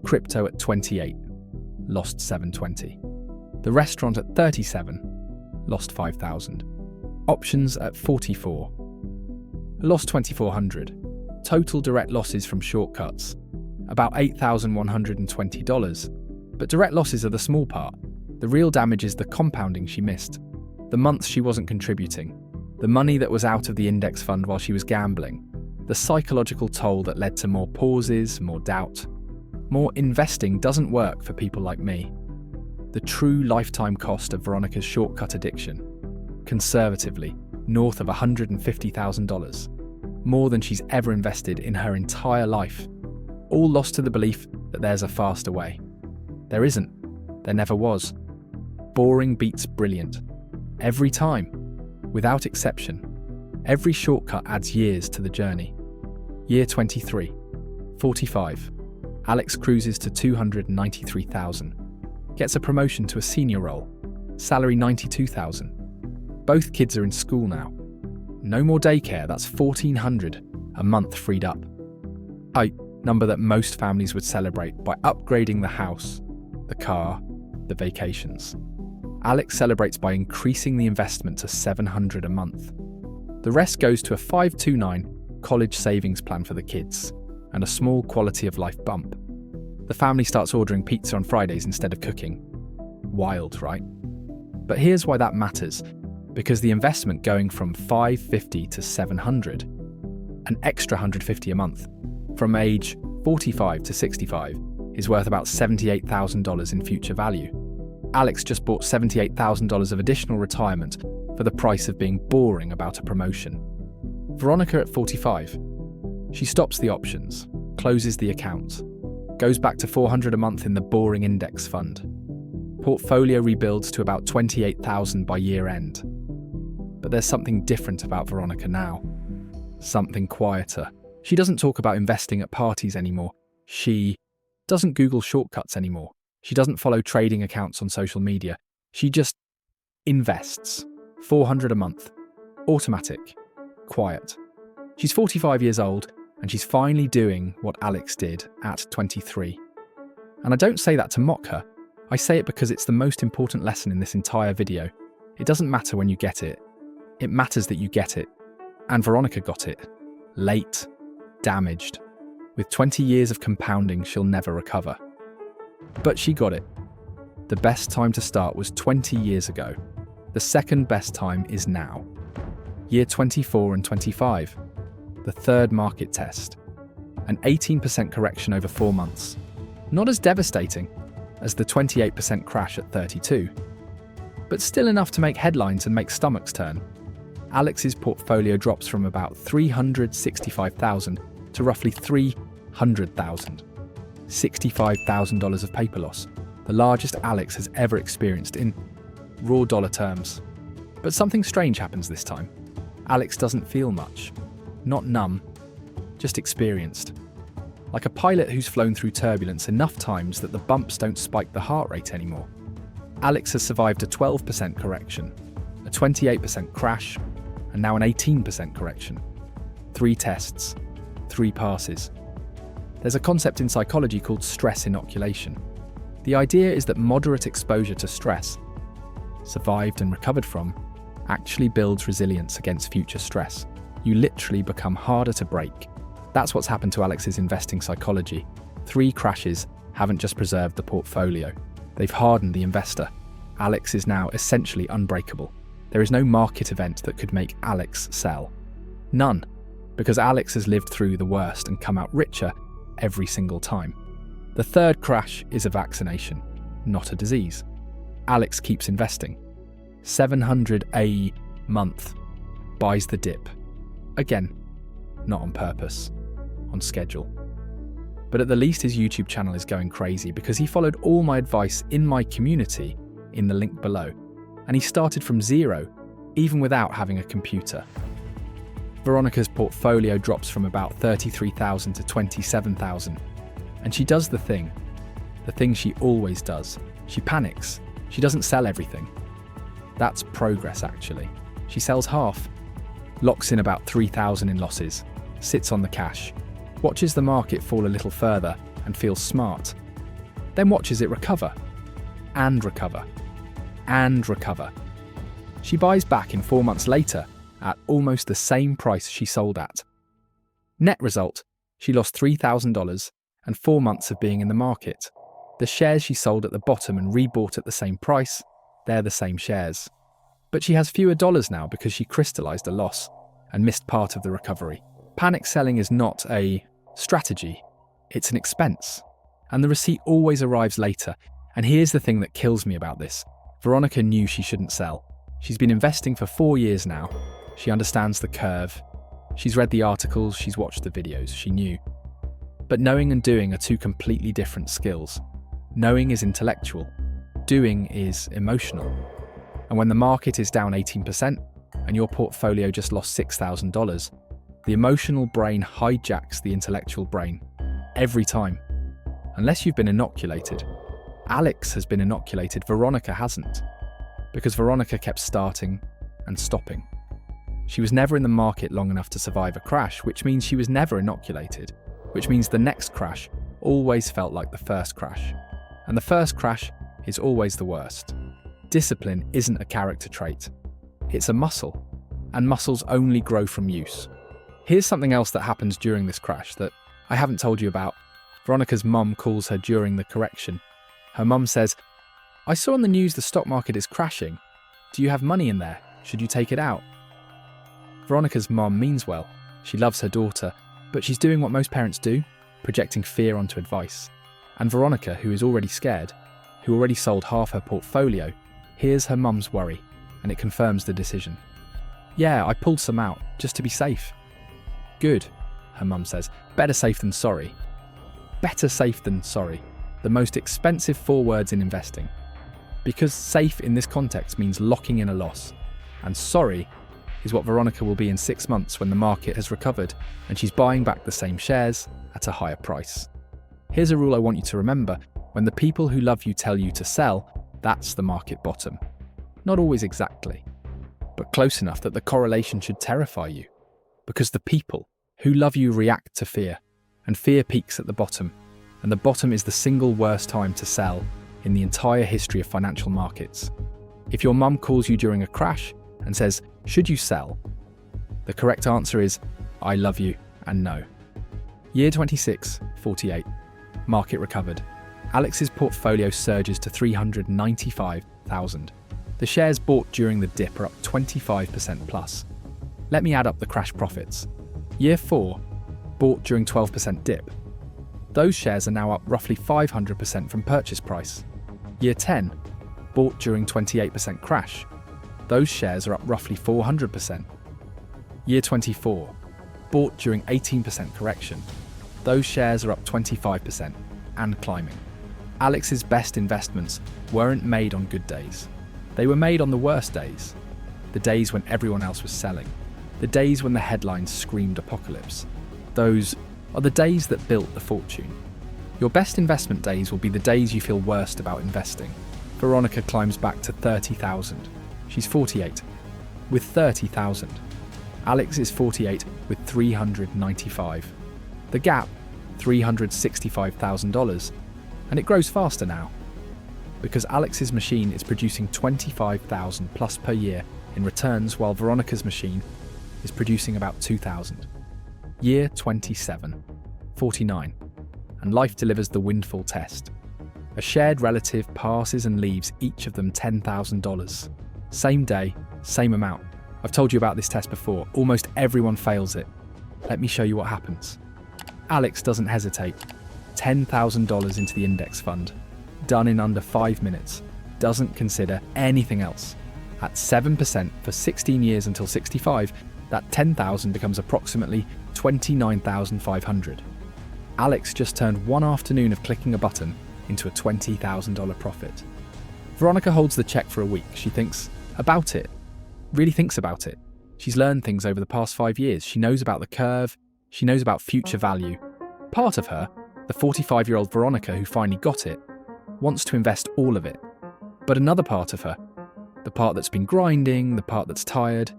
Crypto at 28, lost $720. The restaurant at 37, lost $5,000. Options at 44, lost $2,400. Total direct losses from shortcuts, about $8,120. But direct losses are the small part. The real damage is the compounding she missed. The months she wasn't contributing. The money that was out of the index fund while she was gambling. The psychological toll that led to more pauses, more doubt. More investing doesn't work for people like me. The true lifetime cost of Veronica's shortcut addiction. Conservatively, north of $150,000. More than she's ever invested in her entire life. All lost to the belief that there's a faster way. There isn't. There never was. Boring beats brilliant. Every time, without exception. Every shortcut adds years to the journey. Year 23, 45. Alex cruises to 293,000. Gets a promotion to a senior role. Salary 92,000. Both kids are in school now. No more daycare, that's 1,400 a month freed up. A number that most families would celebrate by upgrading the house, the car, the vacations. Alex celebrates by increasing the investment to 700 a month. The rest goes to a 529 college savings plan for the kids and a small quality of life bump. The family starts ordering pizza on Fridays instead of cooking. Wild, right? But here's why that matters. Because the investment going from 550 to 700, an extra 150 a month, from age 45 to 65, is worth about $78,000 in future value. Alex just bought $78,000 of additional retirement for the price of being boring about a promotion. Veronica at 45. She stops the options, closes the account, goes back to 400 a month in the boring index fund. Portfolio rebuilds to about 28,000 by year end. But there's something different about Veronica now. Something quieter. She doesn't talk about investing at parties anymore. She doesn't Google shortcuts anymore. She doesn't follow trading accounts on social media. She just invests. 400 a month. Automatic. Quiet. She's 45 years old, and she's finally doing what Alex did at 23. And I don't say that to mock her. I say it because it's the most important lesson in this entire video. It doesn't matter when you get it. It matters that you get it. And Veronica got it. Late. Damaged. With 20 years of compounding, she'll never recover. But she got it. The best time to start was 20 years ago. The second best time is now. Year 24 and 25. The third market test. An 18% correction over 4 months. Not as devastating as the 28% crash at 32. But still enough to make headlines and make stomachs turn. Alex's portfolio drops from about 365,000 to roughly 300,000. $65,000 of paper loss, the largest Alex has ever experienced in raw dollar terms. But something strange happens this time. Alex doesn't feel much. Not numb, just experienced. Like a pilot who's flown through turbulence enough times that the bumps don't spike the heart rate anymore. Alex has survived a 12% correction, a 28% crash, and now an 18% correction. 3 tests, 3 passes. There's a concept in psychology called stress inoculation. The idea is that moderate exposure to stress, survived and recovered from, actually builds resilience against future stress. You literally become harder to break. That's what's happened to Alex's investing psychology. 3 crashes haven't just preserved the portfolio. They've hardened the investor. Alex is now essentially unbreakable. There is no market event that could make Alex sell. None, because Alex has lived through the worst and come out richer every single time. The third crash is a vaccination, not a disease. Alex keeps investing. 700 a month. Buys the dip. Again, not on purpose, on schedule. But at the least his YouTube channel is going crazy because he followed all my advice in my community in the link below. And he started from zero, even without having a computer. Veronica's portfolio drops from about 33,000 to 27,000. And she does the thing she always does. She panics. She doesn't sell everything. That's progress, actually. She sells half, locks in about 3,000 in losses, sits on the cash, watches the market fall a little further and feels smart, then watches it recover, and recover, and recover. She buys back in 4 months later at almost the same price she sold at. Net result, she lost $3,000 and 4 months of being in the market. The shares she sold at the bottom and rebought at the same price, they're the same shares. But she has fewer dollars now because she crystallized a loss and missed part of the recovery. Panic selling is not a strategy, it's an expense. And the receipt always arrives later. And here's the thing that kills me about this. Veronica knew she shouldn't sell. She's been investing for 4 years now. She understands the curve. She's read the articles, she's watched the videos, she knew. But knowing and doing are 2 completely different skills. Knowing is intellectual. Doing is emotional. And when the market is down 18% and your portfolio just lost $6,000, the emotional brain hijacks the intellectual brain. Every time. Unless you've been inoculated. Alex has been inoculated, Veronica hasn't. Because Veronica kept starting and stopping. She was never in the market long enough to survive a crash, which means she was never inoculated, which means the next crash always felt like the first crash. And the first crash is always the worst. Discipline isn't a character trait. It's a muscle, and muscles only grow from use. Here's something else that happens during this crash that I haven't told you about. Veronica's mum calls her during the correction. Her mum says, "I saw on the news the stock market is crashing. Do you have money in there? Should you take it out?" Veronica's mum means well. She loves her daughter, but she's doing what most parents do, projecting fear onto advice. And Veronica, who is already scared, who already sold half her portfolio, hears her mum's worry, and it confirms the decision. "Yeah, I pulled some out, just to be safe." "Good," her mum says. "Better safe than sorry." Better safe than sorry. The most expensive 4 words in investing. Because safe in this context means locking in a loss. And sorry is what Veronica will be in 6 months when the market has recovered and she's buying back the same shares at a higher price. Here's a rule I want you to remember. When the people who love you tell you to sell, that's the market bottom. Not always exactly, but close enough that the correlation should terrify you. Because the people who love you react to fear, and fear peaks at the bottom, and the bottom is the single worst time to sell in the entire history of financial markets. If your mum calls you during a crash and says, "Should you sell?" the correct answer is, "I love you," and no. Year 26, 48. Market recovered. Alex's portfolio surges to $395,000. The shares bought during the dip are up 25% plus. Let me add up the crash profits. Year 4, bought during 12% dip. Those shares are now up roughly 500% from purchase price. Year 10, bought during 28% crash. Those shares are up roughly 400%. Year 24, bought during 18% correction. Those shares are up 25% and climbing. Alex's best investments weren't made on good days. They were made on the worst days. The days when everyone else was selling. The days when the headlines screamed apocalypse. Those are the days that built the fortune. Your best investment days will be the days you feel worst about investing. Veronica climbs back to 30,000. She's 48, with 30,000. Alex is 48 with 395. The gap, $365,000, and it grows faster now. Because Alex's machine is producing 25,000 plus per year in returns while Veronica's machine is producing about 2,000. Year 27, 49, and life delivers the windfall test. A shared relative passes and leaves each of them $10,000. Same day, same amount. I've told you about this test before. Almost everyone fails it. Let me show you what happens. Alex doesn't hesitate. $10,000 into the index fund. Done in under 5 minutes. Doesn't consider anything else. At 7% for 16 years until 65, that $10,000 becomes approximately $29,500. Alex just turned one afternoon of clicking a button into a $20,000 profit. Veronica holds the check for a week. She thinks about it. Really thinks about it. She's learned things over the past 5 years. She knows about the curve. She knows about future value. Part of her, the 45-year-old Veronica who finally got it, wants to invest all of it. But another part of her, the part that's been grinding, the part that's tired,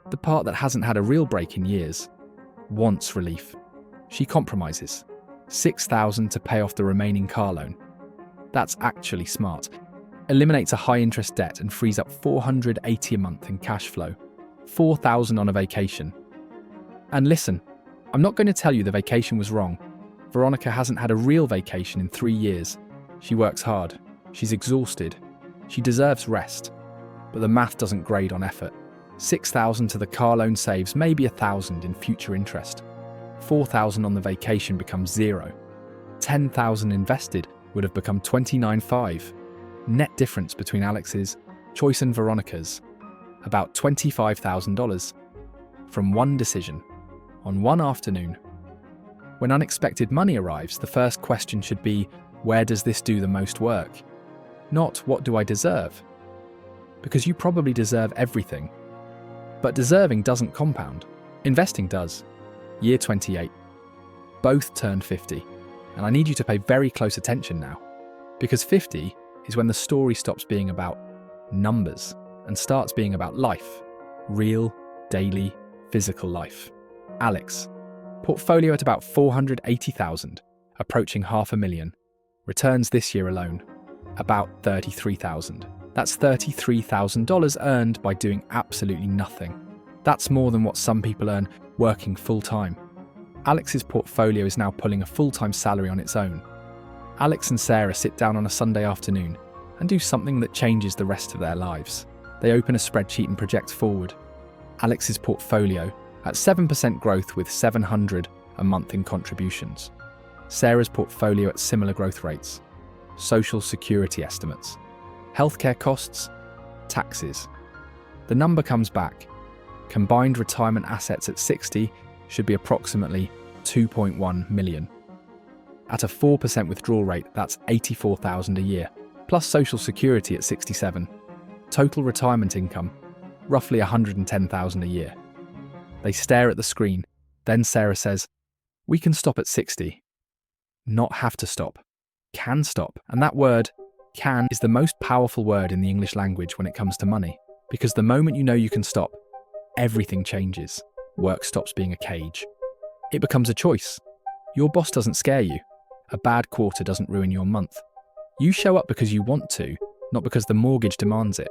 the part that hasn't had a real break in years, wants relief. She compromises. $6,000 to pay off the remaining car loan. That's actually smart. Eliminates a high-interest debt and frees up $480 a month in cash flow. $4,000 on a vacation. And listen, I'm not going to tell you the vacation was wrong. Veronica hasn't had a real vacation in 3 years. She works hard. She's exhausted. She deserves rest. But the math doesn't grade on effort. $6,000 to the car loan saves maybe $1,000 in future interest. $4,000 on the vacation becomes $0. $10,000 invested would have become $29,500. Net difference between Alex's choice and Veronica's, about $25,000 from one decision on one afternoon. When unexpected money arrives, the first question should be, where does this do the most work? Not what do I deserve? because you probably deserve everything. But deserving doesn't compound. Investing does. Year 28. Both turned 50. And I need you to pay very close attention now. Because 50 is when the story stops being about numbers and starts being about life. Real, daily, physical life. Alex. Portfolio at about 480,000, approaching $500,000. Returns this year alone, about 33,000. That's $33,000 earned by doing absolutely nothing. That's more than what some people earn working full-time. Alex's portfolio is now pulling a full-time salary on its own. Alex and Sarah sit down on a Sunday afternoon and do something that changes the rest of their lives. They open a spreadsheet and project forward. Alex's portfolio at 7% growth with $700 a month in contributions. Sarah's portfolio at similar growth rates. Social security estimates. Healthcare costs. Taxes. The number comes back. Combined retirement assets at 60 should be approximately $2.1 million. At a 4% withdrawal rate, that's $84,000 a year, plus Social Security at 67. Total retirement income, roughly $110,000 a year. They stare at the screen, then Sarah says, "We can stop at 60. Not have to stop. Can stop. And that word, can, is the most powerful word in the English language when it comes to money, because the moment you know you can stop, everything changes. Work stops being a cage. It becomes a choice. Your boss doesn't scare you. A bad quarter doesn't ruin your month. You show up because you want to, not because the mortgage demands it.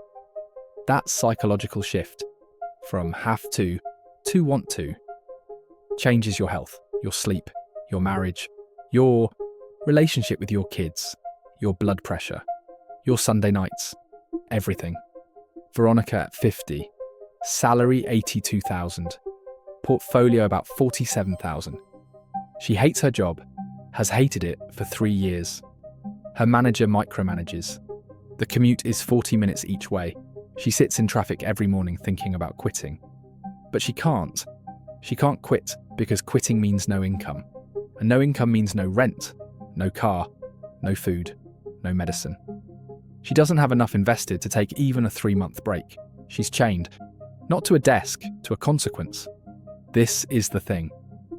That psychological shift from have to want to changes your health, your sleep, your marriage, your relationship with your kids, your blood pressure, your Sunday nights, everything. Veronica at 50, salary 82,000, portfolio about 47,000. She hates her job, has hated it for 3 years. Her manager micromanages. The commute is 40 minutes each way. She sits in traffic every morning thinking about quitting. But she can't. She can't quit because quitting means no income. And no income means no rent, no car, no food, no medicine. She doesn't have enough invested to take even a 3-month break. She's chained, not to a desk, to a consequence. This is the thing.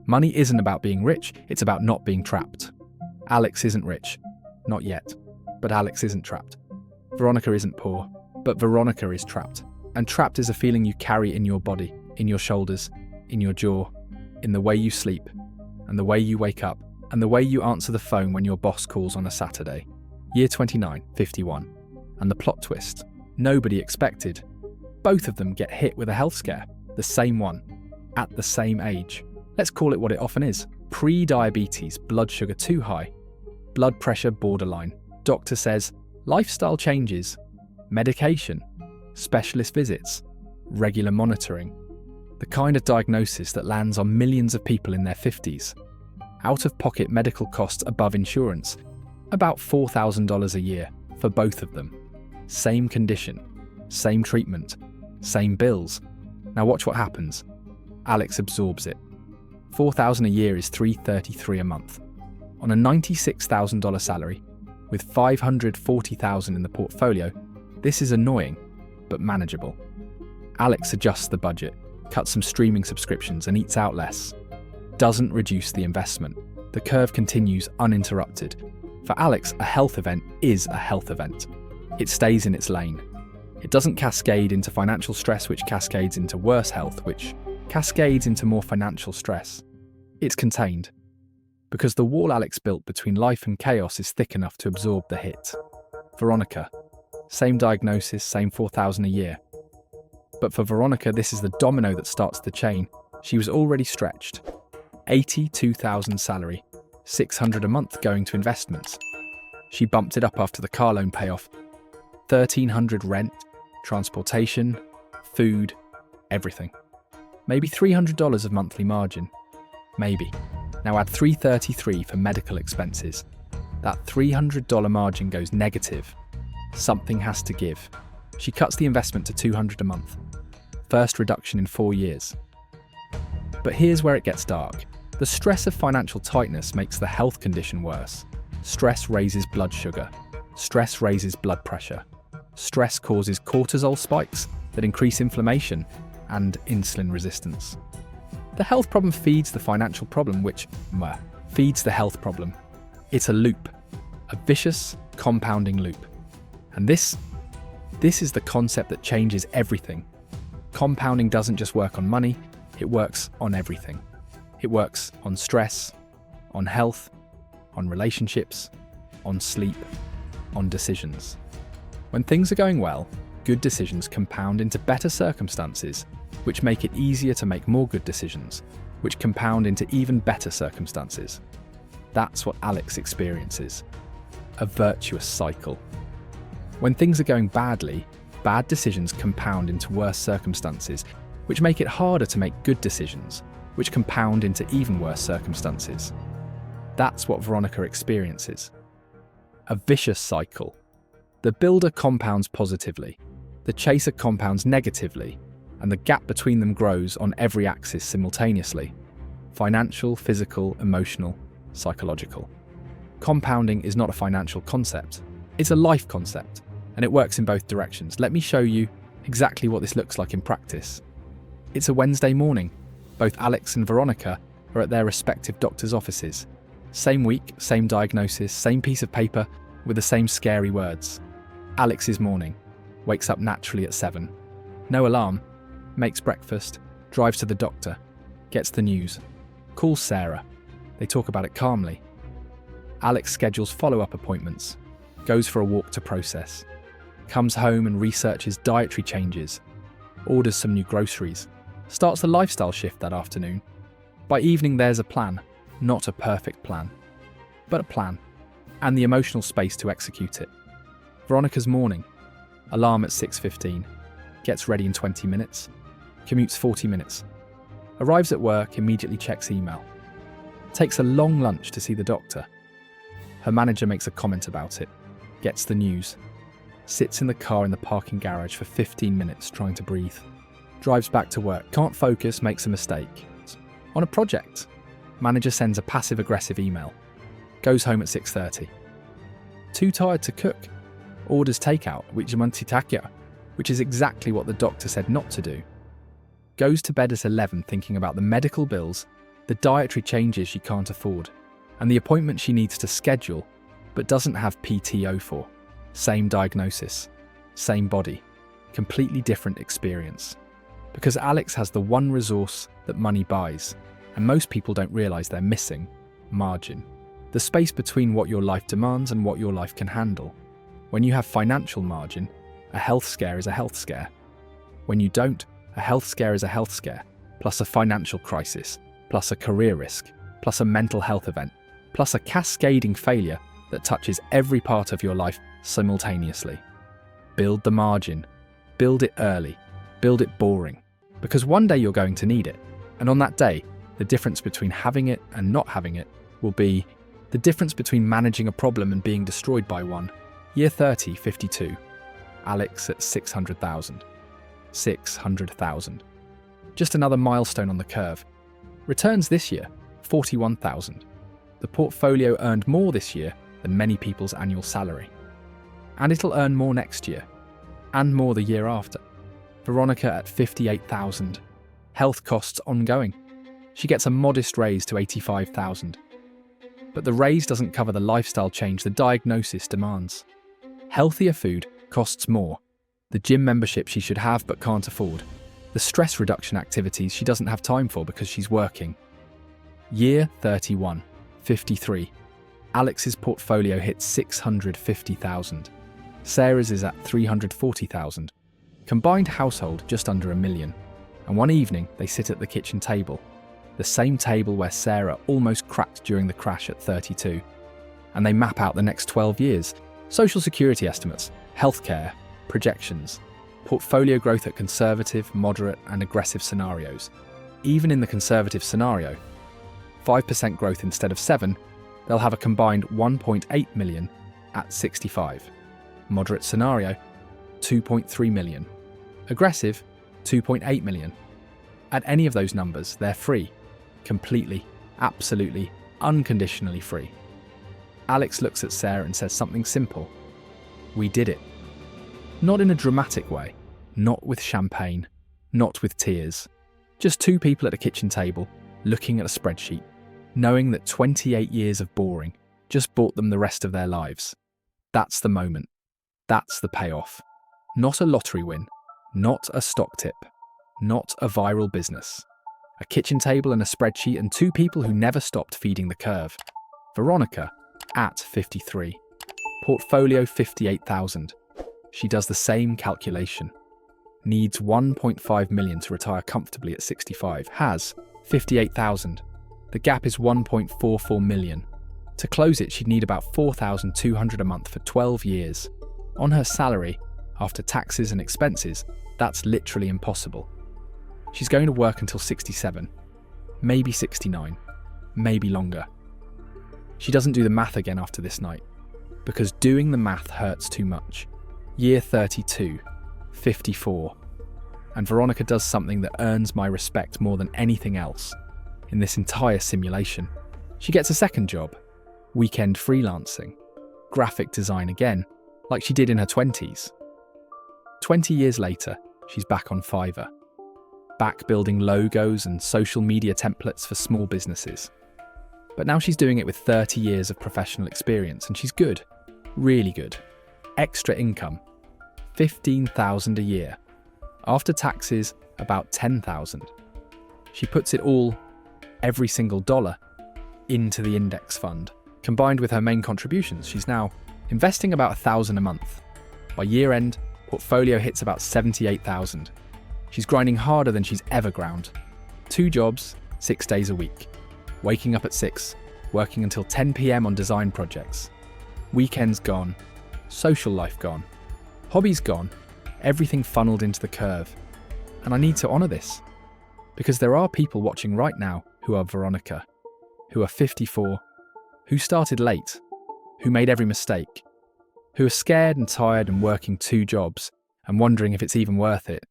Money isn't about being rich, it's about not being trapped. Alex isn't rich. Not yet. But Alex isn't trapped. Veronica isn't poor. But Veronica is trapped. And trapped is a feeling you carry in your body, in your shoulders, in your jaw, in the way you sleep, and the way you wake up, and the way you answer the phone when your boss calls on a Saturday. Year 29, 51. And the plot twist. Nobody expected. Both of them get hit with a health scare. The same one. At the same age. Let's call it what it often is. Pre-diabetes, blood sugar too high. Blood pressure borderline. Doctor says, lifestyle changes. Medication. Specialist visits. Regular monitoring. The kind of diagnosis that lands on millions of people in their 50s. Out-of-pocket medical costs above insurance. About $4,000 a year for both of them. Same condition. Same treatment. Same bills. Now watch what happens. Alex absorbs it. $4,000 a year is $333 a month. On a $96,000 salary, with $540,000 in the portfolio, this is annoying, but manageable. Alex adjusts the budget, cuts some streaming subscriptions and eats out less. Doesn't reduce the investment. The curve continues uninterrupted. For Alex, a health event is a health event. It stays in its lane. It doesn't cascade into financial stress, which cascades into worse health, which cascades into more financial stress. It's contained. Because the wall Alex built between life and chaos is thick enough to absorb the hit. Veronica. Same diagnosis, same $4,000 a year. But for Veronica, this is the domino that starts the chain. She was already stretched. $82,000 salary, $600 a month going to investments. She bumped it up after the car loan payoff. $1,300 rent, transportation, food, everything. Maybe $300 of monthly margin. Maybe. Now add $333 for medical expenses. That $300 margin goes negative. Something has to give. She cuts the investment to $200 a month. First reduction in 4 years. But here's where it gets dark. The stress of financial tightness makes the health condition worse. Stress raises blood sugar. Stress raises blood pressure. Stress causes cortisol spikes that increase inflammation and insulin resistance. The health problem feeds the financial problem, which feeds the health problem. It's a loop, a vicious, compounding loop. And this is the concept that changes everything. Compounding doesn't just work on money, it works on everything. It works on stress, on health, on relationships, on sleep, on decisions. When things are going well, good decisions compound into better circumstances, which make it easier to make more good decisions, which compound into even better circumstances. That's what Alex experiences. A virtuous cycle. When things are going badly, bad decisions compound into worse circumstances, which make it harder to make good decisions, which compound into even worse circumstances. That's what Veronica experiences. A vicious cycle. The builder compounds positively, the chaser compounds negatively, and the gap between them grows on every axis simultaneously. Financial, physical, emotional, psychological. Compounding is not a financial concept, it's a life concept, and it works in both directions. Let me show you exactly what this looks like in practice. It's a Wednesday morning. Both Alex and Veronica are at their respective doctor's offices. Same week, same diagnosis, same piece of paper with the same scary words. Alex's morning. Wakes up naturally at 7. No alarm. Makes breakfast. Drives to the doctor. Gets the news. Calls Sarah. They talk about it calmly. Alex schedules follow-up appointments. Goes for a walk to process. Comes home and researches dietary changes. Orders some new groceries. Starts the lifestyle shift that afternoon. By evening there's a plan. Not a perfect plan, but a plan. And the emotional space to execute it. Veronica's morning. Alarm at 6:15. Gets ready in 20 minutes. Commutes 40 minutes. Arrives at work, immediately checks email. Takes a long lunch to see the doctor. Her manager makes a comment about it. Gets the news. Sits in the car in the parking garage for 15 minutes trying to breathe. Drives back to work. Can't focus, makes a mistake. On a project. Manager sends a passive-aggressive email. Goes home at 6:30. Too tired to cook. Orders takeout, which is exactly what the doctor said not to do. Goes to bed at 11 thinking about the medical bills, the dietary changes she can't afford, and the appointment she needs to schedule but doesn't have PTO for. Same diagnosis, same body, completely different experience. Because Alex has the one resource that money buys, and most people don't realise they're missing: margin. The space between what your life demands and what your life can handle. When you have financial margin, a health scare is a health scare. When you don't, a health scare is a health scare, plus a financial crisis, plus a career risk, plus a mental health event, plus a cascading failure that touches every part of your life simultaneously. Build the margin. Build it early. Build it boring. Because one day you're going to need it. And on that day, the difference between having it and not having it will be the difference between managing a problem and being destroyed by one. Year 30, 52. Alex at 600,000. 600,000. Just another milestone on the curve. Returns this year, 41,000. The portfolio earned more this year than many people's annual salary. And it'll earn more next year. And more the year after. Veronica at 58,000. Health costs ongoing. She gets a modest raise to 85,000. But the raise doesn't cover the lifestyle change the diagnosis demands. Healthier food costs more. The gym membership she should have but can't afford. The stress reduction activities she doesn't have time for because she's working. Year 31, 53. Alex's portfolio hits 650,000. Sarah's is at 340,000. Combined household just under $1 million. And one evening they sit at the kitchen table. The same table where Sarah almost cracked during the crash at 32. And they map out the next 12 years. Social security estimates, healthcare, projections, portfolio growth at conservative, moderate and aggressive scenarios. Even in the conservative scenario, 5% growth instead of 7, they'll have a combined 1.8 million at 65. Moderate scenario, 2.3 million. Aggressive, 2.8 million. At any of those numbers, they're free. Completely, absolutely, unconditionally free. Alex looks at Sarah and says something simple. We did it. Not in a dramatic way, not with champagne, not with tears. Just two people at a kitchen table, looking at a spreadsheet, knowing that 28 years of boring just bought them the rest of their lives. That's the moment. That's the payoff. Not a lottery win, not a stock tip, not a viral business. A kitchen table and a spreadsheet and two people who never stopped feeding the curve. Veronica, at 53. Portfolio 58,000. She does the same calculation. Needs 1.5 million to retire comfortably at 65. Has 58,000. The gap is 1.44 million. To close it, she'd need about 4,200 a month for 12 years. On her salary, after taxes and expenses, that's literally impossible. She's going to work until 67, maybe 69, maybe longer. She doesn't do the math again after this night, because doing the math hurts too much. Year 32, 54. And Veronica does something that earns my respect more than anything else in this entire simulation. She gets a second job, weekend freelancing, graphic design again, like she did in her 20s. 20 years later, she's back on Fiverr. Back building logos and social media templates for small businesses. But now she's doing it with 30 years of professional experience, and she's good, really good. Extra income, 15,000 a year. After taxes, about 10,000. She puts it all, every single dollar, into the index fund. Combined with her main contributions, she's now investing about 1,000 a month. By year end, portfolio hits about 78,000. She's grinding harder than she's ever ground. 2 jobs, 6 days a week. Waking up at 6, working until 10 p.m. on design projects. Weekends gone, social life gone, hobbies gone, everything funneled into the curve. And I need to honour this, because there are people watching right now who are Veronica, who are 54, who started late, who made every mistake, who are scared and tired and working 2 jobs and wondering if it's even worth it.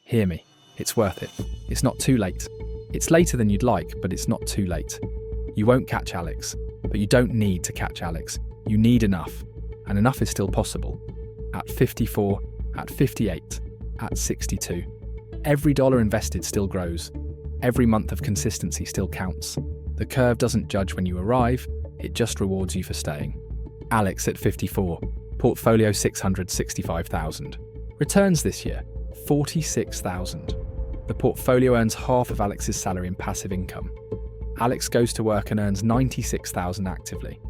Hear me, it's worth it. It's not too late. It's later than you'd like, but it's not too late. You won't catch Alex, but you don't need to catch Alex. You need enough, and enough is still possible. At 54, at 58, at 62. Every dollar invested still grows. Every month of consistency still counts. The curve doesn't judge when you arrive, it just rewards you for staying. Alex at 54, portfolio 665,000. Returns this year, 46,000. The portfolio earns half of Alex's salary in passive income. Alex goes to work and earns 96,000 actively.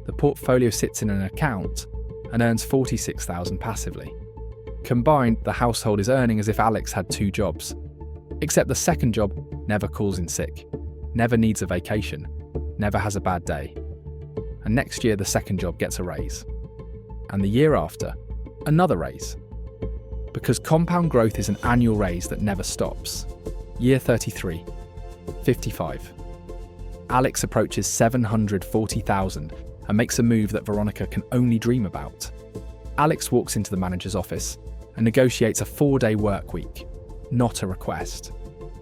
The portfolio sits in an account and earns 46,000 passively. Combined, the household is earning as if Alex had 2 jobs. Except the second job never calls in sick, never needs a vacation, never has a bad day. And next year the second job gets a raise. And the year after, another raise. Because compound growth is an annual raise that never stops. Year 33, 55. Alex approaches 740,000 and makes a move that Veronica can only dream about. Alex walks into the manager's office and negotiates a 4-day work week. Not a request,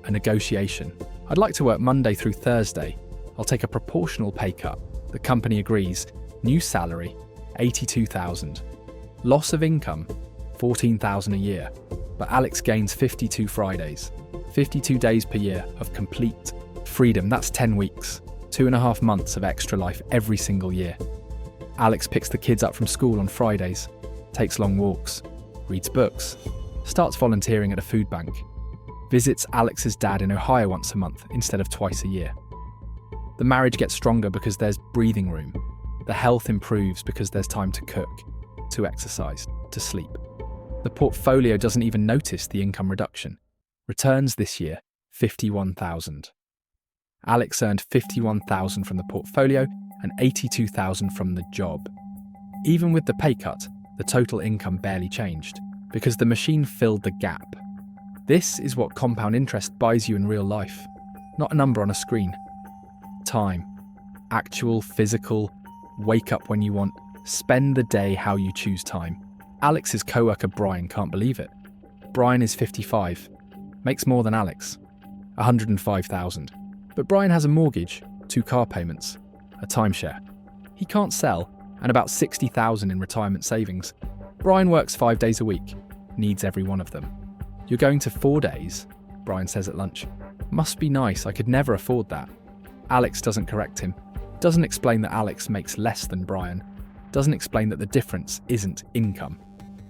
a negotiation. I'd like to work Monday through Thursday. I'll take a proportional pay cut. The company agrees. New salary, 82,000. Loss of income, 14,000 a year. But Alex gains 52 Fridays, 52 days per year of complete freedom. That's 10 weeks, 2.5 months of extra life every single year. Alex picks the kids up from school on Fridays, takes long walks, reads books, starts volunteering at a food bank, visits Alex's dad in Ohio once a month instead of twice a year. The marriage gets stronger because there's breathing room. The health improves because there's time to cook, to exercise, to sleep. The portfolio doesn't even notice the income reduction. Returns this year, 51,000. Alex earned 51,000 from the portfolio and 82,000 from the job. Even with the pay cut, the total income barely changed, because the machine filled the gap. This is what compound interest buys you in real life, not a number on a screen. Time. Actual, physical, wake up when you want, spend the day how you choose time. Alex's co-worker Brian can't believe it. Brian is 55, makes more than Alex, 105,000. But Brian has a mortgage, 2 car payments, a timeshare. He can't sell, and about 60,000 in retirement savings. Brian works 5 days a week, needs every one of them. You're going to 4 days, Brian says at lunch. Must be nice, I could never afford that. Alex doesn't correct him, doesn't explain that Alex makes less than Brian, doesn't explain that the difference isn't income.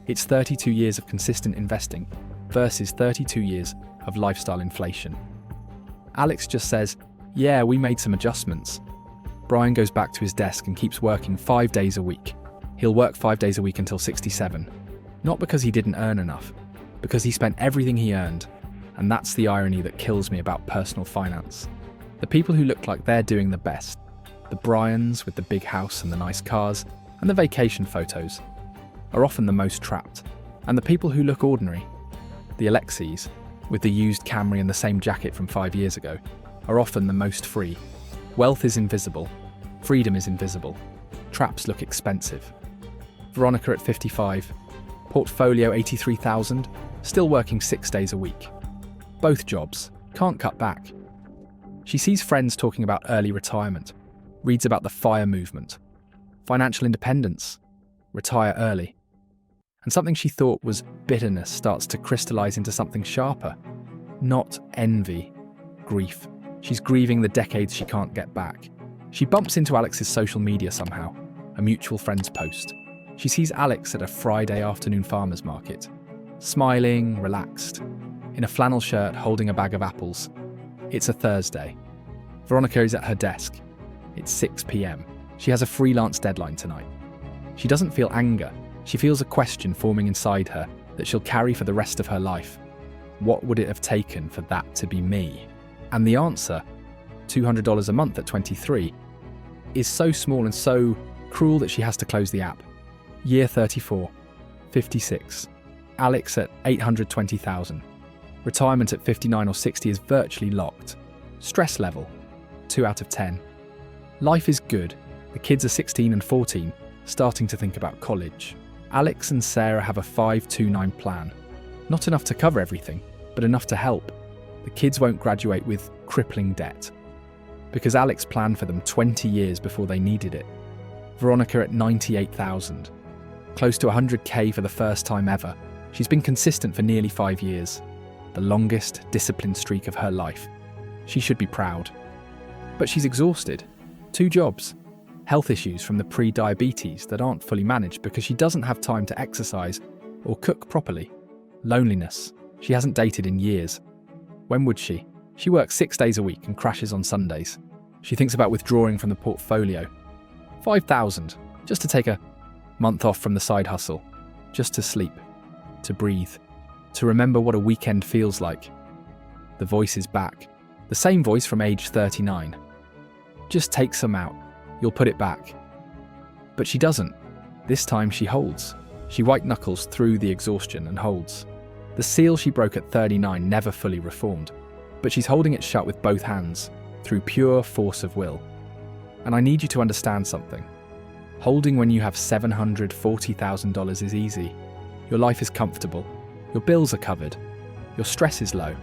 It's 32 years of consistent investing versus 32 years of lifestyle inflation. Alex just says, yeah, we made some adjustments. Brian goes back to his desk and keeps working 5 days a week. He'll work 5 days a week until 67. Not because he didn't earn enough, because he spent everything he earned. And that's the irony that kills me about personal finance. The people who look like they're doing the best, the Bryans with the big house and the nice cars and the vacation photos, are often the most trapped. And the people who look ordinary, the Alexis with the used Camry and the same jacket from 5 years ago, are often the most free. Wealth is invisible. Freedom is invisible. Traps look expensive. Veronica at 55, portfolio 83,000, still working 6 days a week. Both jobs, can't cut back. She sees friends talking about early retirement, reads about the FIRE movement, financial independence, retire early. And something she thought was bitterness starts to crystallize into something sharper. Not envy, grief. She's grieving the decades she can't get back. She bumps into Alex's social media somehow, a mutual friend's post. She sees Alex at a Friday afternoon farmer's market, smiling, relaxed, in a flannel shirt holding a bag of apples. It's a Thursday. Veronica is at her desk. It's 6 p.m. She has a freelance deadline tonight. She doesn't feel anger. She feels a question forming inside her that she'll carry for the rest of her life. What would it have taken for that to be me? And the answer, $200 a month at 23, is so small and so cruel that she has to close the app. Year 34, 56. Alex at 820,000. Retirement at 59 or 60 is virtually locked. Stress level, 2 out of 10. Life is good. The kids are 16 and 14, starting to think about college. Alex and Sarah have a 5-2-9 plan. Not enough to cover everything, but enough to help. The kids won't graduate with crippling debt, because Alex planned for them 20 years before they needed it. Veronica at 98,000. Close to 100k for the first time ever. She's been consistent for nearly 5 years. The longest disciplined streak of her life. She should be proud. But she's exhausted. 2 jobs. Health issues from the pre-diabetes that aren't fully managed because she doesn't have time to exercise or cook properly. Loneliness. She hasn't dated in years. When would she? She works 6 days a week and crashes on Sundays. She thinks about withdrawing from the portfolio. 5,000, just to take a month off from the side hustle. Just to sleep. To breathe. To remember what a weekend feels like. The voice is back. The same voice from age 39. Just take some out. You'll put it back. But she doesn't. This time she holds. She white knuckles through the exhaustion and holds. The seal she broke at 39 never fully reformed, but she's holding it shut with both hands, through pure force of will. And I need you to understand something. Holding when you have $740,000 is easy. Your life is comfortable. Your bills are covered. Your stress is low.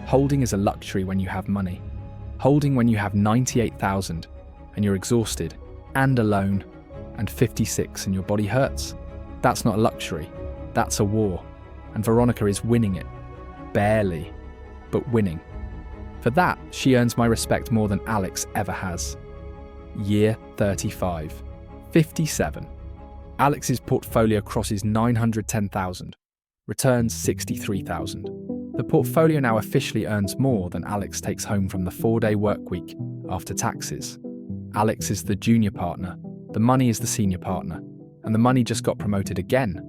Holding is a luxury when you have money. Holding when you have 98,000 and you're exhausted and alone and 56 and your body hurts. That's not a luxury. That's a war. And Veronica is winning it. Barely, but winning. For that, she earns my respect more than Alex ever has. Year 35. 57. Alex's portfolio crosses 910,000. Returns 63,000. The portfolio now officially earns more than Alex takes home from the 4-day work week after taxes. Alex is the junior partner, the money is the senior partner, and the money just got promoted again.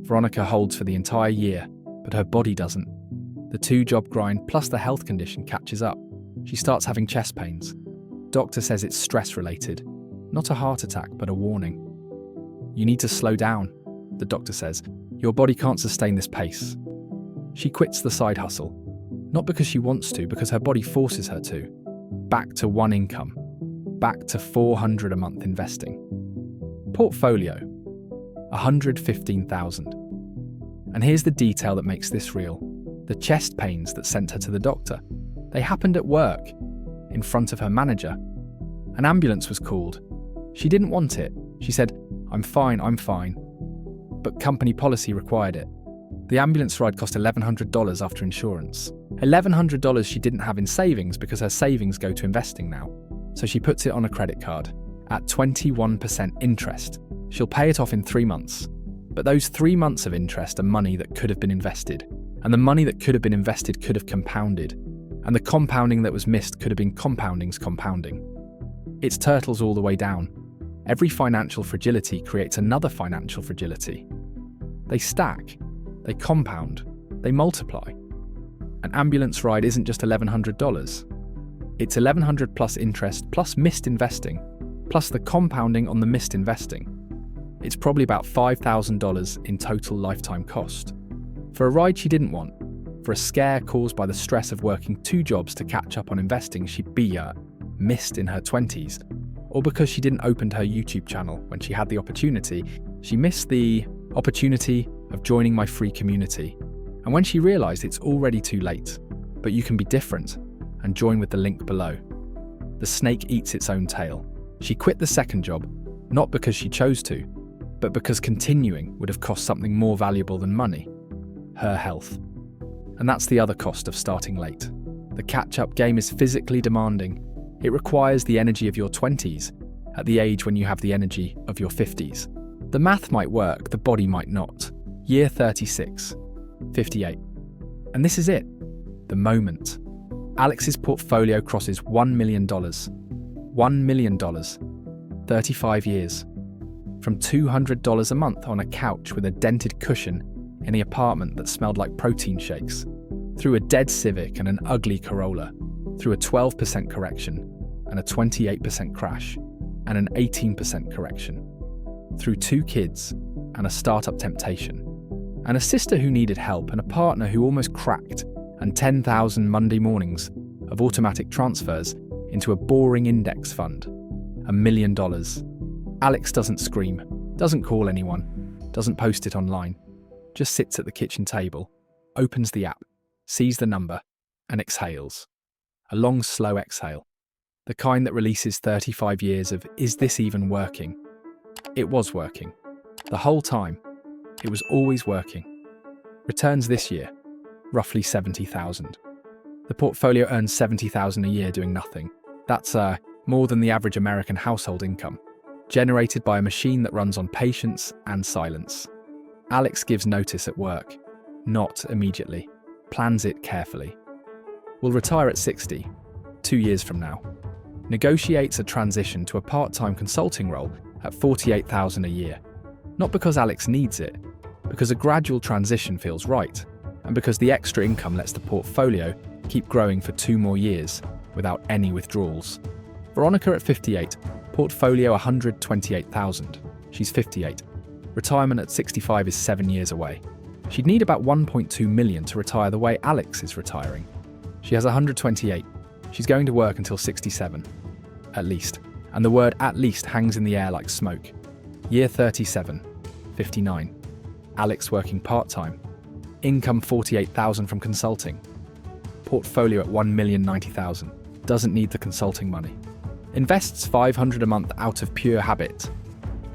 Veronica holds for the entire year, but her body doesn't. The 2-job grind plus the health condition catches up. She starts having chest pains. Doctor says it's stress-related, not a heart attack, but a warning. You need to slow down, the doctor says. Your body can't sustain this pace. She quits the side hustle, not because she wants to, because her body forces her to. Back to one income, back to $400 a month investing. Portfolio, 115,000. And here's the detail that makes this real. The chest pains that sent her to the doctor. They happened at work, in front of her manager. An ambulance was called. She didn't want it. She said, I'm fine. but company policy required it. The ambulance ride cost $1,100 after insurance. $1,100 she didn't have in savings because her savings go to investing now. So she puts it on a credit card at 21% interest. She'll pay it off in 3 months. But those 3 months of interest are money that could have been invested. And the money that could have been invested could have compounded. And the compounding that was missed could have been compounding's compounding. It's turtles all the way down. Every financial fragility creates another financial fragility. They stack, they compound, they multiply. An ambulance ride isn't just $1,100. It's $1,100 plus interest, plus missed investing, plus the compounding on the missed investing. It's probably about $5,000 in total lifetime cost. For a ride she didn't want, for a scare caused by the stress of working 2 jobs to catch up on investing she'd missed in her 20s, or because she didn't open her YouTube channel when she had the opportunity, she missed the opportunity of joining my free community. And when she realised it's already too late, but you can be different and join with the link below. The snake eats its own tail. She quit the second job, not because she chose to, but because continuing would have cost something more valuable than money, her health. And that's the other cost of starting late. The catch-up game is physically demanding. It requires the energy of your 20s at the age when you have the energy of your 50s. The math might work, the body might not. Year 36, 58. And this is it, the moment. Alex's portfolio crosses $1 million. $1 million. 35 years. From $200 a month on a couch with a dented cushion in the apartment that smelled like protein shakes, through a dead Civic and an ugly Corolla, through a 12% correction and a 28% crash and an 18% correction, through 2 kids and a startup temptation, and a sister who needed help and a partner who almost cracked, and 10,000 Monday mornings of automatic transfers into a boring index fund. $1 million. Alex doesn't scream, doesn't call anyone, doesn't post it online, just sits at the kitchen table, opens the app, sees the number, and exhales. A long, slow exhale. The kind that releases 35 years of, is this even working? It was working. The whole time. It was always working. Returns this year, roughly 70,000. The portfolio earns 70,000 a year doing nothing. That's more than the average American household income, generated by a machine that runs on patience and silence. Alex gives notice at work, not immediately, plans it carefully. Will retire at 60, 2 years from now. Negotiates a transition to a part-time consulting role at $48,000 a year. Not because Alex needs it, because a gradual transition feels right, and because the extra income lets the portfolio keep growing for 2 more years without any withdrawals. Veronica at 58, portfolio $128,000. She's 58. Retirement at 65 is 7 years away. She'd need about $1.2 million to retire the way Alex is retiring. She has 128. She's going to work until 67. At least. And the word at least hangs in the air like smoke. Year 37, 59. Alex working part-time. Income $48,000 from consulting. Portfolio at $1,090,000. Doesn't need the consulting money. Invests $500 a month out of pure habit.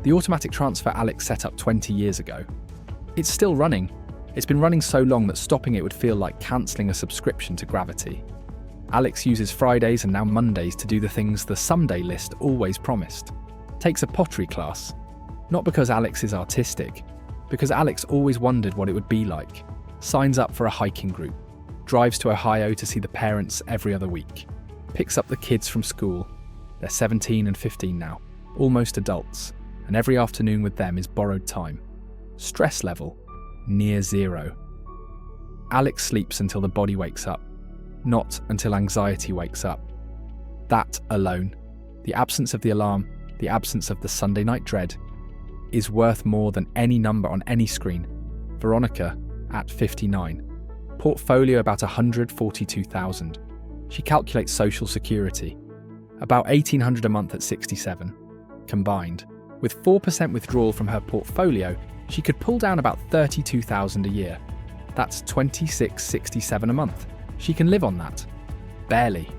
The automatic transfer Alex set up 20 years ago. It's still running. It's been running so long that stopping it would feel like cancelling a subscription to Gravity. Alex uses Fridays and now Mondays to do the things the someday list always promised. Takes a pottery class. Not because Alex is artistic, because Alex always wondered what it would be like. Signs up for a hiking group. Drives to Ohio to see the parents every other week. Picks up the kids from school. They're 17 and 15 now, almost adults, and every afternoon with them is borrowed time. Stress level, near 0. Alex sleeps until the body wakes up, not until anxiety wakes up. That alone, the absence of the alarm, the absence of the Sunday night dread, is worth more than any number on any screen. Veronica at 59. Portfolio about $142,000. She calculates Social Security. About $1,800 a month at 67. Combined, with 4% withdrawal from her portfolio, she could pull down about $32,000 a year. That's $26.67 a month. She can live on that. Barely.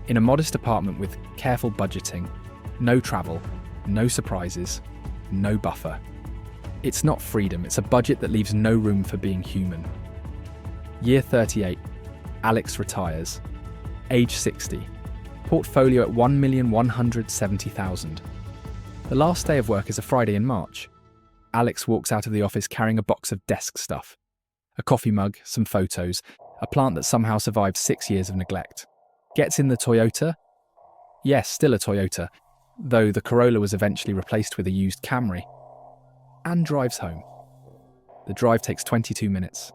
In a modest apartment with careful budgeting, no travel, no surprises, no buffer. It's not freedom, it's a budget that leaves no room for being human. Year 38, Alex retires. Age 60. Portfolio at $1,170,000. The last day of work is a Friday in March. Alex walks out of the office carrying a box of desk stuff. A coffee mug, some photos, a plant that somehow survived 6 years of neglect. Gets in the Toyota. Yes, still a Toyota, though the Corolla was eventually replaced with a used Camry. And drives home. The drive takes 22 minutes.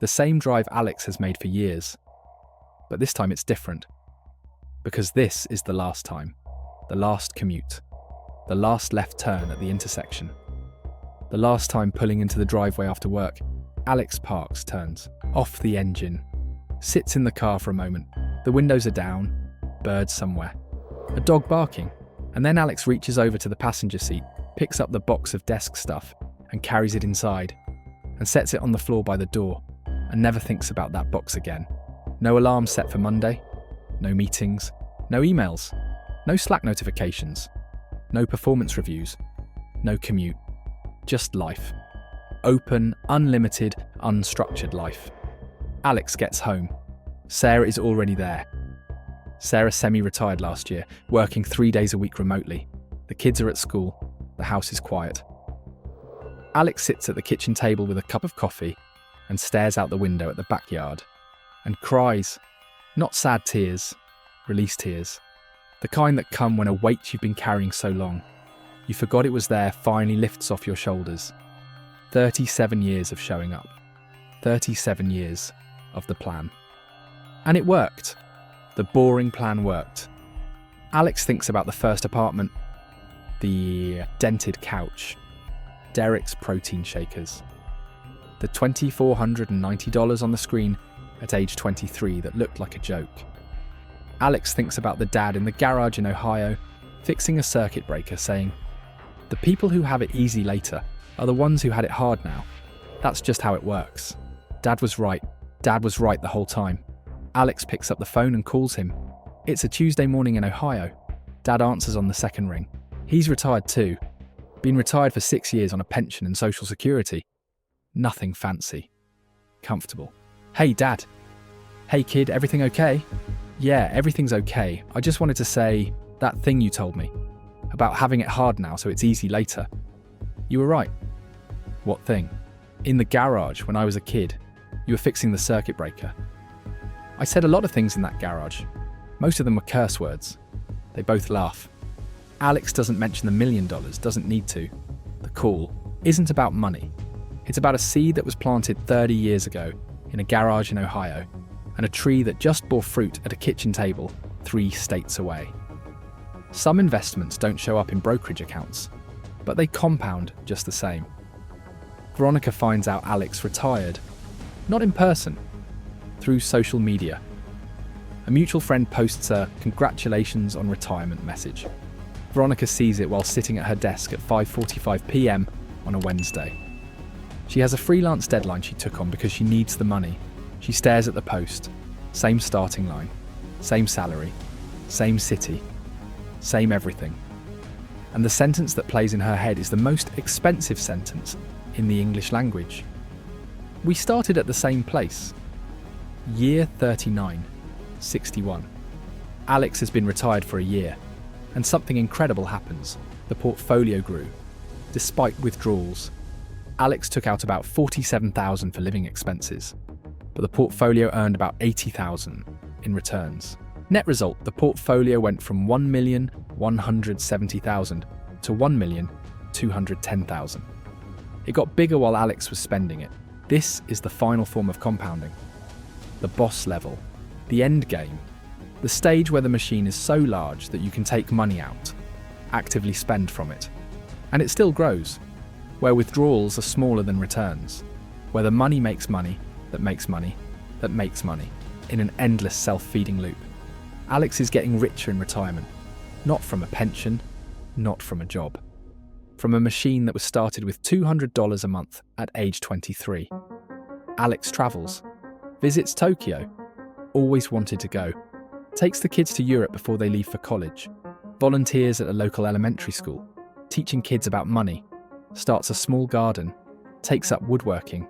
The same drive Alex has made for years. But this time it's different. Because this is the last time. The last commute. The last left turn at the intersection. The last time pulling into the driveway after work, Alex parks, turns off the engine, sits in the car for a moment. The windows are down, birds somewhere, a dog barking, and then Alex reaches over to the passenger seat, picks up the box of desk stuff and carries it inside, and sets it on the floor by the door, and never thinks about that box again. No alarm set for Monday, no meetings, no emails, no Slack notifications, no performance reviews, no commute, just life. Open, unlimited, unstructured life. Alex gets home. Sarah is already there. Sarah semi-retired last year, working 3 days a week remotely. The kids are at school. The house is quiet. Alex sits at the kitchen table with a cup of coffee and stares out the window at the backyard and cries. Not sad tears, release tears. The kind that come when a weight you've been carrying so long, you forgot it was there, finally lifts off your shoulders. 37 years of showing up. 37 years of the plan. And it worked. The boring plan worked. Alex thinks about the first apartment, the dented couch, Derek's protein shakers, the $2,490 on the screen at age 23 that looked like a joke. Alex thinks about the dad in the garage in Ohio, fixing a circuit breaker, saying, "The people who have it easy later are the ones who had it hard now. That's just how it works." Dad was right. Dad was right the whole time. Alex picks up the phone and calls him. It's a Tuesday morning in Ohio. Dad answers on the second ring. He's retired too. Been retired for 6 years on a pension and Social Security. Nothing fancy. Comfortable. "Hey, Dad." "Hey, kid, everything okay?" "Yeah, everything's okay. I just wanted to say that thing you told me about having it hard now so it's easy later. You were right." "What thing?" "In the garage when I was a kid. You were fixing the circuit breaker." "I said a lot of things in that garage. Most of them were curse words." They both laugh. Alex doesn't mention the $1 million, doesn't need to. The call isn't about money. It's about a seed that was planted 30 years ago in a garage in Ohio, and a tree that just bore fruit at a kitchen table 3 states away. Some investments don't show up in brokerage accounts, but they compound just the same. Veronica finds out Alex retired, not in person, through social media. A mutual friend posts a "congratulations on retirement" message. Veronica sees it while sitting at her desk at 5:45 p.m. on a Wednesday. She has a freelance deadline she took on because she needs the money. She stares at the post. Same starting line, same salary, same city, same everything. And the sentence that plays in her head is the most expensive sentence in the English language. "We started at the same place." Year 39, 61. Alex has been retired for a year, and something incredible happens. The portfolio grew, despite withdrawals. Alex took out about $47,000 for living expenses, but the portfolio earned about $80,000 in returns. Net result, the portfolio went from $1,170,000 to $1,210,000. It got bigger while Alex was spending it. This is the final form of compounding. The boss level, the end game, the stage where the machine is so large that you can take money out, actively spend from it. And it still grows, where withdrawals are smaller than returns, where the money makes money, that makes money, that makes money, in an endless self-feeding loop. Alex is getting richer in retirement, not from a pension, not from a job, from a machine that was started with $200 a month at age 23. Alex travels, visits Tokyo, always wanted to go, takes the kids to Europe before they leave for college, volunteers at a local elementary school, teaching kids about money, starts a small garden, takes up woodworking,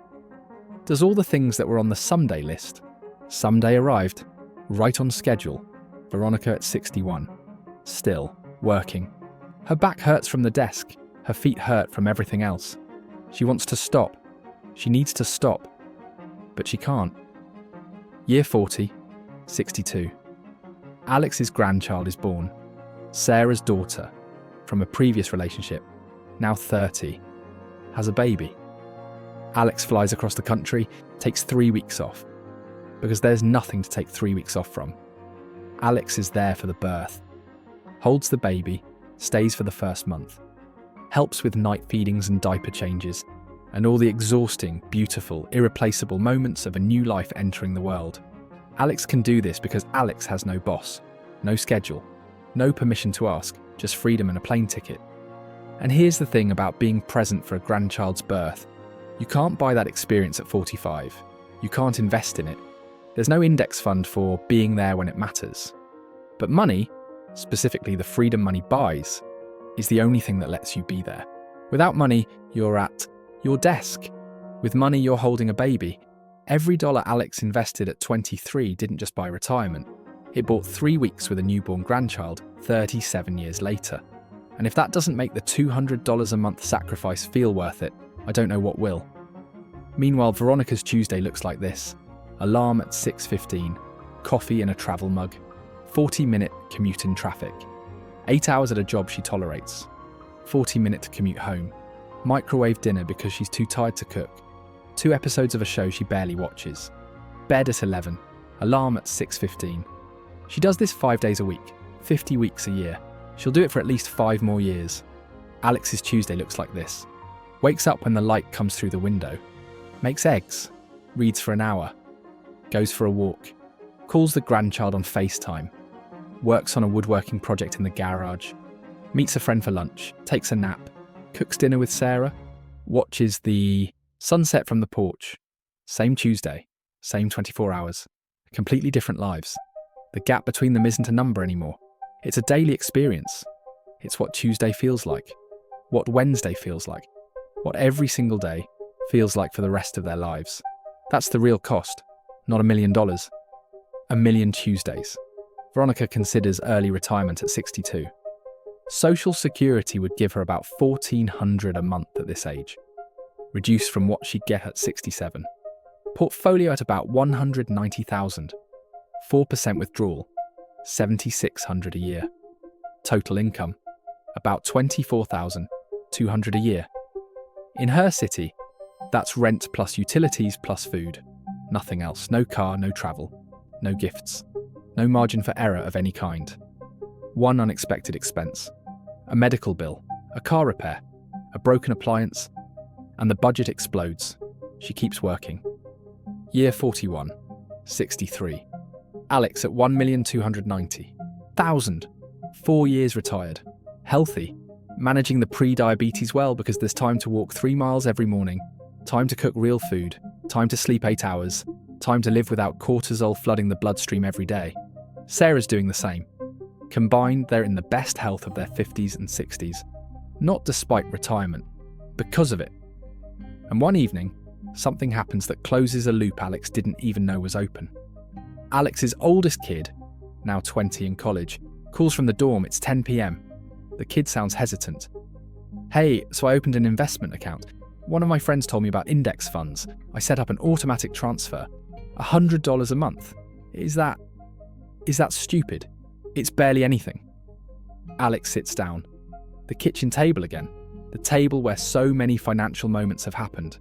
does all the things that were on the someday list. Someday arrived, right on schedule. Veronica at 61, still working. Her back hurts from the desk, her feet hurt from everything else. She wants to stop. She needs to stop. But she can't. Year 40, 62. Alex's grandchild is born. Sarah's daughter, from a previous relationship, now 30, has a baby. Alex flies across the country, takes 3 weeks off. Because there's nothing to take 3 weeks off from. Alex is there for the birth, holds the baby, stays for the first month, helps with night feedings and diaper changes, and all the exhausting, beautiful, irreplaceable moments of a new life entering the world. Alex can do this because Alex has no boss, no schedule, no permission to ask, just freedom and a plane ticket. And here's the thing about being present for a grandchild's birth. You can't buy that experience at 45. You can't invest in it. There's no index fund for being there when it matters. But money, specifically the freedom money buys, is the only thing that lets you be there. Without money, you're at your desk. With money, you're holding a baby. Every dollar Alex invested at 23 didn't just buy retirement. It bought 3 weeks with a newborn grandchild 37 years later. And if that doesn't make the $200 a month sacrifice feel worth it, I don't know what will. Meanwhile, Veronica's Tuesday looks like this. Alarm at 6:15, coffee in a travel mug, 40-minute commute in traffic, 8 hours at a job she tolerates, 40-minute commute home, microwave dinner because she's too tired to cook, 2 episodes of a show she barely watches, bed at 11, alarm at 6:15. She does this 5 days a week, 50 weeks a year. She'll do it for at least 5 more years. Alex's Tuesday looks like this. Wakes up when the light comes through the window, makes eggs, reads for an hour, goes for a walk, calls the grandchild on FaceTime, works on a woodworking project in the garage, meets a friend for lunch, takes a nap, cooks dinner with Sarah, watches the sunset from the porch. Same Tuesday, same 24 hours, completely different lives. The gap between them isn't a number anymore. It's a daily experience. It's what Tuesday feels like, what Wednesday feels like, what every single day feels like for the rest of their lives. That's the real cost. Not $1 million. 1 million Tuesdays. Veronica considers early retirement at 62. Social Security would give her about $1,400 a month at this age, reduced from what she'd get at 67. Portfolio at about $190,000. 4% withdrawal, $7,600 a year. Total income, about $24,200 a year. In her city, that's rent plus utilities plus food. Nothing else. No car, no travel, no gifts, no margin for error of any kind. One unexpected expense, a medical bill, a car repair, a broken appliance, and the budget explodes. She keeps working. Year 41, 63. Alex at 1,290,000. 4 years retired. Healthy. Managing the pre-diabetes well because there's time to walk 3 miles every morning, time to cook real food, time to sleep 8 hours, time to live without cortisol flooding the bloodstream every day. Sarah's doing the same. Combined, they're in the best health of their 50s and 60s. Not despite retirement, because of it. And one evening, something happens that closes a loop Alex didn't even know was open. Alex's oldest kid, now 20 in college, calls from the dorm. It's 10 p.m. The kid sounds hesitant. Hey, so I opened an investment account. One of my friends told me about index funds. I set up an automatic transfer. $100 a month. Is that stupid? It's barely anything. Alex sits down. The kitchen table again. The table where so many financial moments have happened.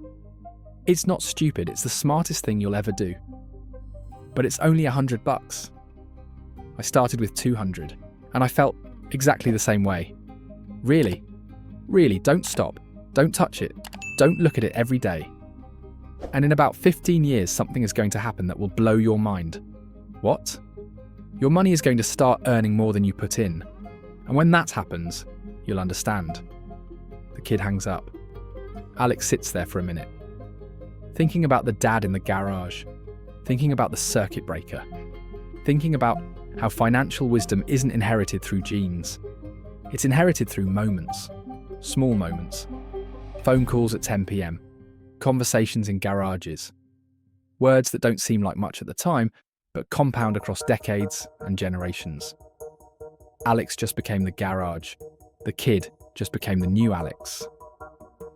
It's not stupid, it's the smartest thing you'll ever do. But it's only $100. I started with 200, and I felt exactly the same way. Really, don't stop. Don't touch it. Don't look at it every day. And in about 15 years, something is going to happen that will blow your mind. What? Your money is going to start earning more than you put in. And when that happens, you'll understand. The kid hangs up. Alex sits there for a minute, thinking about the dad in the garage, thinking about the circuit breaker, thinking about how financial wisdom isn't inherited through genes. It's inherited through moments, small moments. phone calls at 10 p.m, conversations in garages. Words that don't seem like much at the time, but compound across decades and generations. Alex just became the garage. The kid just became the new Alex.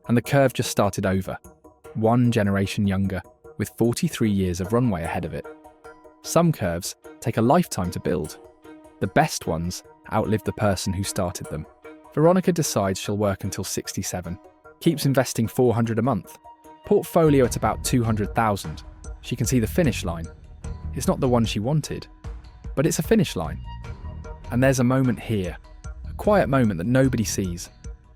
And the curve just started over, one generation younger, with 43 years of runway ahead of it. Some curves take a lifetime to build. The best ones outlive the person who started them. Veronica decides she'll work until 67, keeps investing $400 a month, portfolio at about $200,000. She can see the finish line. It's not the one she wanted, but it's a finish line. And there's a moment here, a quiet moment that nobody sees,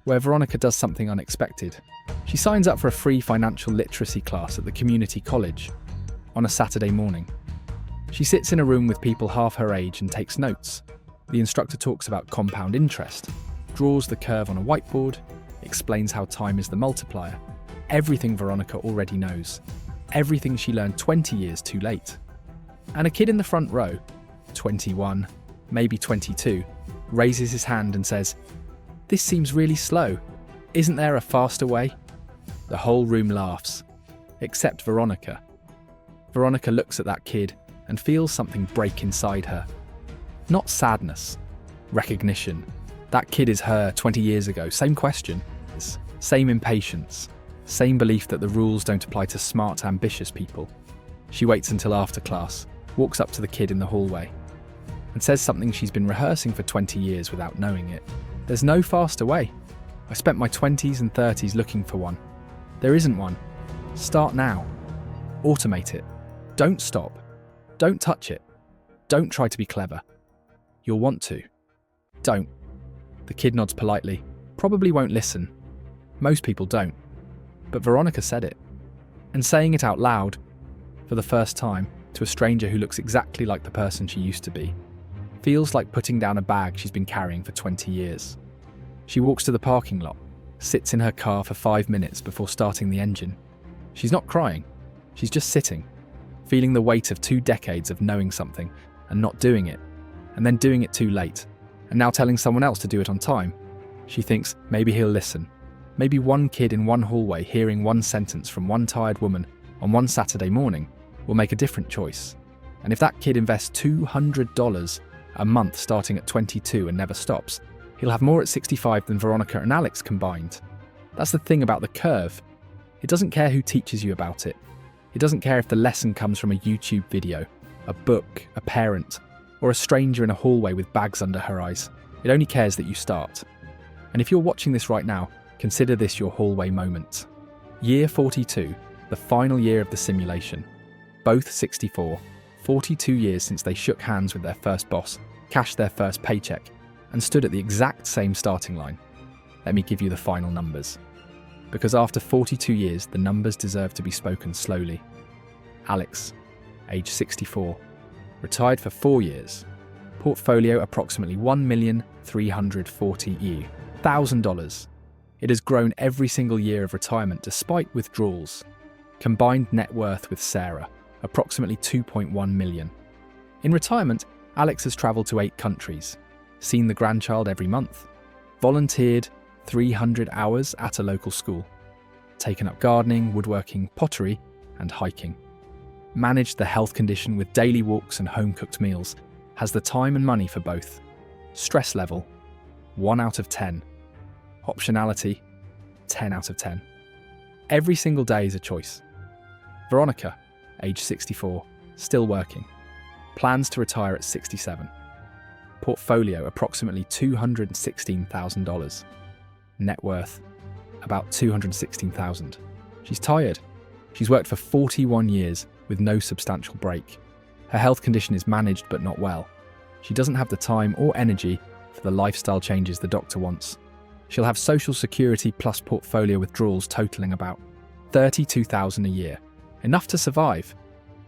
where Veronica does something unexpected. She signs up for a free financial literacy class at the community college on a Saturday morning. She sits in a room with people half her age and takes notes. The instructor talks about compound interest, draws the curve on a whiteboard, explains how time is the multiplier. Everything Veronica already knows. Everything she learned 20 years too late. And a kid in the front row, 21, maybe 22, raises his hand and says, "This seems really slow. Isn't there a faster way?" The whole room laughs, except Veronica. Veronica looks at that kid and feels something break inside her. Not sadness, recognition. That kid is her 20 years ago. Same question, same impatience, same belief that the rules don't apply to smart, ambitious people. She waits until after class, walks up to the kid in the hallway, and says something she's been rehearsing for 20 years without knowing it. "There's no faster way. I spent my 20s and 30s looking for one. There isn't one. Start now. Automate it. Don't stop. Don't touch it. Don't try to be clever. You'll want to. Don't." The kid nods politely, probably won't listen. Most people don't. But Veronica said it. And saying it out loud, for the first time, to a stranger who looks exactly like the person she used to be, feels like putting down a bag she's been carrying for 20 years. She walks to the parking lot, sits in her car for 5 minutes before starting the engine. She's not crying. She's just sitting, feeling the weight of 2 decades of knowing something and not doing it, and then doing it too late, and now telling someone else to do it on time. She thinks maybe he'll listen. Maybe one kid in one hallway hearing one sentence from one tired woman on one Saturday morning will make a different choice. And if that kid invests $200 a month starting at 22 and never stops, he'll have more at 65 than Veronica and Alex combined. That's the thing about the curve. It doesn't care who teaches you about it. It doesn't care if the lesson comes from a YouTube video, a book, a parent, or a stranger in a hallway with bags under her eyes. It only cares that you start. And if you're watching this right now, consider this your hallway moment. Year 42, the final year of the simulation. Both 64, 42 years since they shook hands with their first boss, cashed their first paycheck, and stood at the exact same starting line. Let me give you the final numbers. Because after 42 years, the numbers deserve to be spoken slowly. Alex, age 64, retired for 4 years. Portfolio approximately $1,340,000. It has grown every single year of retirement despite withdrawals. Combined net worth with Sarah, approximately $2.1 million. In retirement, Alex has travelled to 8 countries, seen the grandchild every month, volunteered 300 hours at a local school, taken up gardening, woodworking, pottery, and hiking, managed the health condition with daily walks and home-cooked meals, has the time and money for both. Stress level, 1 out of 10. Optionality, 10 out of 10. Every single day is a choice. Veronica, age 64, still working. Plans to retire at 67. Portfolio approximately $216,000. Net worth about $216,000. She's tired. She's worked for 41 years with no substantial break. Her health condition is managed but not well. She doesn't have the time or energy for the lifestyle changes the doctor wants. She'll have Social Security plus portfolio withdrawals totaling about $32,000 a year. Enough to survive,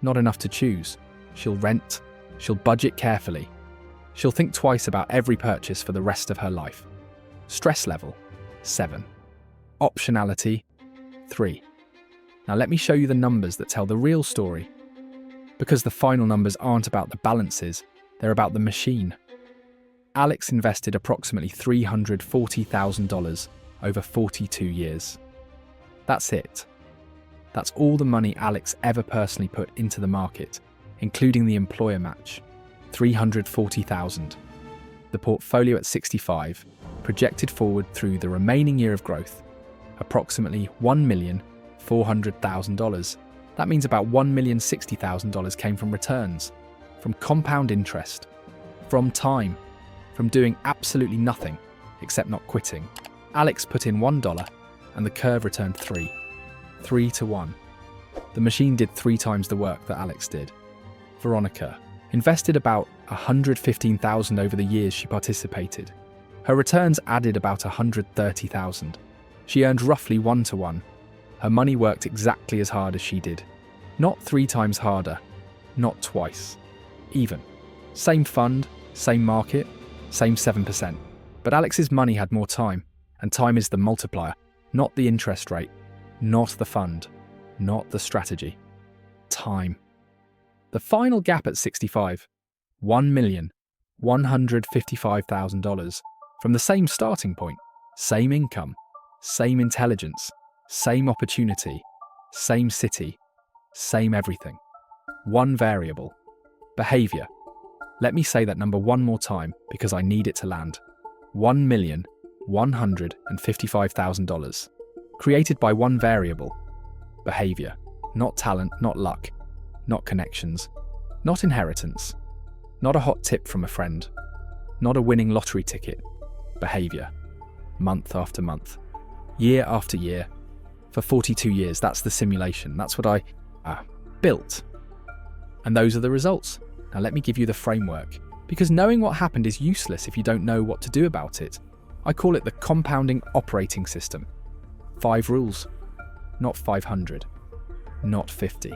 not enough to choose. She'll rent. She'll budget carefully. She'll think twice about every purchase for the rest of her life. Stress level, 7. Optionality, 3. Now let me show you the numbers that tell the real story. Because the final numbers aren't about the balances, they're about the machine. Alex invested approximately $340,000 over 42 years. That's it. That's all the money Alex ever personally put into the market, including the employer match, $340,000. The portfolio at 65, projected forward through the remaining year of growth, approximately $1,400,000. That means about $1,060,000 came from returns, from compound interest, from time, from doing absolutely nothing except not quitting. Alex put in $1 and the curve returned 3 to 1. The machine did 3 times the work that Alex did. Veronica invested about $115,000 over the years she participated. Her returns added about $130,000. She earned roughly 1 to 1. Her money worked exactly as hard as she did. Not 3 times harder, not twice. Even. Same fund, same market, same 7%. But Alex's money had more time, and time is the multiplier, not the interest rate, not the fund, not the strategy. Time. The final gap at 65, $1,155,000 from the same starting point, same income, same intelligence, same opportunity, same city, same everything. One variable. Behavior. Let me say that number one more time because I need it to land. $1,155,000. Created by one variable. Behavior. Not talent, not luck, not connections, not inheritance, not a hot tip from a friend, not a winning lottery ticket. Behavior. Month after month. Year after year. For 42 years, that's the simulation. That's what I built. And those are the results. Now let me give you the framework, because knowing what happened is useless if you don't know what to do about it. I call it the compounding operating system. 5 rules, not 500, not 50.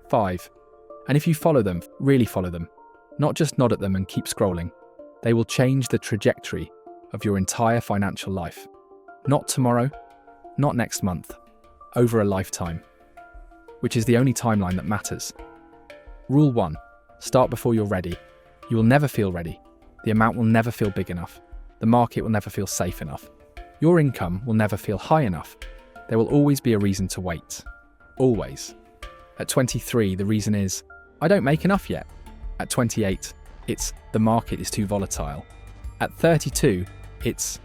5. And if you follow them, really follow them, not just nod at them and keep scrolling, they will change the trajectory of your entire financial life. Not tomorrow, not next month, over a lifetime, which is the only timeline that matters. Rule 1. Start before you're ready. You will never feel ready. The amount will never feel big enough. The market will never feel safe enough. Your income will never feel high enough. There will always be a reason to wait. Always. At 23, the reason is, I don't make enough yet. At 28, it's, the market is too volatile. At 32, it's,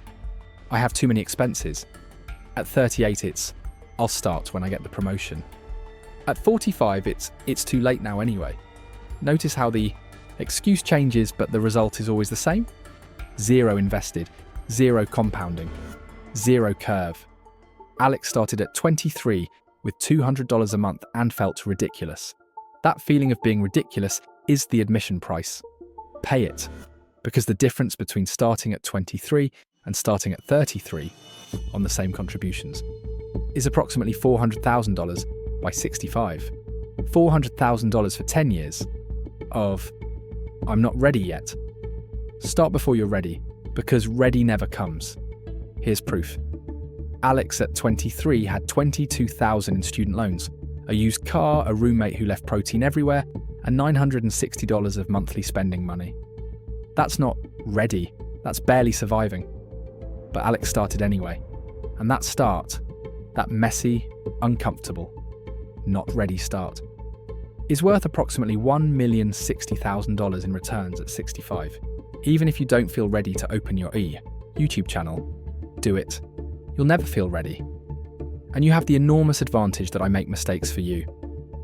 I have too many expenses. At 38, it's, I'll start when I get the promotion. At 45, it's too late now anyway. Notice how the excuse changes, but the result is always the same? 0 invested, 0 compounding, 0 curve. Alex started at 23 with $200 a month and felt ridiculous. That feeling of being ridiculous is the admission price. Pay it, because the difference between starting at 23 and starting at 33 on the same contributions is approximately $400,000 by 65. $400,000 for 10 years of, I'm not ready yet. Start before you're ready, because ready never comes. Here's proof. Alex at 23 had $22,000 in student loans, a used car, a roommate who left protein everywhere, and $960 of monthly spending money. That's not ready, that's barely surviving. But Alex started anyway. And that start, that messy, uncomfortable, not ready start, is worth approximately $1,060,000 in returns at 65. Even if you don't feel ready to open your YouTube channel, do it. You'll never feel ready. And you have the enormous advantage that I make mistakes for you.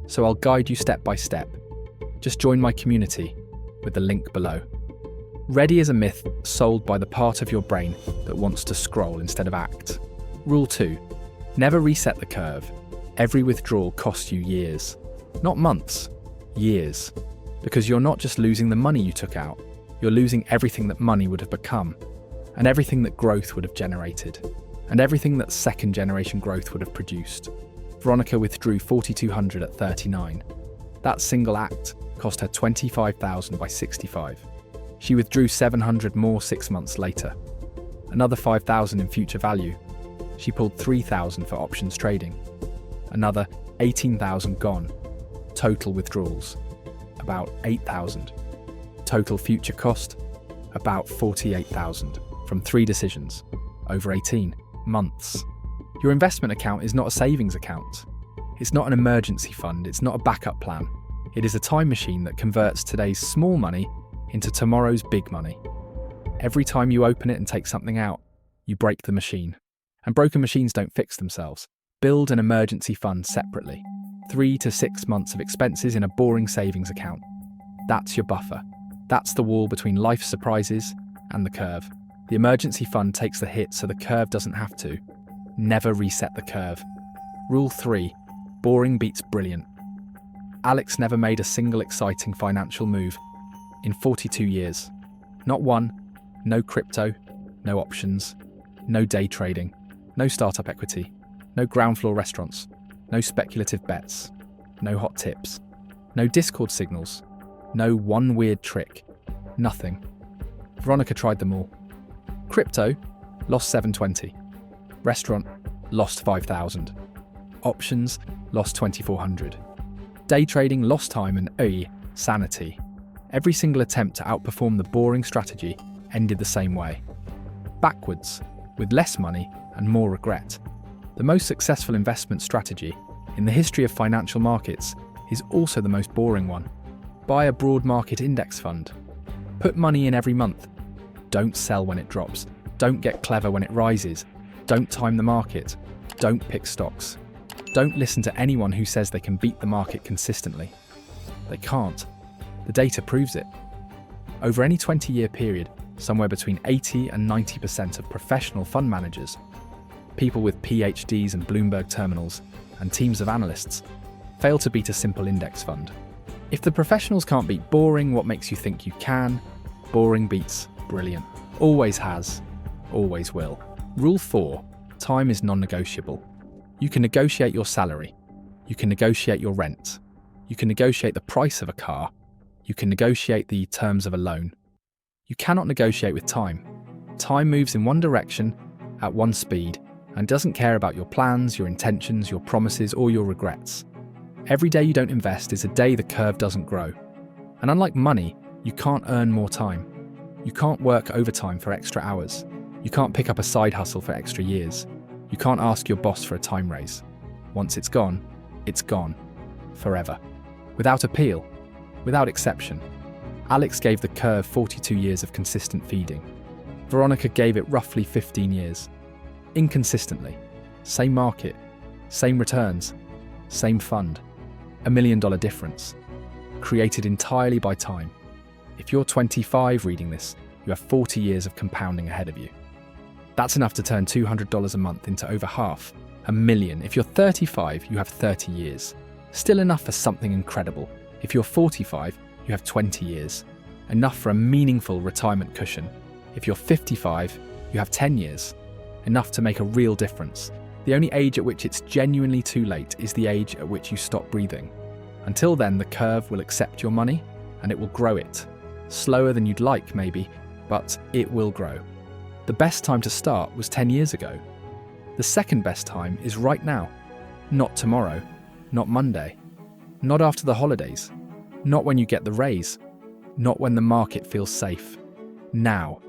So I'll guide you step by step. Just join my community with the link below. Ready is a myth sold by the part of your brain that wants to scroll instead of act. Rule 2. Never reset the curve. Every withdrawal costs you years. Not months, years. Because you're not just losing the money you took out, you're losing everything that money would have become, and everything that growth would have generated, and everything that second generation growth would have produced. Veronica withdrew $4,200 at 39. That single act cost her $25,000 by 65. She withdrew $700 more 6 months later. Another $5,000 in future value. She pulled $3,000 for options trading. Another $18,000 gone. Total withdrawals, about $8,000. Total future cost, about $48,000 from 3 decisions over 18 months. Your investment account is not a savings account. It's not an emergency fund. It's not a backup plan. It is a time machine that converts today's small money into tomorrow's big money. Every time you open it and take something out, you break the machine. And broken machines don't fix themselves. Build an emergency fund separately. 3 to 6 months of expenses in a boring savings account. That's your buffer. That's the wall between life's surprises and the curve. The emergency fund takes the hit so the curve doesn't have to. Never reset the curve. Rule 3. Boring beats brilliant. Alex never made a single exciting financial move in 42 years. Not one. No crypto, no options, no day trading, no startup equity, no ground floor restaurants, no speculative bets, no hot tips, no Discord signals, no one weird trick, nothing. Veronica tried them all. Crypto, lost 720. Restaurant, lost 5,000. Options, lost 2,400. Day trading, lost time and sanity. Every single attempt to outperform the boring strategy ended the same way. Backwards, with less money and more regret. The most successful investment strategy in the history of financial markets is also the most boring one. Buy a broad market index fund. Put money in every month. Don't sell when it drops. Don't get clever when it rises. Don't time the market. Don't pick stocks. Don't listen to anyone who says they can beat the market consistently. They can't. The data proves it. Over any 20-year period, somewhere between 80 and 90% of professional fund managers, people with PhDs and Bloomberg terminals, and teams of analysts, fail to beat a simple index fund. If the professionals can't beat boring, what makes you think you can? Boring beats brilliant. Always has, always will. Rule 4. Time is non-negotiable. You can negotiate your salary. You can negotiate your rent. You can negotiate the price of a car. You can negotiate the terms of a loan. You cannot negotiate with time. Time moves in one direction, at one speed, and doesn't care about your plans, your intentions, your promises, or your regrets. Every day you don't invest is a day the curve doesn't grow. And unlike money, you can't earn more time. You can't work overtime for extra hours. You can't pick up a side hustle for extra years. You can't ask your boss for a time raise. Once it's gone. Forever. Without appeal. Without exception. Alex gave the curve 42 years of consistent feeding. Veronica gave it roughly 15 years. Inconsistently. Same market. Same returns. Same fund. $1 million difference. Created entirely by time. If you're 25 reading this, you have 40 years of compounding ahead of you. That's enough to turn $200 a month into over $500,000. If you're 35, you have 30 years. Still enough for something incredible. If you're 45, you have 20 years. Enough for a meaningful retirement cushion. If you're 55, you have 10 years. Enough to make a real difference. The only age at which it's genuinely too late is the age at which you stop breathing. Until then, the curve will accept your money and it will grow it. Slower than you'd like, maybe, but it will grow. The best time to start was 10 years ago. The second best time is right now. Not tomorrow. Not Monday. Not after the holidays. Not when you get the raise. Not when the market feels safe. Now.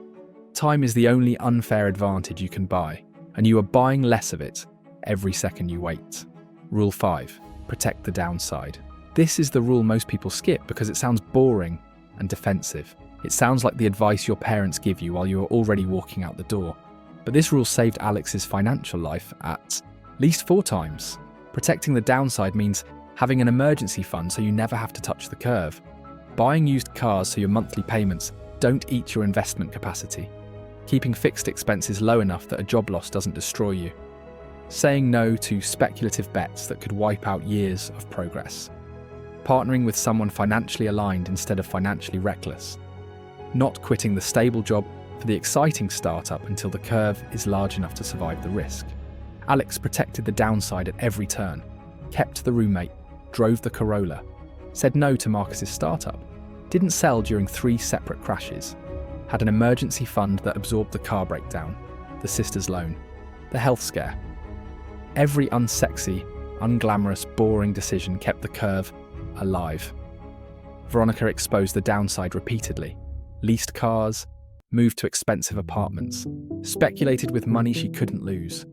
Time is the only unfair advantage you can buy, and you are buying less of it every second you wait. Rule 5. Protect the downside. This is the rule most people skip because it sounds boring and defensive. It sounds like the advice your parents give you while you are already walking out the door. But this rule saved Alex's financial life at least 4 times. Protecting the downside means having an emergency fund so you never have to touch the curve. Buying used cars so your monthly payments don't eat your investment capacity. Keeping fixed expenses low enough that a job loss doesn't destroy you. Saying no to speculative bets that could wipe out years of progress. Partnering with someone financially aligned instead of financially reckless. Not quitting the stable job for the exciting startup until the curve is large enough to survive the risk. Alex protected the downside at every turn, kept the roommate, drove the Corolla, said no to Marcus's startup, didn't sell during 3 separate crashes, had an emergency fund that absorbed the car breakdown, the sister's loan, the health scare. Every unsexy, unglamorous, boring decision kept the curve alive. Veronica exposed the downside repeatedly, leased cars, moved to expensive apartments, speculated with money she couldn't lose,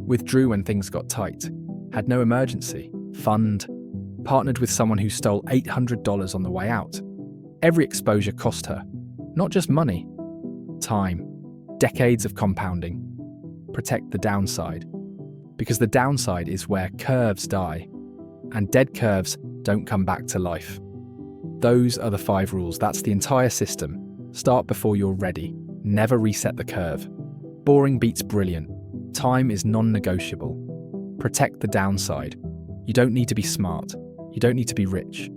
withdrew when things got tight, had no emergency fund, partnered with someone who stole $800 on the way out. Every exposure cost her, not just money, time, decades of compounding. Protect the downside, because the downside is where curves die, and dead curves don't come back to life. Those are the 5 rules. That's the entire system. Start before you're ready. Never reset the curve. Boring beats brilliant. Time is non-negotiable. Protect the downside. You don't need to be smart. You don't need to be rich.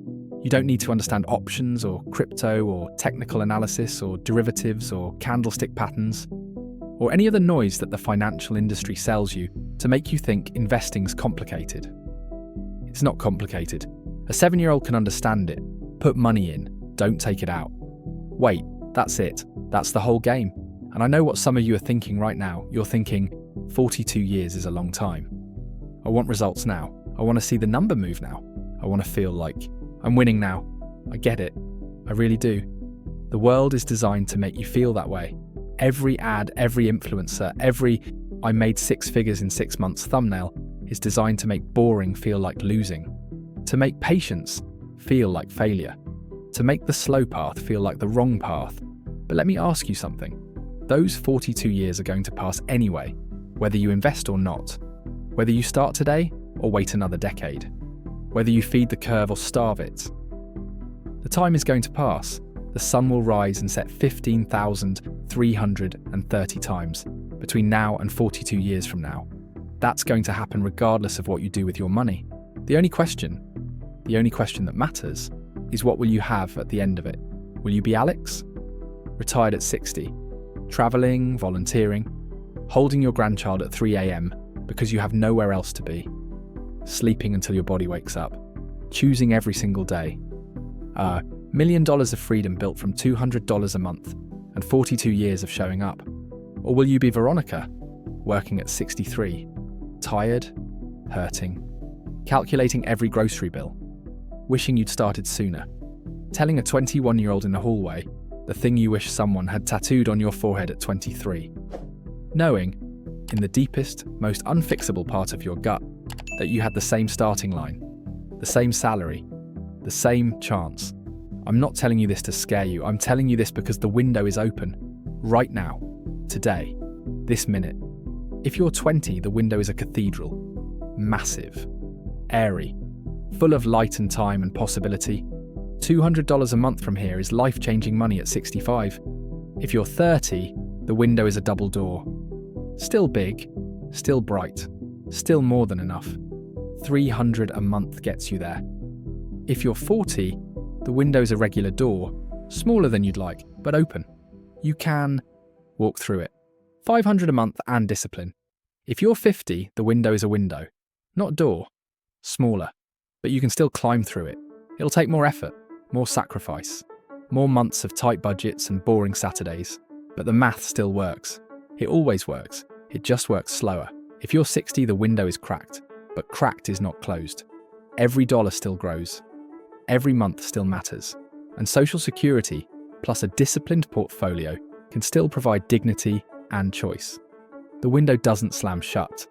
You don't need to understand options or crypto or technical analysis or derivatives or candlestick patterns or any other noise that the financial industry sells you to make you think investing's complicated. It's not complicated. A 7-year-old can understand it. Put money in. Don't take it out. Wait, that's it. That's the whole game. And I know what some of you are thinking right now. You're thinking, 42 years is a long time. I want results now. I want to see the number move now. I want to feel like I'm winning now. I get it. I really do. The world is designed to make you feel that way. Every ad, every influencer, every "I made 6 figures in 6 months" thumbnail is designed to make boring feel like losing, to make patience feel like failure, to make the slow path feel like the wrong path. But let me ask you something. Those 42 years are going to pass anyway, whether you invest or not, whether you start today or wait another decade, whether you feed the curve or starve it. The time is going to pass. The sun will rise and set 15,330 times between now and 42 years from now. That's going to happen regardless of what you do with your money. The only question that matters is, what will you have at the end of it? Will you be Alex? Retired at 60, traveling, volunteering, holding your grandchild at 3 a.m. because you have nowhere else to be, sleeping until your body wakes up, choosing every single day. $1 million of freedom built from $200 a month and 42 years of showing up. Or will you be Veronica, working at 63, tired, hurting, calculating every grocery bill, wishing you'd started sooner, telling a 21-year-old in the hallway the thing you wish someone had tattooed on your forehead at 23, knowing, in the deepest, most unfixable part of your gut, that you had the same starting line, the same salary, the same chance. I'm not telling you this to scare you. I'm telling you this because the window is open, right now, today, this minute. If you're 20, the window is a cathedral, massive, airy, full of light and time and possibility. $200 a month from here is life-changing money at 65. If you're 30, the window is a double door. Still big, still bright, still more than enough. $300 a month gets you there. If you're 40, the window's a regular door, smaller than you'd like, but open. You can walk through it. $500 a month and discipline. If you're 50, the window is a window, not door, smaller, but you can still climb through it. It'll take more effort, more sacrifice, more months of tight budgets and boring Saturdays, but the math still works. It always works. It just works slower. If you're 60, the window is cracked, but cracked is not closed. Every dollar still grows. Every month still matters. And Social Security, plus a disciplined portfolio, can still provide dignity and choice. The window doesn't slam shut.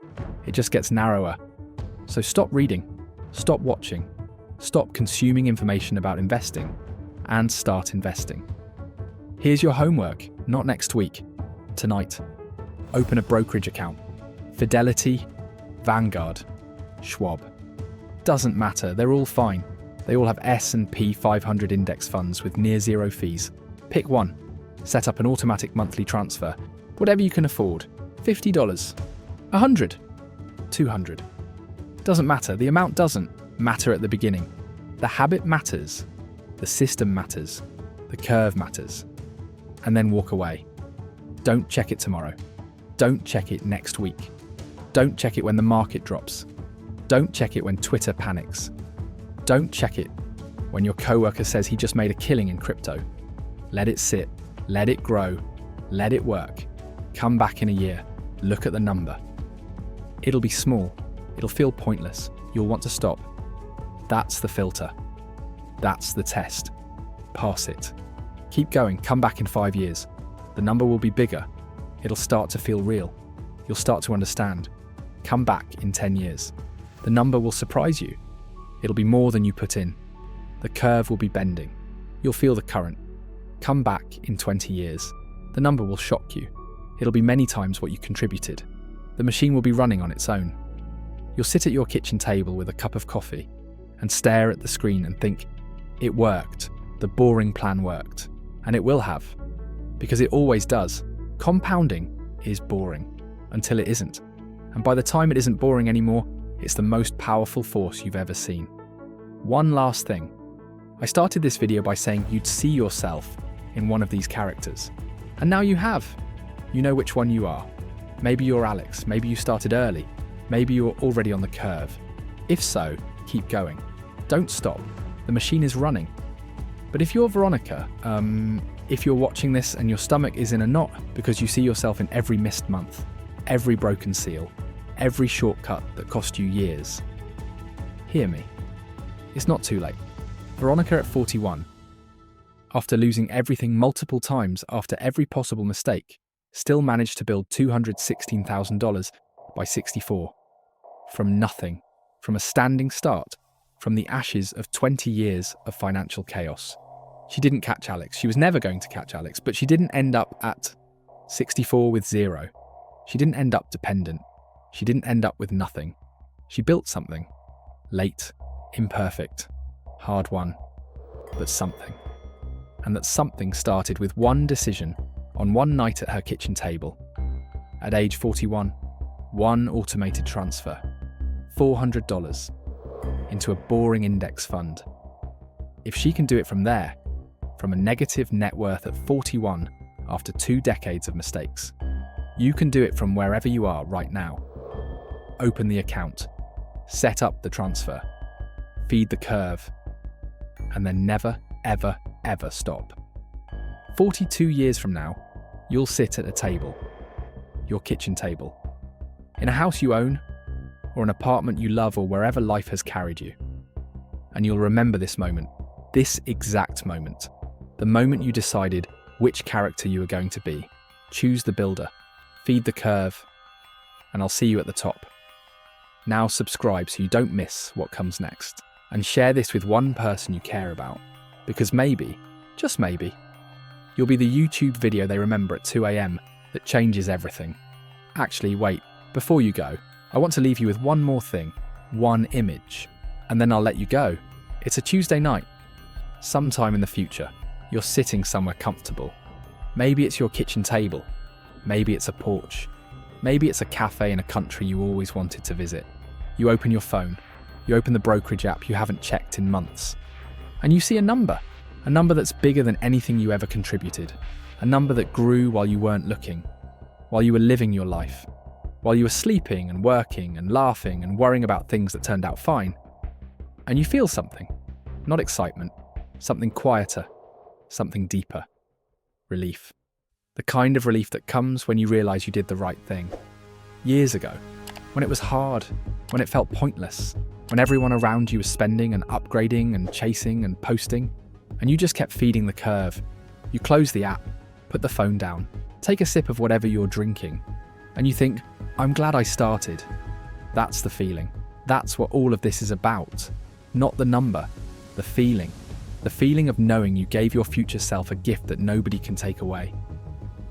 It just gets narrower. So stop reading, stop watching, stop consuming information about investing, and start investing. Here's your homework, not next week, tonight. Open a brokerage account. Fidelity, Vanguard, Schwab. Doesn't matter, they're all fine. They all have S&P 500 index funds with near zero fees. Pick one. Set up an automatic monthly transfer. Whatever you can afford. $50, $100, $200. Doesn't matter. The amount doesn't matter at the beginning. The habit matters. The system matters. The curve matters. And then walk away. Don't check it tomorrow. Don't check it next week. Don't check it when the market drops. Don't check it when Twitter panics. Don't check it when your coworker says he just made a killing in crypto. Let it sit. Let it grow. Let it work. Come back in a year. Look at the number. It'll be small. It'll feel pointless. You'll want to stop. That's the filter. That's the test. Pass it. Keep going. Come back in 5 years. The number will be bigger. It'll start to feel real. You'll start to understand. Come back in 10 years. The number will surprise you. It'll be more than you put in. The curve will be bending. You'll feel the current. Come back in 20 years. The number will shock you. It'll be many times what you contributed. The machine will be running on its own. You'll sit at your kitchen table with a cup of coffee and stare at the screen and think, it worked. The boring plan worked. And it will have. Because it always does. Compounding is boring until it isn't. And by the time it isn't boring anymore, it's the most powerful force you've ever seen. One last thing. I started this video by saying you'd see yourself in one of these characters. And now you have. You know which one you are. Maybe you're Alex, maybe you started early, maybe you're already on the curve. If so, keep going. Don't stop. The machine is running. But if you're Veronica, if you're watching this and your stomach is in a knot because you see yourself in every missed month, every broken seal, every shortcut that cost you years, hear me. It's not too late. Veronica at 41, after losing everything multiple times after every possible mistake, still managed to build $216,000 by 64. From nothing, from a standing start, from the ashes of 20 years of financial chaos. She didn't catch Alex. She was never going to catch Alex, but she didn't end up at 64 with zero. She didn't end up dependent. She didn't end up with nothing. She built something. Late, imperfect, hard won, but something. And that something started with one decision on one night at her kitchen table. At age 41, one automated transfer, $400, into a boring index fund. If she can do it from there, from a negative net worth at 41 after 2 decades of mistakes, you can do it from wherever you are right now. Open the account, set up the transfer, feed the curve, and then never, ever, ever stop. 42 years from now, you'll sit at a table, your kitchen table, in a house you own, or an apartment you love, or wherever life has carried you. And you'll remember this moment, this exact moment, the moment you decided which character you were going to be. Choose the builder, feed the curve, and I'll see you at the top. Now subscribe so you don't miss what comes next, and share this with one person you care about, because maybe, just maybe, you'll be the YouTube video they remember at 2 a.m. that changes everything. Actually, wait, before you go, I want to leave you with one more thing, one image, and then I'll let you go. It's a Tuesday night. Sometime in the future, you're sitting somewhere comfortable. Maybe it's your kitchen table. Maybe it's a porch. Maybe it's a cafe in a country you always wanted to visit. You open your phone. You open the brokerage app you haven't checked in months. And you see a number that's bigger than anything you ever contributed. A number that grew while you weren't looking, while you were living your life, while you were sleeping and working and laughing and worrying about things that turned out fine. And you feel something, not excitement, something quieter, something deeper. Relief. The kind of relief that comes when you realise you did the right thing. Years ago, when it was hard, when it felt pointless, when everyone around you was spending and upgrading and chasing and posting, and you just kept feeding the curve. You close the app, put the phone down, take a sip of whatever you're drinking, and you think, I'm glad I started. That's the feeling. That's what all of this is about. Not the number, the feeling. The feeling of knowing you gave your future self a gift that nobody can take away.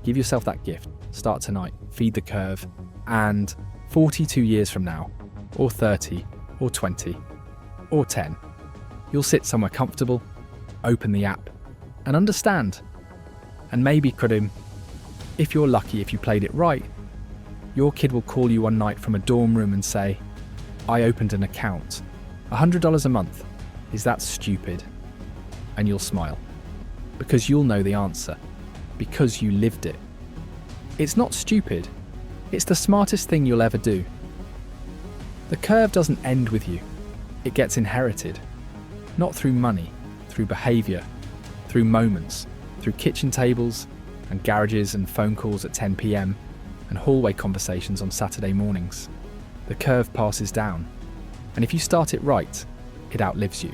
Give yourself that gift. Start tonight, feed the curve, and 42 years from now, or 30, or 20, or 10, you'll sit somewhere comfortable, open the app, and understand. And maybe, Karim, if you're lucky, if you played it right, your kid will call you one night from a dorm room and say, I opened an account. $100 a month. Is that stupid? And you'll smile. Because you'll know the answer. Because you lived it. It's not stupid. It's the smartest thing you'll ever do. The curve doesn't end with you. It gets inherited. Not through money, through behaviour, through moments, through kitchen tables and garages and phone calls at 10 p.m. and hallway conversations on Saturday mornings. The curve passes down. And if you start it right, it outlives you.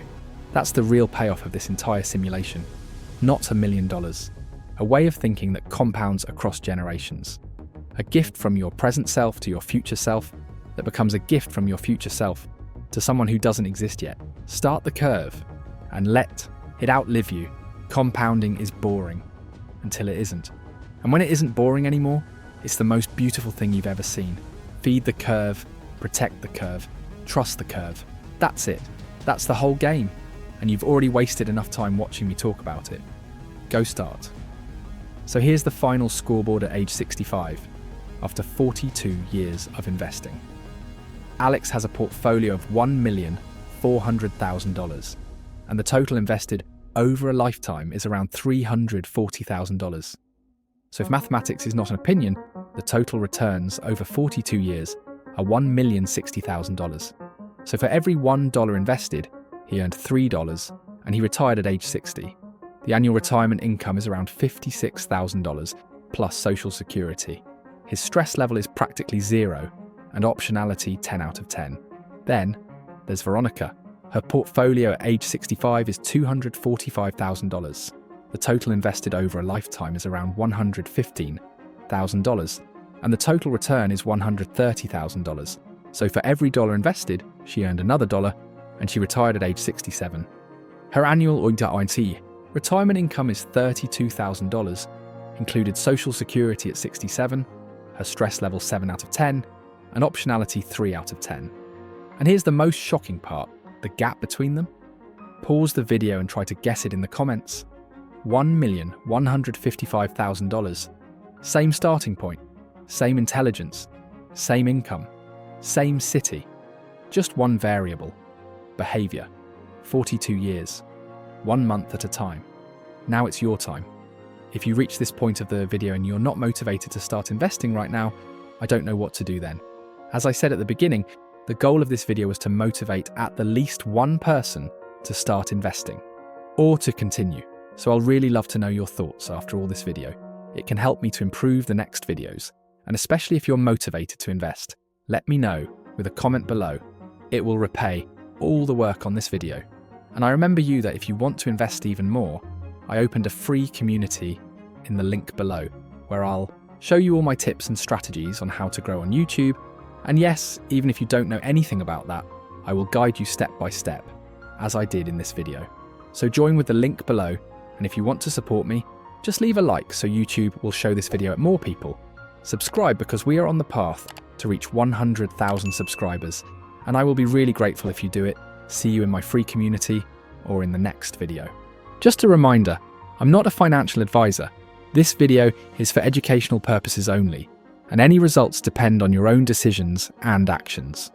That's the real payoff of this entire simulation. Not $1 million. A way of thinking that compounds across generations. A gift from your present self to your future self, that becomes a gift from your future self to someone who doesn't exist yet. Start the curve and let it outlive you. Compounding is boring until it isn't. And when it isn't boring anymore, it's the most beautiful thing you've ever seen. Feed the curve, protect the curve, trust the curve. That's it. That's the whole game. And you've already wasted enough time watching me talk about it. Go start. So here's the final scoreboard at age 65, after 42 years of investing. Alex has a portfolio of $1,400,000, and the total invested over a lifetime is around $340,000. So if mathematics is not an opinion, the total returns over 42 years are $1,060,000. So for every $1 invested, he earned $3, and he retired at age 60. The annual retirement income is around $56,000 plus Social Security. His stress level is practically zero, and optionality 10 out of 10. Then there's Veronica. Her portfolio at age 65 is $245,000. The total invested over a lifetime is around $115,000, and the total return is $130,000. So for every dollar invested, she earned another dollar, and she retired at age 67. Her annual retirement income is $32,000, included Social Security at 67, her stress level 7 out of 10, and optionality 3 out of 10. And here's the most shocking part, the gap between them. Pause the video and try to guess it in the comments. $1,155,000. Same starting point, same intelligence, same income, same city. Just one variable, behavior. 42 years, 1 month at a time. Now it's your time. If you reach this point of the video and you're not motivated to start investing right now, I don't know what to do then. As I said at the beginning, the goal of this video was to motivate at the least one person to start investing or to continue. So I'll really love to know your thoughts after all this video. It can help me to improve the next videos, and especially if you're motivated to invest, let me know with a comment below. It will repay all the work on this video. And I remember you that if you want to invest even more, I opened a free community in the link below, where I'll show you all my tips and strategies on how to grow on YouTube. And yes, even if you don't know anything about that, I will guide you step by step, as I did in this video. So join with the link below, and if you want to support me, just leave a like so YouTube will show this video at more people. Subscribe because we are on the path to reach 100,000 subscribers, and I will be really grateful if you do it. See you in my free community or in the next video. Just a reminder, I'm not a financial advisor. This video is for educational purposes only, and any results depend on your own decisions and actions.